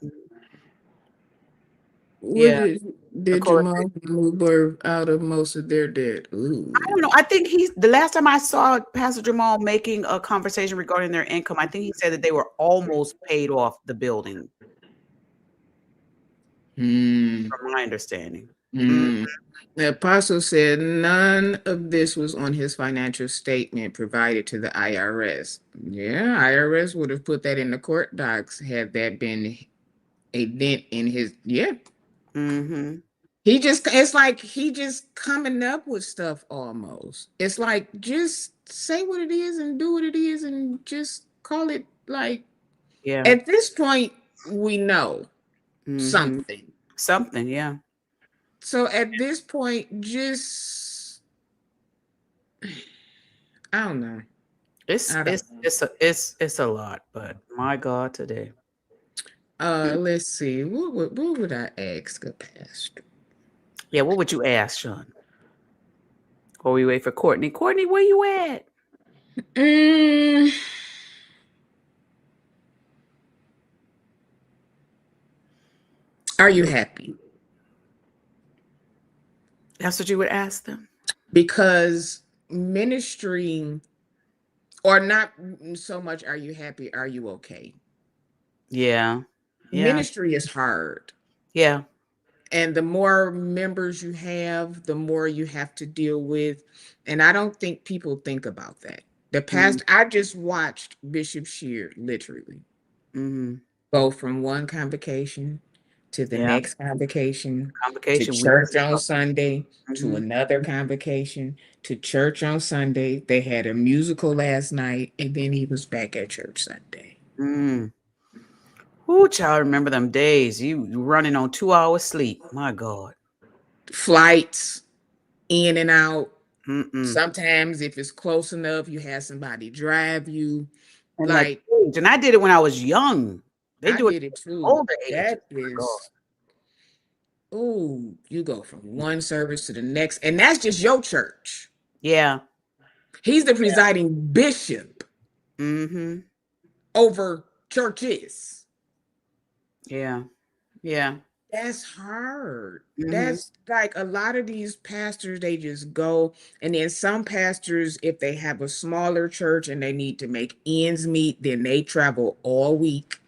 What Yeah. did Jamal move out of most of their debt? Ooh. I don't know. I think the last time I saw Pastor Jamal making a conversation regarding their income, I think he said that they were almost paid off the building. From my understanding. The apostle said none of this was on his financial statement provided to the IRS. Yeah, IRS would have put that in the court docs had that been a dent in his. It's like he just coming up with stuff almost. It's like just say what it is and do what it is and just call it like. Yeah. At this point, we know something. Something, yeah. So at this point, just I don't know. It's a lot, but my God, today. Let's see. What would I ask a pastor? Yeah, what would you ask, Sean? Or we wait for Courtney. Courtney, where you at? Are you happy? That's what you would ask them? Because ministry, or not so much are you happy, are you okay? Yeah. Ministry is hard. Yeah. And the more members you have, the more you have to deal with. And I don't think people think about that. The past, I just watched Bishop Shear literally go from one convocation to the next convocation to church on Sunday, to another convocation, to church on Sunday. They had a musical last night, and then he was back at church Sunday. Ooh, child, remember them days. You running on 2 hours sleep. My God. Flights, in and out. Sometimes if it's close enough, you have somebody drive you. And I did it when I was young. They do it too. older age. That is, you go from one service to the next, and that's just your church. Yeah. He's the presiding bishop over churches. Yeah. That's hard. That's like a lot of these pastors, they just go. And then some pastors, if they have a smaller church and they need to make ends meet, then they travel all week.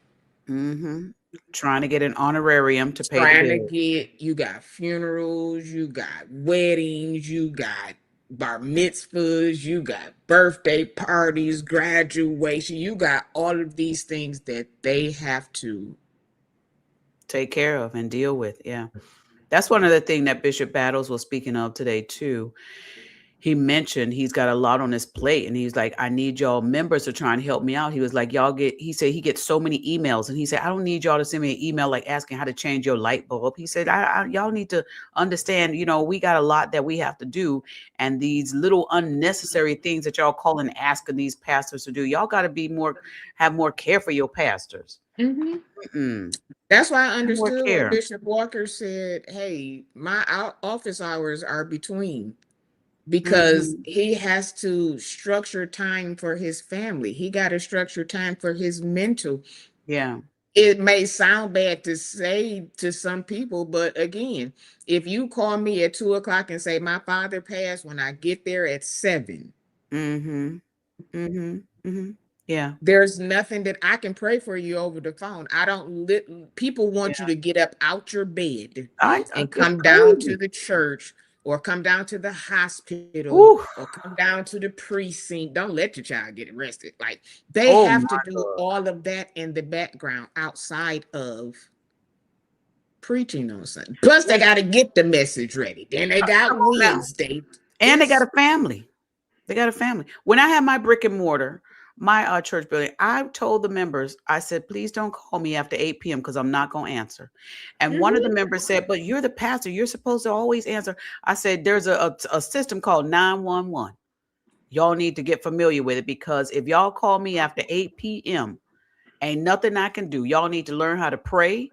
Trying to get an honorarium to pay the bill. You got funerals, you got weddings, you got bar mitzvahs, you got birthday parties, graduation. You got all of these things that they have to take care of and deal with. Yeah. That's one of the things that Bishop Battles was speaking of today too. He mentioned he's got a lot on his plate and he's like, I need y'all members to try and help me out. He was like, he said he gets so many emails and he said, I don't need y'all to send me an email like asking how to change your light bulb. He said, y'all need to understand, we got a lot that we have to do. And these little unnecessary things that y'all call and asking these pastors to do, y'all got to have more care for your pastors. That's why I understood when Bishop Walker said, hey, my office hours are between because he has to structure time for his family. He got to structure time for his mental. Yeah. It may sound bad to say to some people, but again, if you call me at 2 o'clock and say my father passed when I get there at 7, Mm-hmm. Mm-hmm. Mm-hmm. Yeah. there's nothing that I can pray for you over the phone. I don't people want you Yeah. to get up out your bed I and it's come down to crazy. the church or come down to the hospital Ooh. or come down to the precinct. Don't let your child get arrested. Like they Oh have my to do God. all of that in the background outside of preaching on Sunday. Plus, they got to get the message ready. Then they got Come on now. Wednesday. And they got It's a family. They got a family. When I had my brick and mortar, my church building, I told the members, I said, please don't call me after 8 p.m. because I'm not going to answer. And one of the members said, but you're the pastor. You're supposed to always answer. I said, there's a system called 911. Y'all need to get familiar with it, because if y'all call me after 8 p.m., ain't nothing I can do. Y'all need to learn how to pray.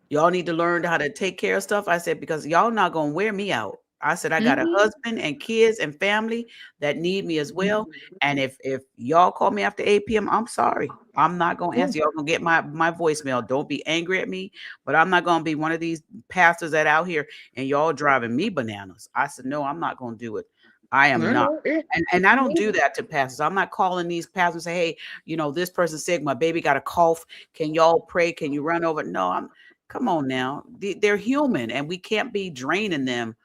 Y'all need to learn how to take care of stuff. I said, because y'all not going to wear me out. I said, I got a husband and kids and family that need me as well. And if y'all call me after 8 p.m., I'm sorry. I'm not going to answer. Y'all going to get my voicemail. Don't be angry at me, but I'm not going to be one of these pastors that out here and y'all driving me bananas. I said, no, I'm not going to do it. I am not. And I don't do that to pastors. I'm not calling these pastors and say, hey, this person's sick. My baby got a cough. Can y'all pray? Can you run over? No, come on now. They're human and we can't be draining them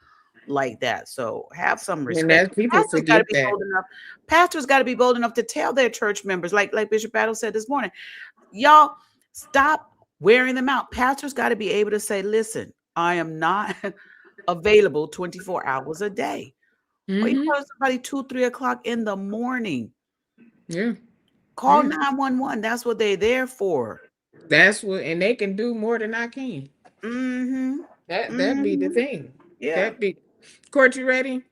like that. So have some and respect. that people Pastors got to forget be that. bold enough. Pastors got to be bold enough to tell their church members, like Bishop Battle said this morning, y'all stop wearing them out. Pastors got to be able to say, listen, I am not available 24 hours a day. Or you call somebody 2, 3 o'clock in the morning. Yeah. Call 911. That's what they're there for. That's what, and they can do more than I can. Mm-hmm. That be the thing. Yeah. That be. Court, you ready?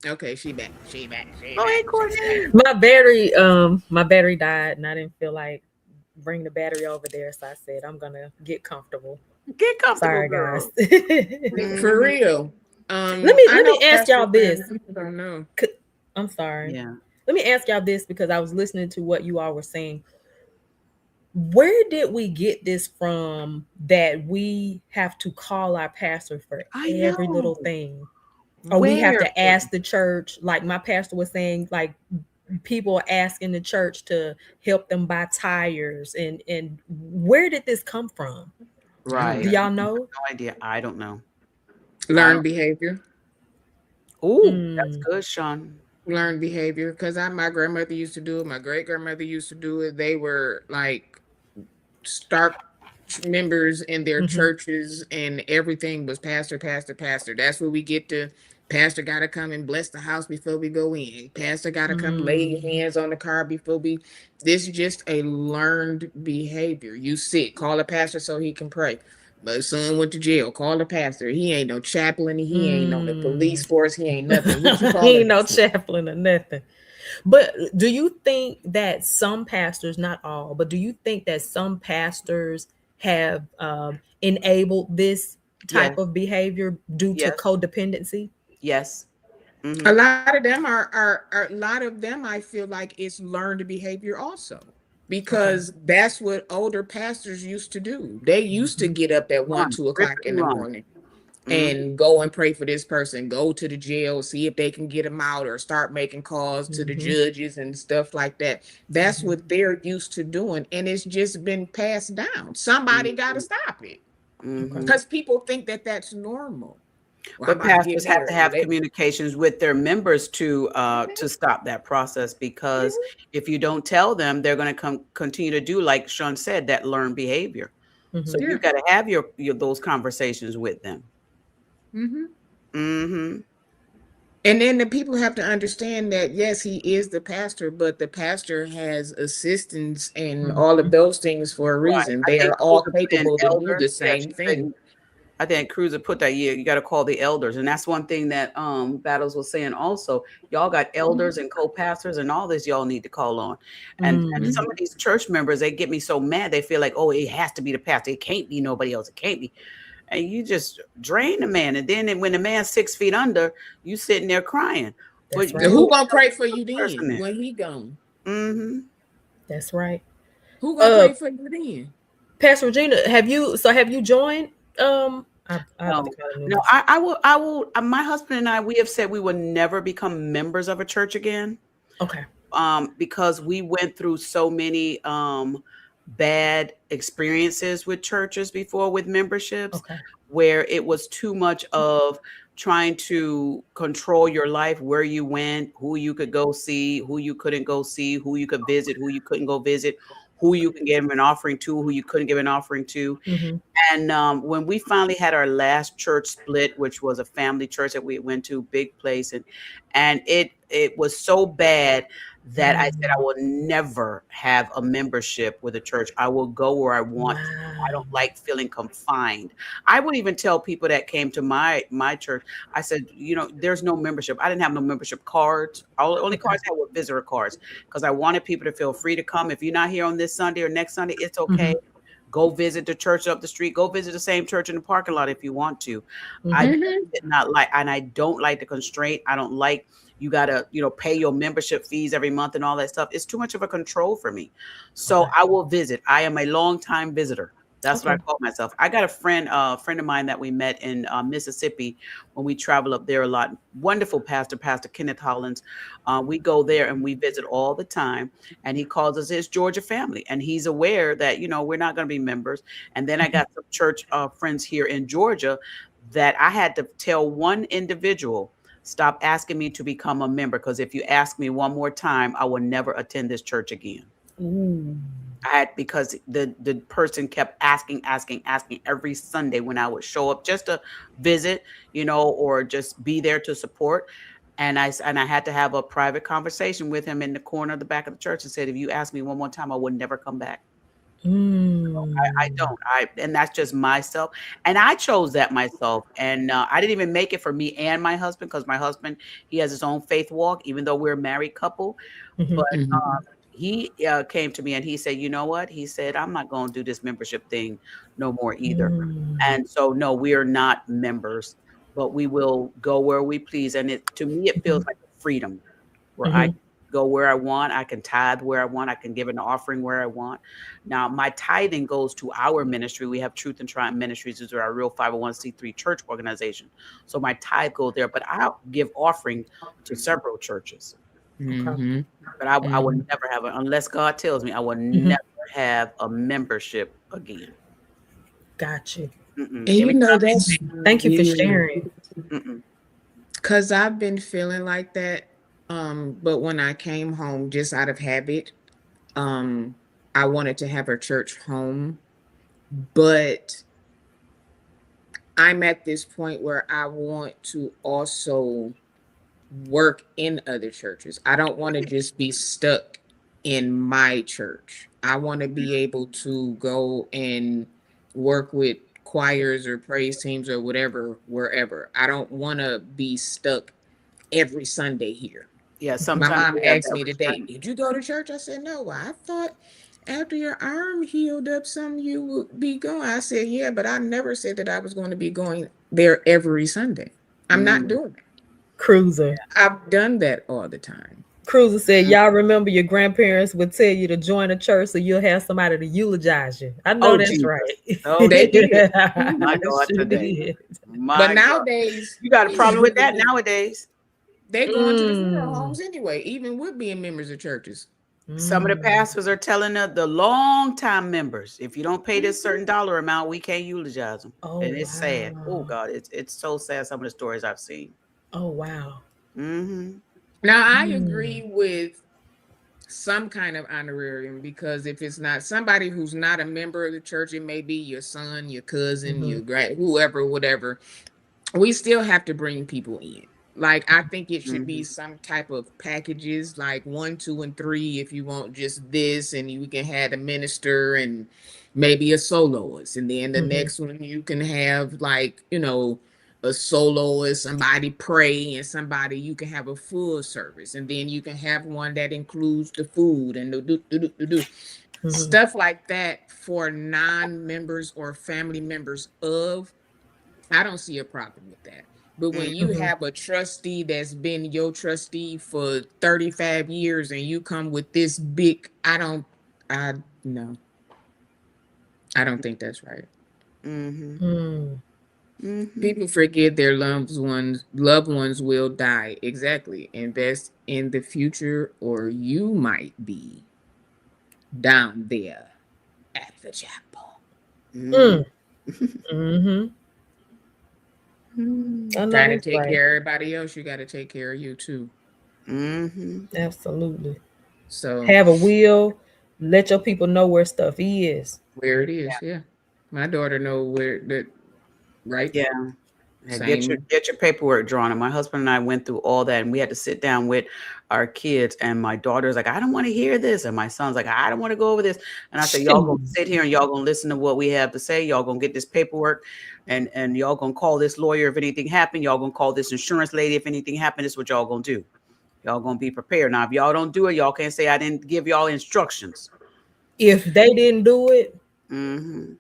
Okay, she back. She back. She Oh, hey, back. Courtney. My battery died, and I didn't feel like bring the battery over there, so I said I'm gonna get comfortable. Get comfortable, Sorry, girl. guys. For real. let I know me ask y'all this. people don't know. I'm sorry. Yeah. Let me ask y'all this, because I was listening to what you all were saying. Where did we get this from that we have to call our pastor for I every little know. thing? Or we have Where? to ask the church, like my pastor was saying, like people are asking the church to help them buy tires, and where did this come from? Right. Do y'all No know? idea. I don't know. Learn behavior. Oh, that's good, Sean. Learn behavior. Because my grandmother used to do it. My great grandmother used to do it. They were like stark members in their churches, and everything was pastor, pastor, pastor. That's where we get to. Pastor got to come and bless the house before we go in. Pastor got to come lay hands on the car before we. This is just a learned behavior. You sit, call a pastor so he can pray. My son went to jail. Call the pastor. He ain't no chaplain. He ain't on the police force. He ain't nothing. What you He calling ain't no him for? chaplain or nothing. But do you think that some pastors, not all, but do you think that some pastors have enabled this Yes. type of behavior due to Yes. codependency? Yes. A lot of them are a lot of them, I feel like it's learned behavior also, Okay. because that's what older pastors used to do. They used to get up at one, Run. two Rip o'clock in and the run. morning and go and pray for this person, go to the jail, see if they can get them out, or start making calls to the judges and stuff like that. That's what they're used to doing, and it's just been passed down. Somebody got to stop it, Okay. because people think that that's normal. Well, I'm But about to get pastors have to married. Well, have communications with their members to stop that process, because if you don't tell them, they're going to continue to do, like Sean said, that learned behavior. So yeah. you've got to have your those conversations with them. Mm-hmm. Mm-hmm. And then the people have to understand that, yes, he is the pastor, but the pastor has assistants and all of those things for a Right. reason. I They think are Cruz all put in capable to do elders. the Yeah, same she thing. said. I think Cruiser put that, you got to call the elders. And that's one thing that Battles was saying also. Y'all got elders and co-pastors and all this y'all need to call on. And some of these church members, they get me so mad. They feel like, oh, it has to be the pastor. It can't be nobody else. It can't be. and you just drain the man. And then when the man's 6 feet under, you sitting there crying. That's But right. Who gonna pray for you person then when he gone? Mm-hmm. That's right. Who gonna pray for you then? Pastor Regina, have you joined? No, I will. My husband and I, we have said we will never become members of a church again. Okay. Because we went through so many bad experiences with churches before with memberships, Okay. where it was too much of trying to control your life, where you went, who you could go see, who you couldn't go see, who you could visit, who you couldn't go visit, who you can give an offering to, who you couldn't give an offering to. Mm-hmm. And when we finally had our last church split, which was a family church that we went to, big place, and it was so bad that I said I will never have a membership with a church. I will go where I want to. I don't like feeling confined. I would even tell people that came to my church, I said, there's no membership. I didn't have no membership cards. Only cards I had were visitor cards, because I wanted people to feel free to come. If you're not here on this Sunday or next Sunday, it's okay. Mm-hmm. Go visit the church up the street. Go visit the same church in the parking lot if you want to. Mm-hmm. I did not like, and I don't like the constraint. I don't like, you got to, pay your membership fees every month and all that stuff. It's too much of a control for me. So I will visit. I am a long-time visitor. That's what I call myself. I got a friend of mine that we met in Mississippi when we travel up there a lot. Wonderful Pastor Kenneth Hollins. We go there and we visit all the time. And he calls us his Georgia family. And he's aware that, we're not going to be members. And then I got some church friends here in Georgia that I had to tell one individual, stop asking me to become a member, because if you ask me one more time, I will never attend this church again. Because the person kept asking every Sunday when I would show up just to visit, or just be there to support. And I had to have a private conversation with him in the corner of the back of the church and said, if you ask me one more time, I would never come back. I don't. And that's just myself. And I chose that myself. And I didn't even make it for me and my husband, because my husband, he has his own faith walk, even though we're a married couple. But he came to me and he said, you know what? He said, I'm not going to do this membership thing no more either. And so, no, we are not members, but we will go where we please. And to me, it feels like freedom, where I go where I want. I can tithe where I want. I can give an offering where I want. Now, my tithing goes to our ministry. We have Truth and Triumph Ministries. These are our real 501c3 church organization. So my tithe goes there, but I'll give offering to several churches. But I will never have unless God tells me, I will never have a membership again. Got you. And that's thank you for sharing. Because I've been feeling like that. But when I came home, just out of habit, I wanted to have a church home. But I'm at this point where I want to also work in other churches. I don't want to just be stuck in my church. I want to be able to go and work with choirs or praise teams or whatever, wherever. I don't want to be stuck every Sunday here. Yeah, my mom asked me today, did you go to church? I said, no. I thought after your arm healed up some, you would be going. I said, yeah, but I never said that I was going to be going there every Sunday. I'm not doing it. Cruiser. I've done that all the time. Cruiser said, y'all remember your grandparents would tell you to join a church so you'll have somebody to eulogize you. I know that's Jesus. right. Oh, they did. My God, today. But nowadays, you got a problem with that nowadays. They go into the funeral homes anyway, even with being members of churches. Some of the pastors are telling the long-time members, if you don't pay this certain dollar amount, we can't eulogize them. And it's sad. Oh, God, it's so sad, some of the stories I've seen. Oh, wow. Now, I agree with some kind of honorarium, because if it's not somebody who's not a member of the church, it may be your son, your cousin, your whoever, whatever. We still have to bring people in. Like, I think it should be some type of packages, like 1, 2, and 3, if you want just this, and you can have a minister and maybe a soloist. And then the next one, you can have like, a soloist, somebody pray, and somebody, you can have a full service. And then you can have one that includes the food and the stuff like that for non-members or family members of I don't see a problem with that. But when you Mhm. have a trustee that's been your trustee for 35 years and you come with this big, I no, I don't think that's right. Mm-hmm. Mm. Mm-hmm. People forget their loved ones will die. Exactly. Invest in the future or you might be down there at the chapel. Mm-hmm. Mm. Mhm. I know Trying to that's take right. care of everybody else, you got to take care of you too. Mm-hmm. Absolutely. So Have a will. Let your people know where stuff is. where it is, yeah. My daughter know where that right Yeah. Yeah, same. get your paperwork drawn. And my husband and I went through all that, and we had to sit down with our kids. And my daughter's like, I don't want to hear this, and my son's like, I don't want to go over this. And I said, y'all gonna Shoot. sit here and y'all gonna listen to what we have to say. Y'all gonna get this paperwork, and y'all gonna call this lawyer if anything happened. Y'all gonna call this insurance lady if anything happened. This is what y'all gonna do. Y'all gonna be prepared. Now, if y'all don't do it, y'all can't say I didn't give y'all instructions. If they didn't do it, Mm-hmm.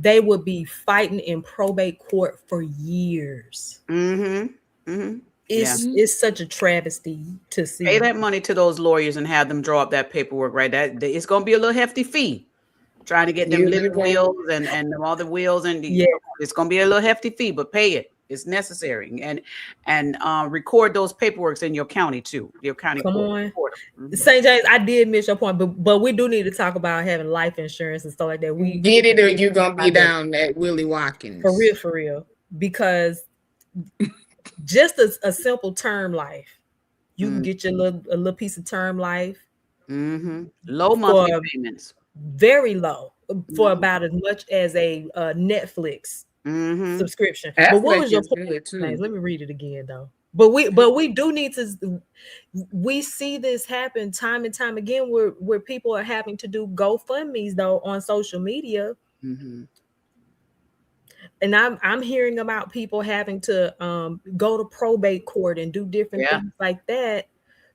they would be fighting in probate court for years. Mm-hmm. Mm-hmm. Yeah. It's such a travesty to Pay see. that money to those lawyers and have them draw up that paperwork, right? It's gonna be a little hefty fee. Trying to get them You living going wills and them other wills, and Yeah, it's gonna be a little hefty fee, but pay it. It's necessary, and record those paperworks in your county too, your county come court. on. Record 'em. St. James, I did miss your point, but we do need to talk about having life insurance and stuff like that. get it or We you gonna be about that. down at Willie For Watkins. real, for real. Because just a simple term life, you can Mm, get your a little piece of term life mm-hmm. Low for monthly payments. very low, for Mm-hmm. about as much as a Netflix Mm-hmm. subscription. But what Affleck was your is point, good James? too. Let me read it again though. But we do need to. We see this happen time and time again where people are having to do GoFundmes though on social media, Mm-hmm. and I'm hearing about people having to go to probate court and do different Yeah. things like that,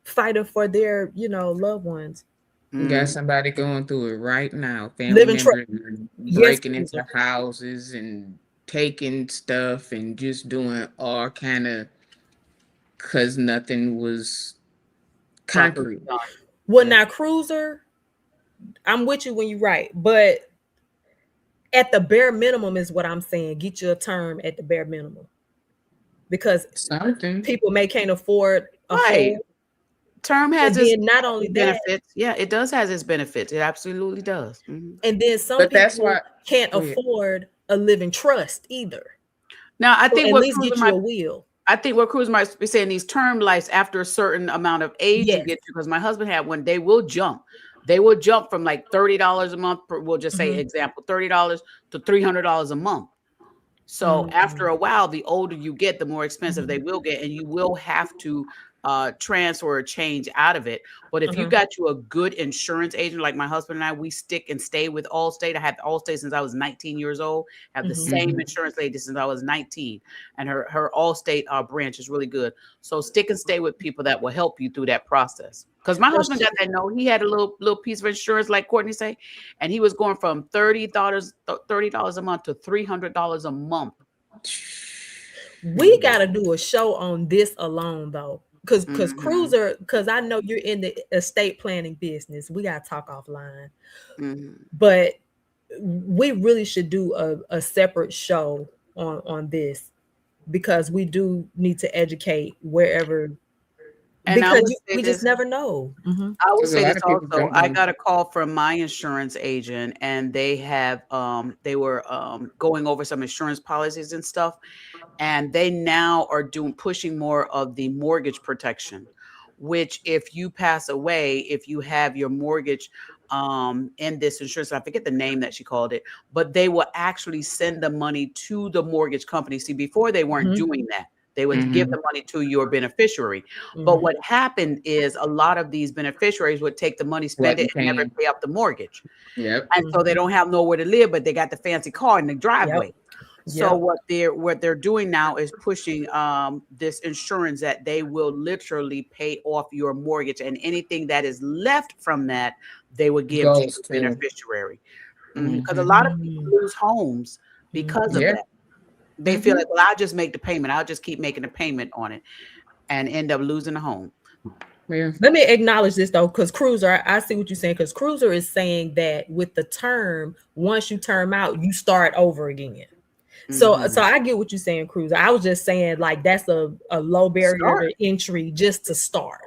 fighting for their loved ones. You got Mm-hmm. somebody going through it right now. Family Living trust. members Yes, breaking Cruiser. into houses and taking stuff and just doing all kind of because nothing was Properly concrete. done. Well, Yeah. now Cruiser, I'm with you when you right, but at the bare minimum is what I'm saying. Get you a term at the bare minimum, because Something. people may can't afford a Right. whole. Term has And its then not only that, benefits. Yeah, it does has its benefits. It absolutely does. Mm-hmm. and then some But that's people why. can't Go ahead. afford a living trust either. Now, So at least get you a will. I think what Cruz might be saying, these term lives after a certain amount of age you Yes. get to, because my husband had one, they will jump. They will jump from like $30 a month, we'll just say Mhm. example, $30 to $300 a month. So after Mhm. a while, the older you get, the more expensive they Mhm. will get, and you will have to transfer or change out of it. But if you Uh-huh. got you a good insurance agent, like my husband and I, we stick and stay with Allstate. I had Allstate since I was 19 years old. Have the Mhm. same Mhm. insurance lady since I was 19, and her Allstate branch is really good. So stick and stay with people that will help you through that process. Because my Well, husband got that note. He had a little piece of insurance, like Courtney say, and he was going from $30 a month to $300 a month. we got to do a show on this alone though, because Mhm, Cruiser, because I know you're in the estate planning business. We got to talk offline, mhm. but we really should do a separate show on this, because we do need to educate wherever, And I because would say we just this never know. I would Because a say lot this of people also. don't I know. got a call from my insurance agent, and they were going over some insurance policies and stuff, and they now are pushing more of the mortgage protection, which if you pass away, if you have your mortgage in this insurance, I forget the name that she called it, but they will actually send the money to the mortgage company. See, before they weren't Mhm. doing that. They would give Mhm. the money to your beneficiary. But Mhm. what happened is a lot of these beneficiaries would take the money, spend it, Wasn't and never paying. pay up the mortgage. Yep. And so they Mhm. don't have nowhere to live, but they got the fancy car in the Yep. driveway. So Yep. what they're doing now is pushing this insurance that they will literally pay off your mortgage, and anything that is left from that they will give to Goes your to. beneficiary. Because a Mhm. lot of people Mm. lose homes because of Mhm. Yeah. that. They feel like, well, I'll just make the payment. I'll just keep making the payment on it and end up losing the home. Yeah. Let me acknowledge this though, because Cruiser, I see what you're saying. Because Cruiser is saying that with the term, once you term out, you start over again. So I get what you're saying, Cruiser. I was just saying like that's a low barrier to entry just to start.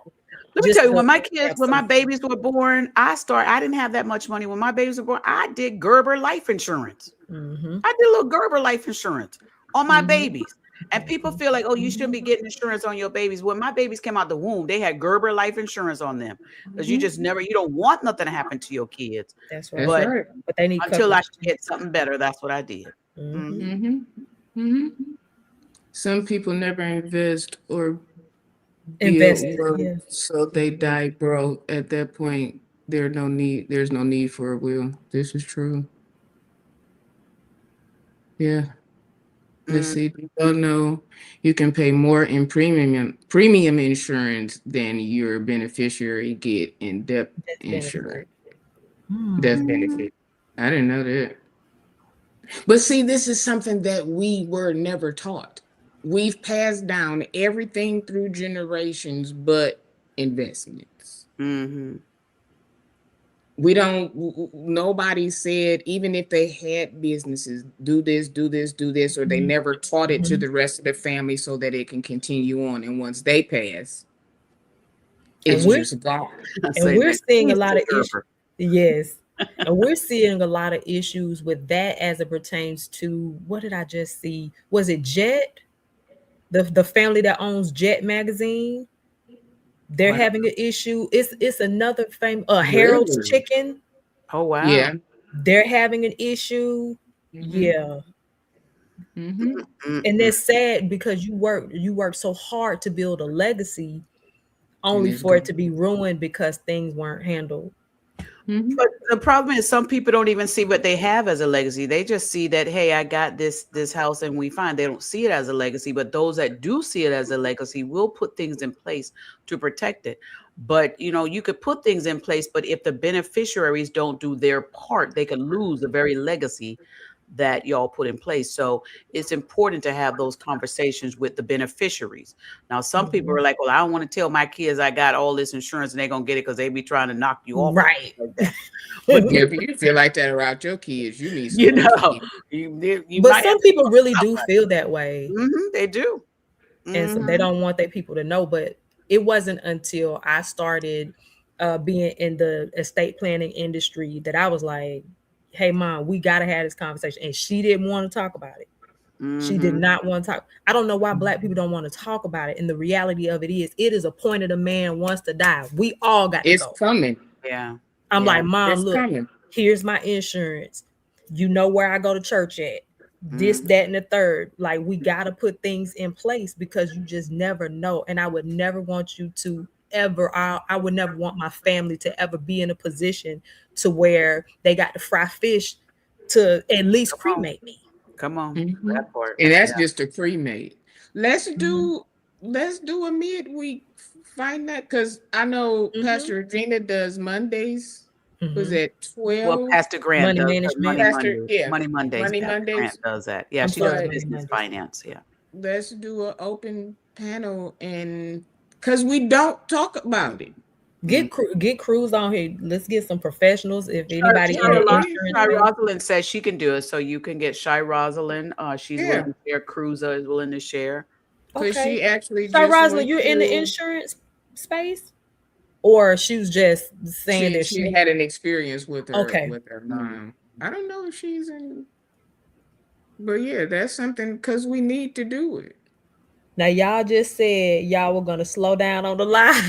Let me tell you, when my babies were born, I didn't have that much money. When my babies were born, I did Gerber life insurance. I did a little Gerber life insurance on my babies. And people feel like, oh, you shouldn't be getting insurance on your babies. When my babies came out the womb, they had Gerber life insurance on them. Because you don't want nothing to happen to your kids. That's right. But they need until I could get something better, that's what I did. Some people never invest or invested, so they die broke. At that point, there's no need for a will. This is true. Yeah. Let's see. You don't know you can pay more in premium insurance than your beneficiary get in death insurance. Death benefit. I didn't know that. But see, this is something that we were never taught. We've passed down everything through generations but investments. We don't, nobody said, even if they had businesses, do this, or they never taught it to the rest of the family so that it can continue on. And once they pass, it's just gone. And we're seeing a lot of issues. Yes. And we're seeing a lot of issues with that as it pertains to, what did I just see? Was it Jet? The family that owns Jet magazine? They're having an issue. It's another famous Harold's Chicken. Oh wow. Yeah. They're having an issue. Yeah. And that's sad because you work so hard to build a legacy only for it to be ruined because things weren't handled. But the problem is some people don't even see what they have as a legacy. They just see that, hey, I got this house and we fine. They don't see it as a legacy, but those that do see it as a legacy will put things in place to protect it. But, you could put things in place, but if the beneficiaries don't do their part, they could lose the very legacy that y'all put in place. So it's important to have those conversations with the beneficiaries. Now, some people are like, well, I don't want to tell my kids I got all this insurance and they're going to get it because they be trying to knock you off. Right. But if you feel like that around your kids, you need but some people really do feel that way. They do. And so they don't want their people to know. But it wasn't until I started being in the estate planning industry that I was like, hey, Mom, we got to have this conversation. And she didn't want to talk about it. She did not want to talk. I don't know why Black people don't want to talk about it. And the reality of it is appointed a man wants to die. We all got to go. It's coming. Yeah. I'm like, Mom, look, here's my insurance. You know where I go to church at. This, that, and the third. Like, we got to put things in place because you just never know. And I would never want you to ever, I would never want my family to ever be in a position to where they got to fry fish to at least cremate me. Come on. That part. And that's just a cremate. Let's do a midweek find that, because I know Pastor Regina does Mondays. Was it 12? Well, Pastor Grant does Money Mondays. Monday Mondays. Grant does that. Yeah, she does business finance. Yeah. Let's do an open panel, and because we don't talk about it. Get Cruz on here. Let's get some professionals. If anybody in the insurance, Shy Rosalind says she can do it, so you can get Shy Rosalind. She's willing to share. Cruz is willing to share. Because she actually. Shy Rosalind, you're in the insurance space, or she was just saying that she had an experience with her. Okay. With her mom. I don't know if she's in. But yeah, that's something, because we need to do it. Now y'all just said y'all were gonna slow down on the line.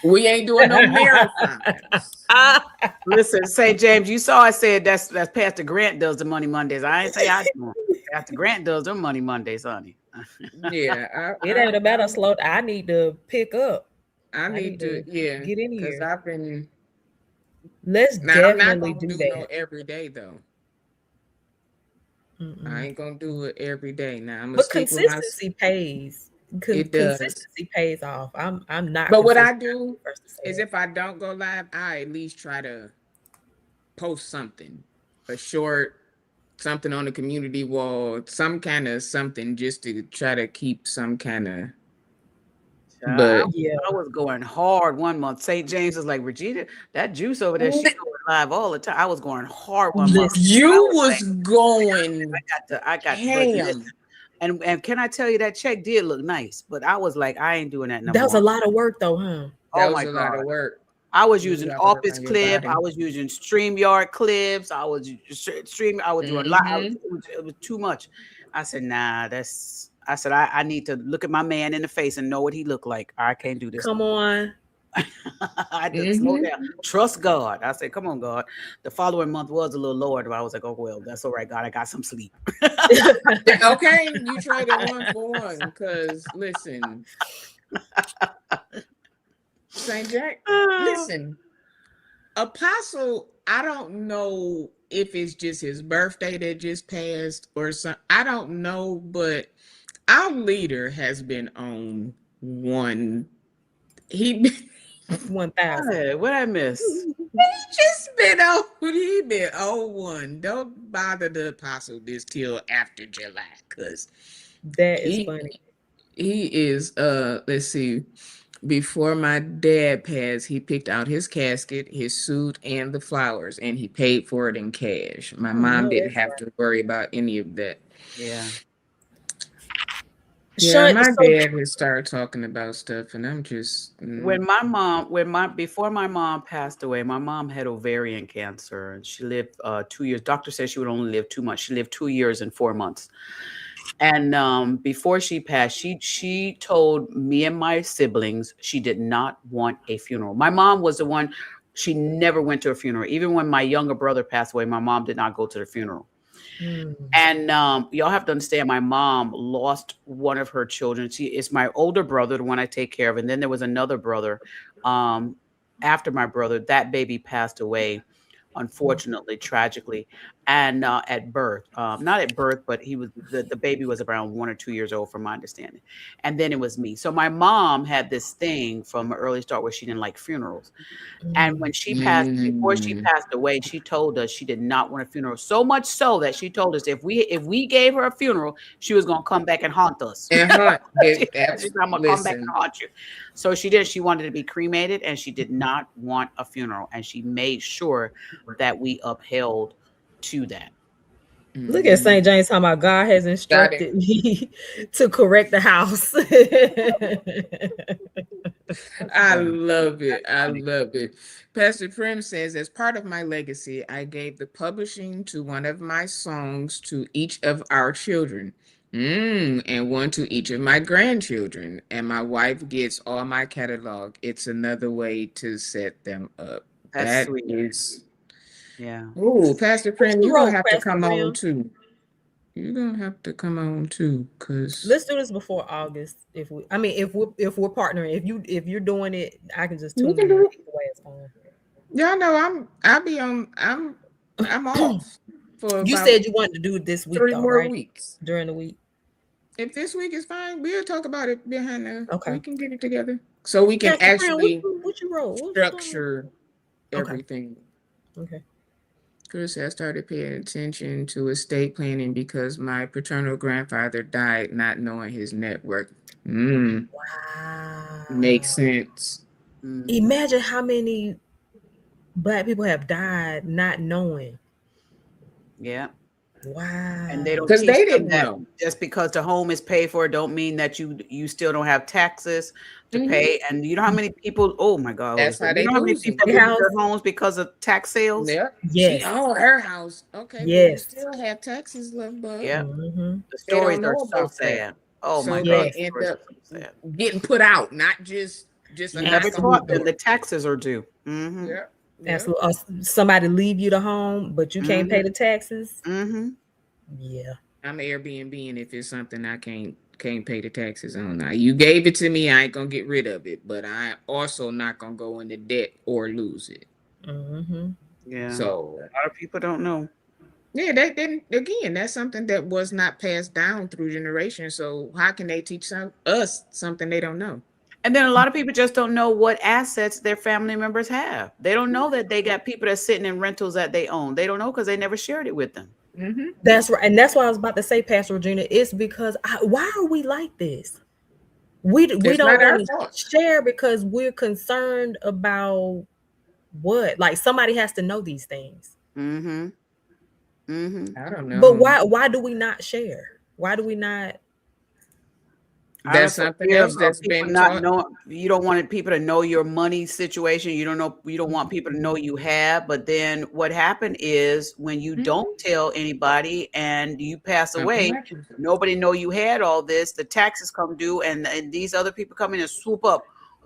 We ain't doing no marathons. Listen, say James, you saw I said that's Pastor Grant does the Money Mondays. I ain't say I do. Pastor Grant does them Money Mondays, honey. Yeah, it ain't about a slow. I need to pick up. I need to get in here. Because I've been. Let's definitely do that. No every day though. I ain't gonna do it every day now. But consistency pays. Consistency pays off. I'm not. But what I do is, if I don't go live, I at least try to post something, a short something on the community wall, some kind of something just to try to keep some kind of. I, But Yeah. I was going hard one month. St. James was like, Regina, that juice over there, she going live all the time. I was going hard one month. Listen, you I was was like, going I got to, but listen, ham. and can I tell you that check did look nice, but I was like, I ain't doing that no that was more. a lot of work though, huh? That Oh was my a lot God. of work. I was You using got to work Office on your Clip. body. I was using StreamYard clips. I was streaming. I was doing a lot. It was too much. I said, nah, I said, I need to look at my man in the face and know what he looked like. I can't do this. Come on. I had to slow down. Trust God. I said, come on, God. The following month was a little lower, but I was like, oh, well, that's all right, God. I got some sleep. Okay, you traded 1 for 1 because listen, St. Jack, listen, Apostle, I don't know if it's just his birthday that just passed or something. I don't know, but our leader has been on one. He 1,000. Hey, what I miss? just been on. He been on one. Don't bother the apostle this till after July, cause That is funny. he is. Let's see. Before my dad passed, he picked out his casket, his suit, and the flowers, and he paid for it in cash. My mom didn't have to worry about any of that. Yeah. Yeah, my dad would start talking about stuff, and I'm just When before my mom passed away, my mom had ovarian cancer and she lived 2 years. Doctor said she would only live 2 months. She lived 2 years and 4 months. And before she passed, she told me and my siblings she did not want a funeral. My mom was the one, she never went to a funeral. Even when my younger brother passed away, my mom did not go to the funeral. And y'all have to understand, my mom lost one of her children. It's my older brother, the one I take care of. And then there was another brother after my brother. That baby passed away, unfortunately, tragically, and at birth. Not at birth, but the baby was around 1 or 2 years old, from my understanding. And then it was me. So my mom had this thing from an early start where she didn't like funerals. And when she passed, before she passed away, she told us she did not want a funeral. So much so that she told us if we gave her a funeral, she was gonna come back and haunt us. and hunt. She's gonna come back and haunt you. So she did. She wanted to be cremated, and she did not want a funeral. And she made sure that we upheld to that. Look at St. James talking about God has instructed me to correct the house. I love it. I love it. Pastor Prim says, as part of my legacy, I gave the publishing to one of my songs to each of our children. And one to each of my grandchildren. And my wife gets all my catalog. It's another way to set them up. That's That sweet. is. Yeah. Oh, Pastor Prim, you're gonna have to come Prim? on too. You're gonna have to come on too, cause let's do this before August. If we're partnering, if you're doing it, I can just tune in. Either way, it's fine. Y'all know I'm off for You about said you wanted to do it this week, 3 though, more right? weeks. During the week. If this week is fine, we'll talk about it behind the. Okay. We can get it together so we can Pastor actually Brown, what you wrote? structure everything. Okay. Chris has started paying attention to estate planning because my paternal grandfather died not knowing his network. Wow. Makes sense. Imagine how many Black people have died not knowing. Yeah. Wow. And they don't because teach they them didn't that know. just because the home is paid for don't mean that you still don't have taxes to pay. And you know how many people, oh my God, That's how they you know how many lose people lose their homes because of tax sales? Yeah. Yes. Her house. Okay. Yes. But you still have taxes left, but Yeah. The stories are so sad. Oh my God. They end up getting put out, not just you never taught them the taxes are due. Yeah. Absolutely. Somebody leave you the home, but you can't pay the taxes. Yeah. I'm Airbnb, and if it's something I can't pay the taxes on, now you gave it to me, I ain't gonna get rid of it, but I also not gonna go into debt or lose it. Yeah. So a lot of people don't know. Yeah, then again, that's something that was not passed down through generations. So how can they teach us something they don't know? And then a lot of people just don't know what assets their family members have. They don't know that they got people that's sitting in rentals that they own. They don't know because they never shared it with them. Mm-hmm. That's right. And that's why I was about to say, Pastor Regina, it's because why are we like this? We It's don't not want our to fault. share because we're concerned about what? Like somebody has to know these things. Mm-hmm. Mm-hmm. I don't But know. why do we not share? Why do we not? I That's don't for something fear else of that's people been not taught. knowing. You don't want people to know your money situation. You don't want people to know you have. But then what happened is when you don't Mhm. tell anybody and you pass Something away, happens. nobody know you had all this. The taxes come due, and these other people come in and swoop up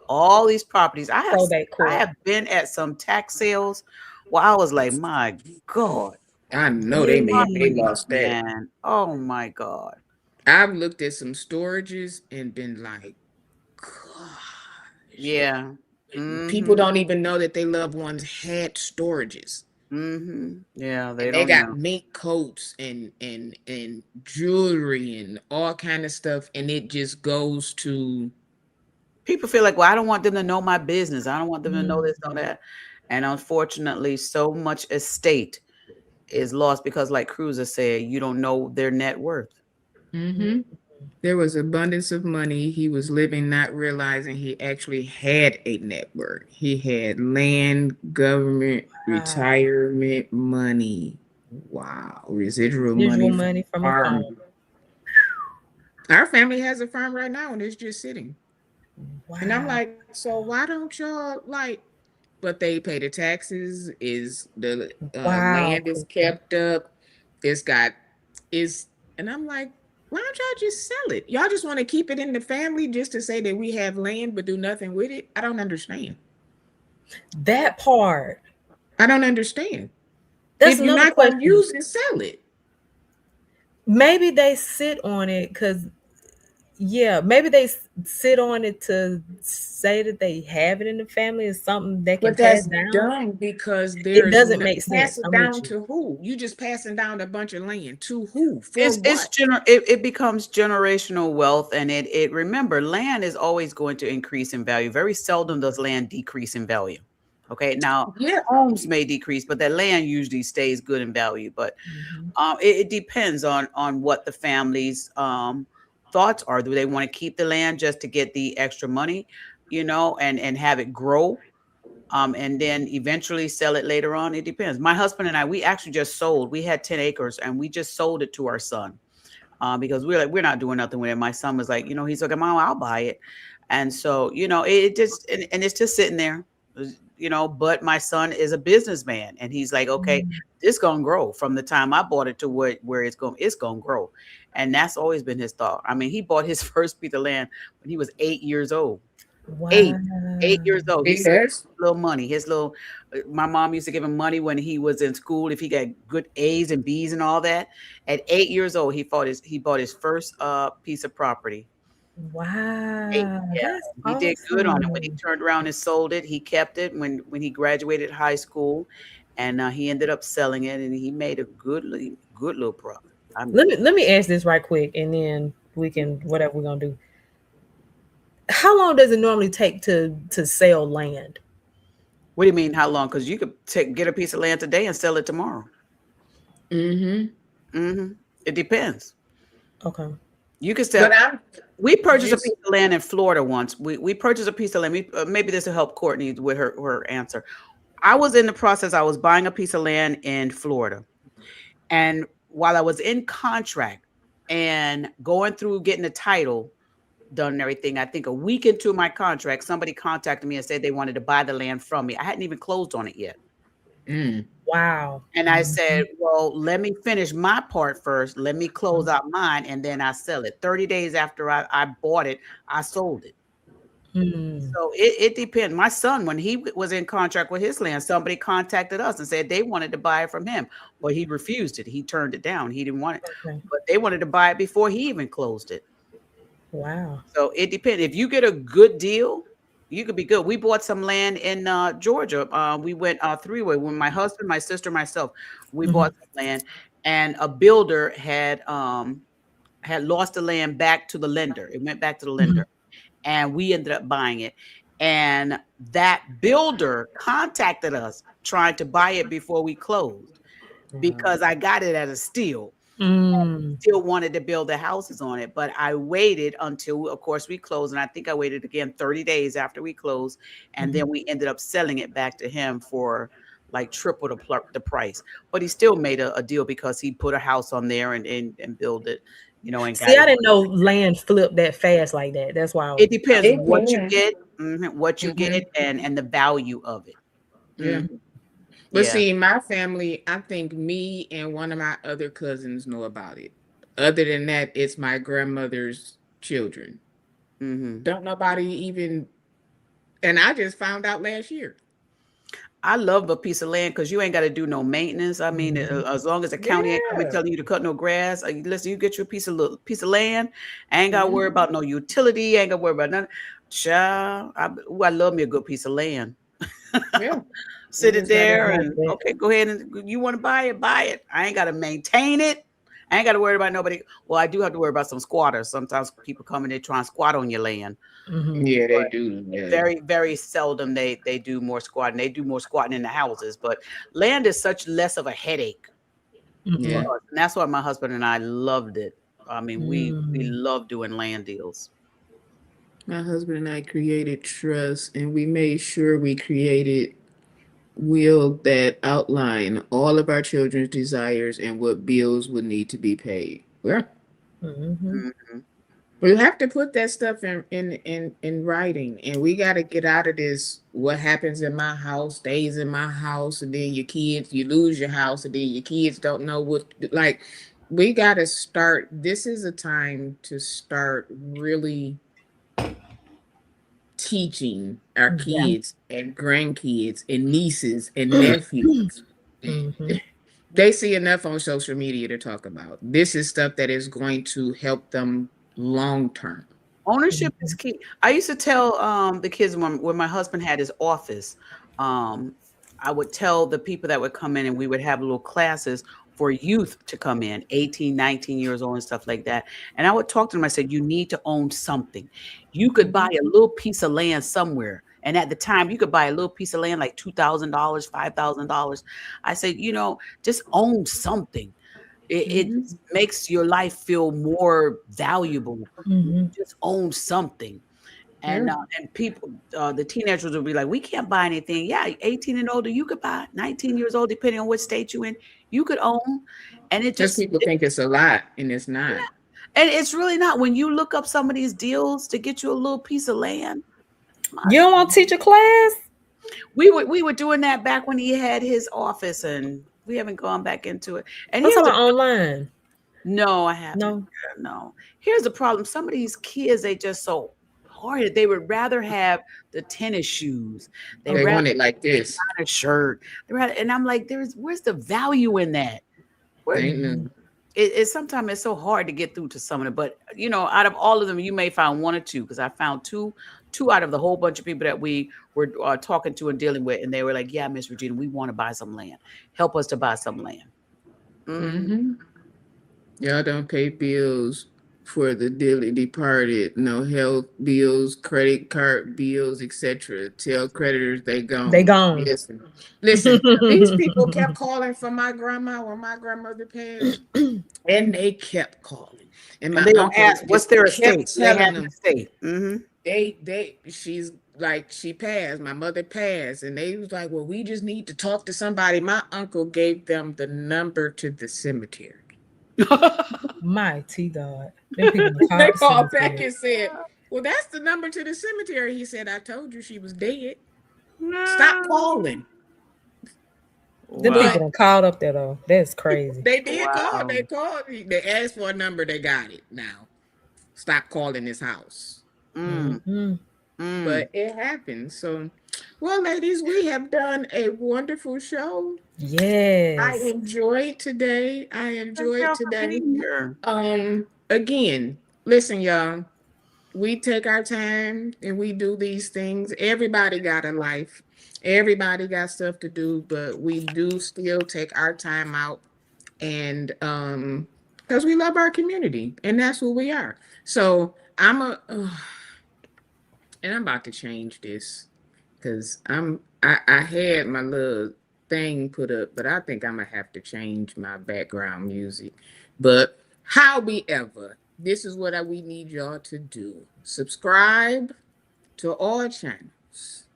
all these properties. Probate I court. have been at some tax sales where I was like, my God, I know they Really? lost that. man, oh my God, I've looked at some storages and been like, gosh, yeah. people Mm-hmm. don't even know that their loved ones had storages. Mm-hmm. Yeah, And they they don't got know. mink coats and jewelry and all kind of stuff, and it just goes to People feel like, well, I don't want them to know my business. I don't want them to know this, know Mhm. that. And unfortunately, so much estate is lost because, like Cruiser said, you don't know their net worth. hmm there was abundance of money. He was living not realizing he actually had a network. He had land, government, Wow. retirement money. Wow. Residual Visual money from money from a farm. farm. Our family has a farm right now and it's just sitting. And I'm Wow. like, so why don't y'all like, but they pay the taxes, is the Wow, land is Cooper. kept up, it's got is, and I'm like, why don't y'all just sell it? Y'all just want to keep it in the family just to say that we have land but do nothing with it? I don't understand. That part. I don't understand. That's If you're another not going to question. use it, sell it. Maybe they sit on it because, yeah, maybe they sit on it to say that they have it in the family is something they can But pass that's down. dumb because It there's doesn't no, make sense. pass it I'm with down you. to who? You just passing down a bunch of land to who? For what? It becomes generational wealth, and it remember, land is always going to increase in value. Very seldom does land decrease in value. Okay, now Yeah. homes may decrease, but that land usually stays good in value. But Mhm. it depends on what the family's thoughts are. Do they want to keep the land just to get the extra money, and have it grow, and then eventually sell it later on? It depends. My husband and I, we actually just sold. We had 10 acres, and we just sold it to our son, because we're like, we're not doing nothing with it. My son was like, he's like, Mom, I'll buy it. And so, it just, and it's just sitting there, but my son is a businessman, and he's like, okay, Mm. it's going to grow from the time I bought it to where it's going to grow. And that's always been his thought. I mean, he bought his first piece of land when he was 8 years old. Wow. 8 8 years old. He See, saved that's little money. His little My mom used to give him money when he was in school if he got good A's and B's and all that. At 8 years old, he bought his first piece of property. Eight, Wow. yeah. That's He did good on it. When he awesome. turned around and sold it, he kept it when he graduated high school, and he ended up selling it, and he made a good little profit. I mean, Let me ask this right quick and then we can whatever we're gonna do. How long does it normally take to sell land? what do you mean how long? Because you could get a piece of land today and sell it tomorrow. mm-hmm. Hmm. It depends. Okay. You could sell. But I'm We purchased a just piece of land in Florida once. We purchased a piece of land. Maybe this will help Courtney with her answer. I was in the process. I was buying a piece of land in Florida, and while I was in contract and going through getting the title done and everything, I think a week into my contract, somebody contacted me and said they wanted to buy the land from me. I hadn't even closed on it yet. mm, Wow. And I said, Mhm. well, let me finish my part first. Let me close out mine and then I sell it. 30 days after I bought it, I sold it. Mm. So it depends. My son, when he was in contract with his land, somebody contacted us and said they wanted to buy it from him, but he refused it. He turned it down. He didn't want it, Okay. but they wanted to buy it before he even closed it. Wow. So it depends. If you get a good deal, you could be good. We bought some land in Georgia. We went three-way when my husband, my sister, myself. We Mhm. bought some land, and a builder had lost the land back to the lender. It went back to the Mhm. lender, and we ended up buying it. And that builder contacted us trying to buy it before we closed. because I got it at a steal. Mm. Still wanted to build the houses on it, but I waited until, of course, we closed, and I think I waited again 30 days after we closed, and then we ended up selling it back to him for like triple the price. But he still made a deal because he put a house on there and build it, and See, got I it. didn't know land flipped that fast like that. That's why It depends It what you can. get, what you Hmm. get, and the value of it. Yeah. Mhm. But Yeah. see, my family, I think me and one of my other cousins know about it. Other than that, it's my grandmother's children. Hmm. Don't nobody even, and I just found out last year. I love a piece of land because you ain't got to do no maintenance. I mean, as long as the county ain't coming Yeah. telling you to cut no grass, listen, you get you a piece of land. I ain't got to worry Mhm. about no utility. I ain't got to worry about nothing. Child, I love me a good piece of land. Yeah. You Sit it just gotta, there like and that. okay, go ahead and you want to buy it, buy it. I ain't got to maintain it. I ain't got to worry about nobody. Well, I do have to worry about some squatters. Sometimes people come and they try and squat on your land. yeah, they do. Yeah. Very, very seldom they do more squatting. They do more squatting in the houses, but land is such less of a headache for Yeah. us, and that's why my husband and I loved it. I mean, we Mm. love doing land deals. My husband and I created trust, and we made sure we created will that outline all of our children's desires and what bills would need to be paid. Yeah. Mhm. Mhm. We have to put that stuff in writing, and we got to get out of this. What happens in my house stays in my house, and then your kids, you lose your house, and then your kids don't know what. Like, we got to start. This is a time to start really teaching our Yeah. kids and grandkids and nieces and nephews. Mhm. They see enough on social media to talk about. This is stuff that is going to help them long term. Ownership is key. I used to tell the kids when my husband had his office, um, I would tell the people that would come in and we would have little classes for youth to come in, 18, 19 years old and stuff like that. And I would talk to them. I said, you need to own something. You could buy a little piece of land somewhere. And at the time, you could buy a little piece of land like $2,000, $5,000. I said, just own something. It Mhm. just makes your life feel more valuable. Mhm. Just own something. Yeah. And people, the teenagers will be like, we can't buy anything. Yeah, 18 and older, you could buy. 19 years old, depending on which state you in, you could own. And it Just just, people think it's a lot, and it's not. and it's really not. When you look up some of these deals to get you a little piece of land, my You don't want to teach a class? we were doing that back when he had his office, and we haven't gone back into it. And I'm here's talking the about online. no, I haven't. No. No. Here's the problem. Some of these kids, they just so hard. They would rather have the tennis shoes. They They rather want it like this. a shirt. And I'm like, where's the value in that? Where Ain't Mhm. no. it's sometimes it's so hard to get through to some of them. But out of all of them, you may find one or two, because I found two out of the whole bunch of people that we were talking to and dealing with, and they were like, "Yeah, Miss Regina, we want to buy some land. Help us to buy some land." Mhm. Mm-hmm. Y'all don't pay bills for the dearly departed. No health bills, credit card bills, etc. Tell creditors they They gone. gone. Listen. These people kept calling for my grandma when my grandmother passed, and they kept calling. And And my they gonna uncle ask, "What's just their kept estate? Do they telling have an them estate?" Hmm. she's like she passed. My mother passed, and they was like, well, we just need to talk to somebody. My uncle gave them the number to the cemetery. Mighty God. Them people in the They car called back cemetery. and said, well, that's the number to the cemetery. He said, I told you she was dead. Stop calling. Them Wow. people But done called up there though. That's crazy. they did call. Wow. They called. They asked for a number. They got it. Now, stop calling this house. Mm, Mm-hmm. mm. But it happened. So, well, ladies, we have done a wonderful show. I Yes. enjoyed today. I Thank enjoyed y'all for today. being here. Again, listen, y'all. We take our time and we do these things. Everybody got a life. Everybody got stuff to do, but we do still take our time out, and because we love our community, and that's who we are. So and I'm about to change this because I had my little thing put up, but I think I'm gonna have to change my background music. But however, this is what we need y'all to do. Subscribe to all channels.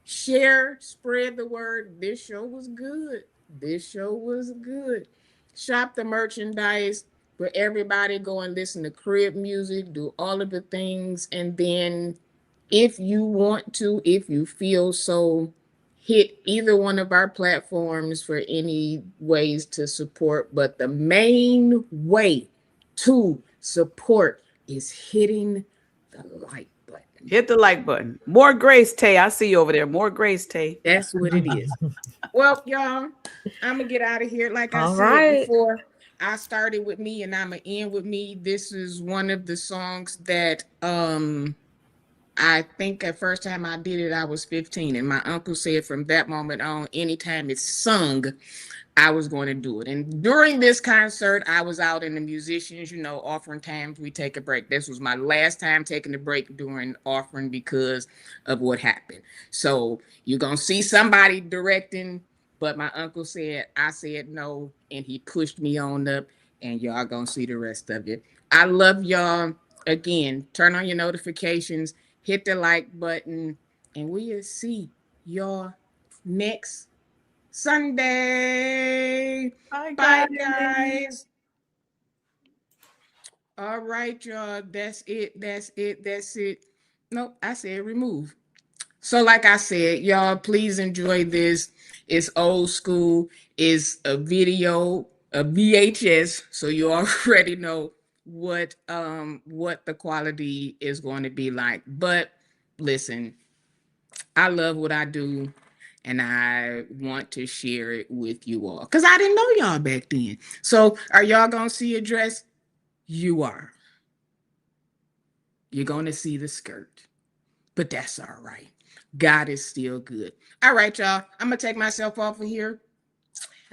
Share, spread the word. This show was good. This show was good. Shop the merchandise for everybody. Go and listen to crib music, do all of the things. And then if you want to, if you feel so, hit either one of our platforms for any ways to support. But the main way to support is hitting the like button. Hit the like button. More grace, Tay. I see you over there. More grace, Tay. That's what it is. Well, y'all, I'm gonna get out of here. Like I All said right. before, I started with me and I'm gonna end with me. This is one of the songs that I think at first time I did it, I was 15. And my uncle said from that moment on, anytime it's sung, I was going to do it. And during this concert, I was out in the musicians, offering times we take a break. This was my last time taking a break during offering because of what happened. So you're going to see somebody directing, but my uncle said, I said no, and he pushed me on up, and y'all going to see the rest of it. I love y'all. Again, turn on your notifications, hit the like button, and we'll see y'all next Sunday. Bye, guys. All right, y'all. That's it. That's it. That's it. Nope, I said remove. So, like I said, y'all, please enjoy this. It's old school. It's a video, a VHS. So you already know what the quality is going to be like. But listen, I love what I do, and I want to share it with you all because I didn't know y'all back then. So, are y'all gonna see a dress? You are. You're gonna see the skirt, but that's all right. God is still good. All right, y'all. I'm gonna take myself off of here.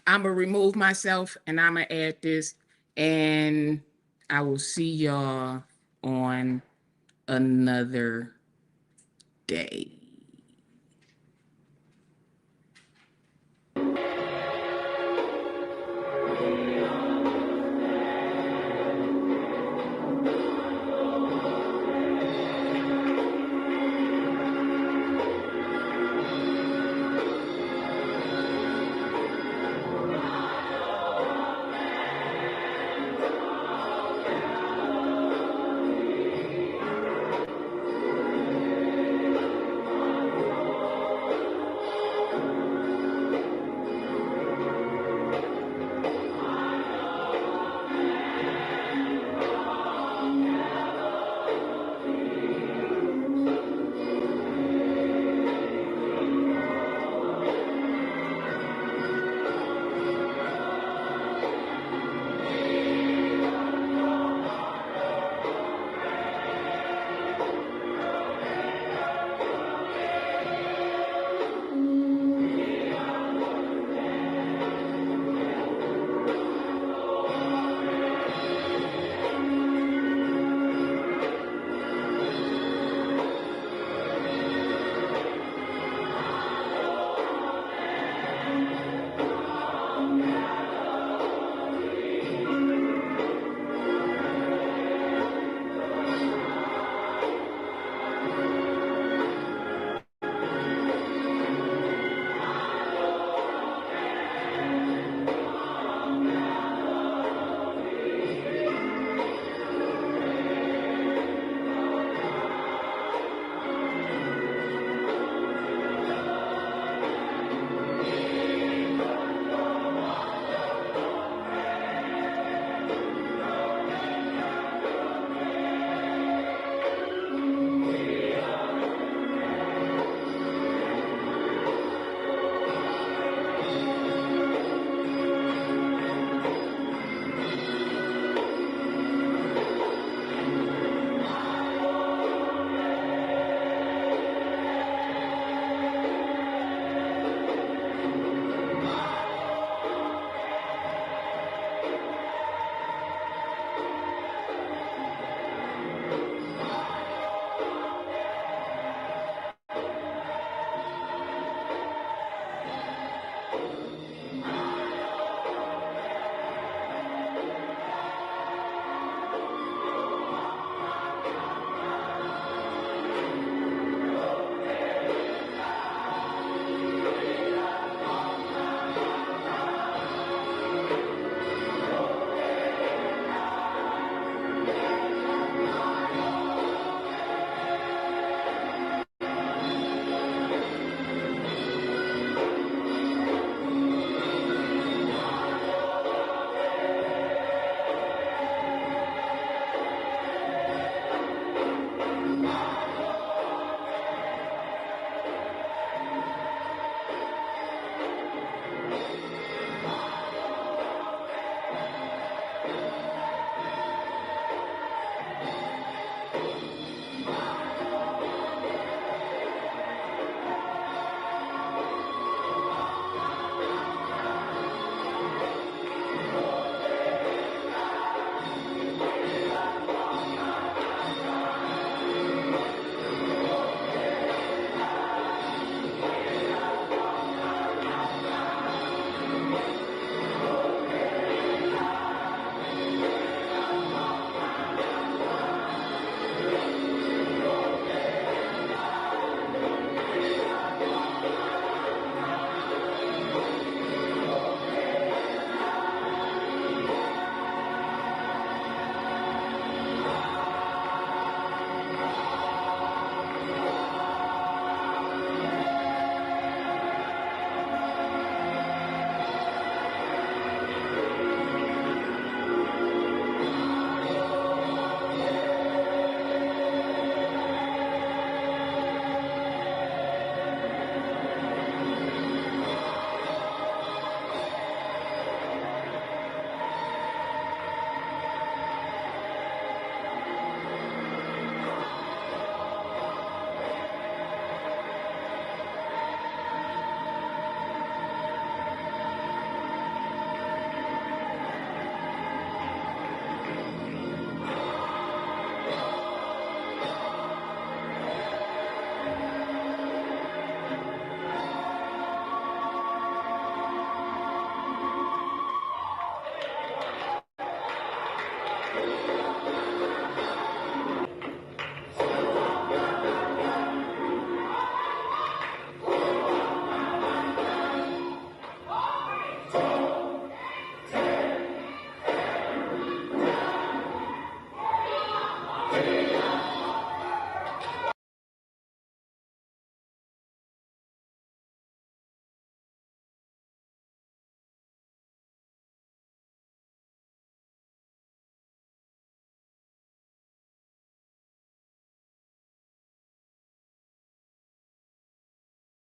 I'm gonna remove myself, and I'm gonna add this, and I will see y'all on another day.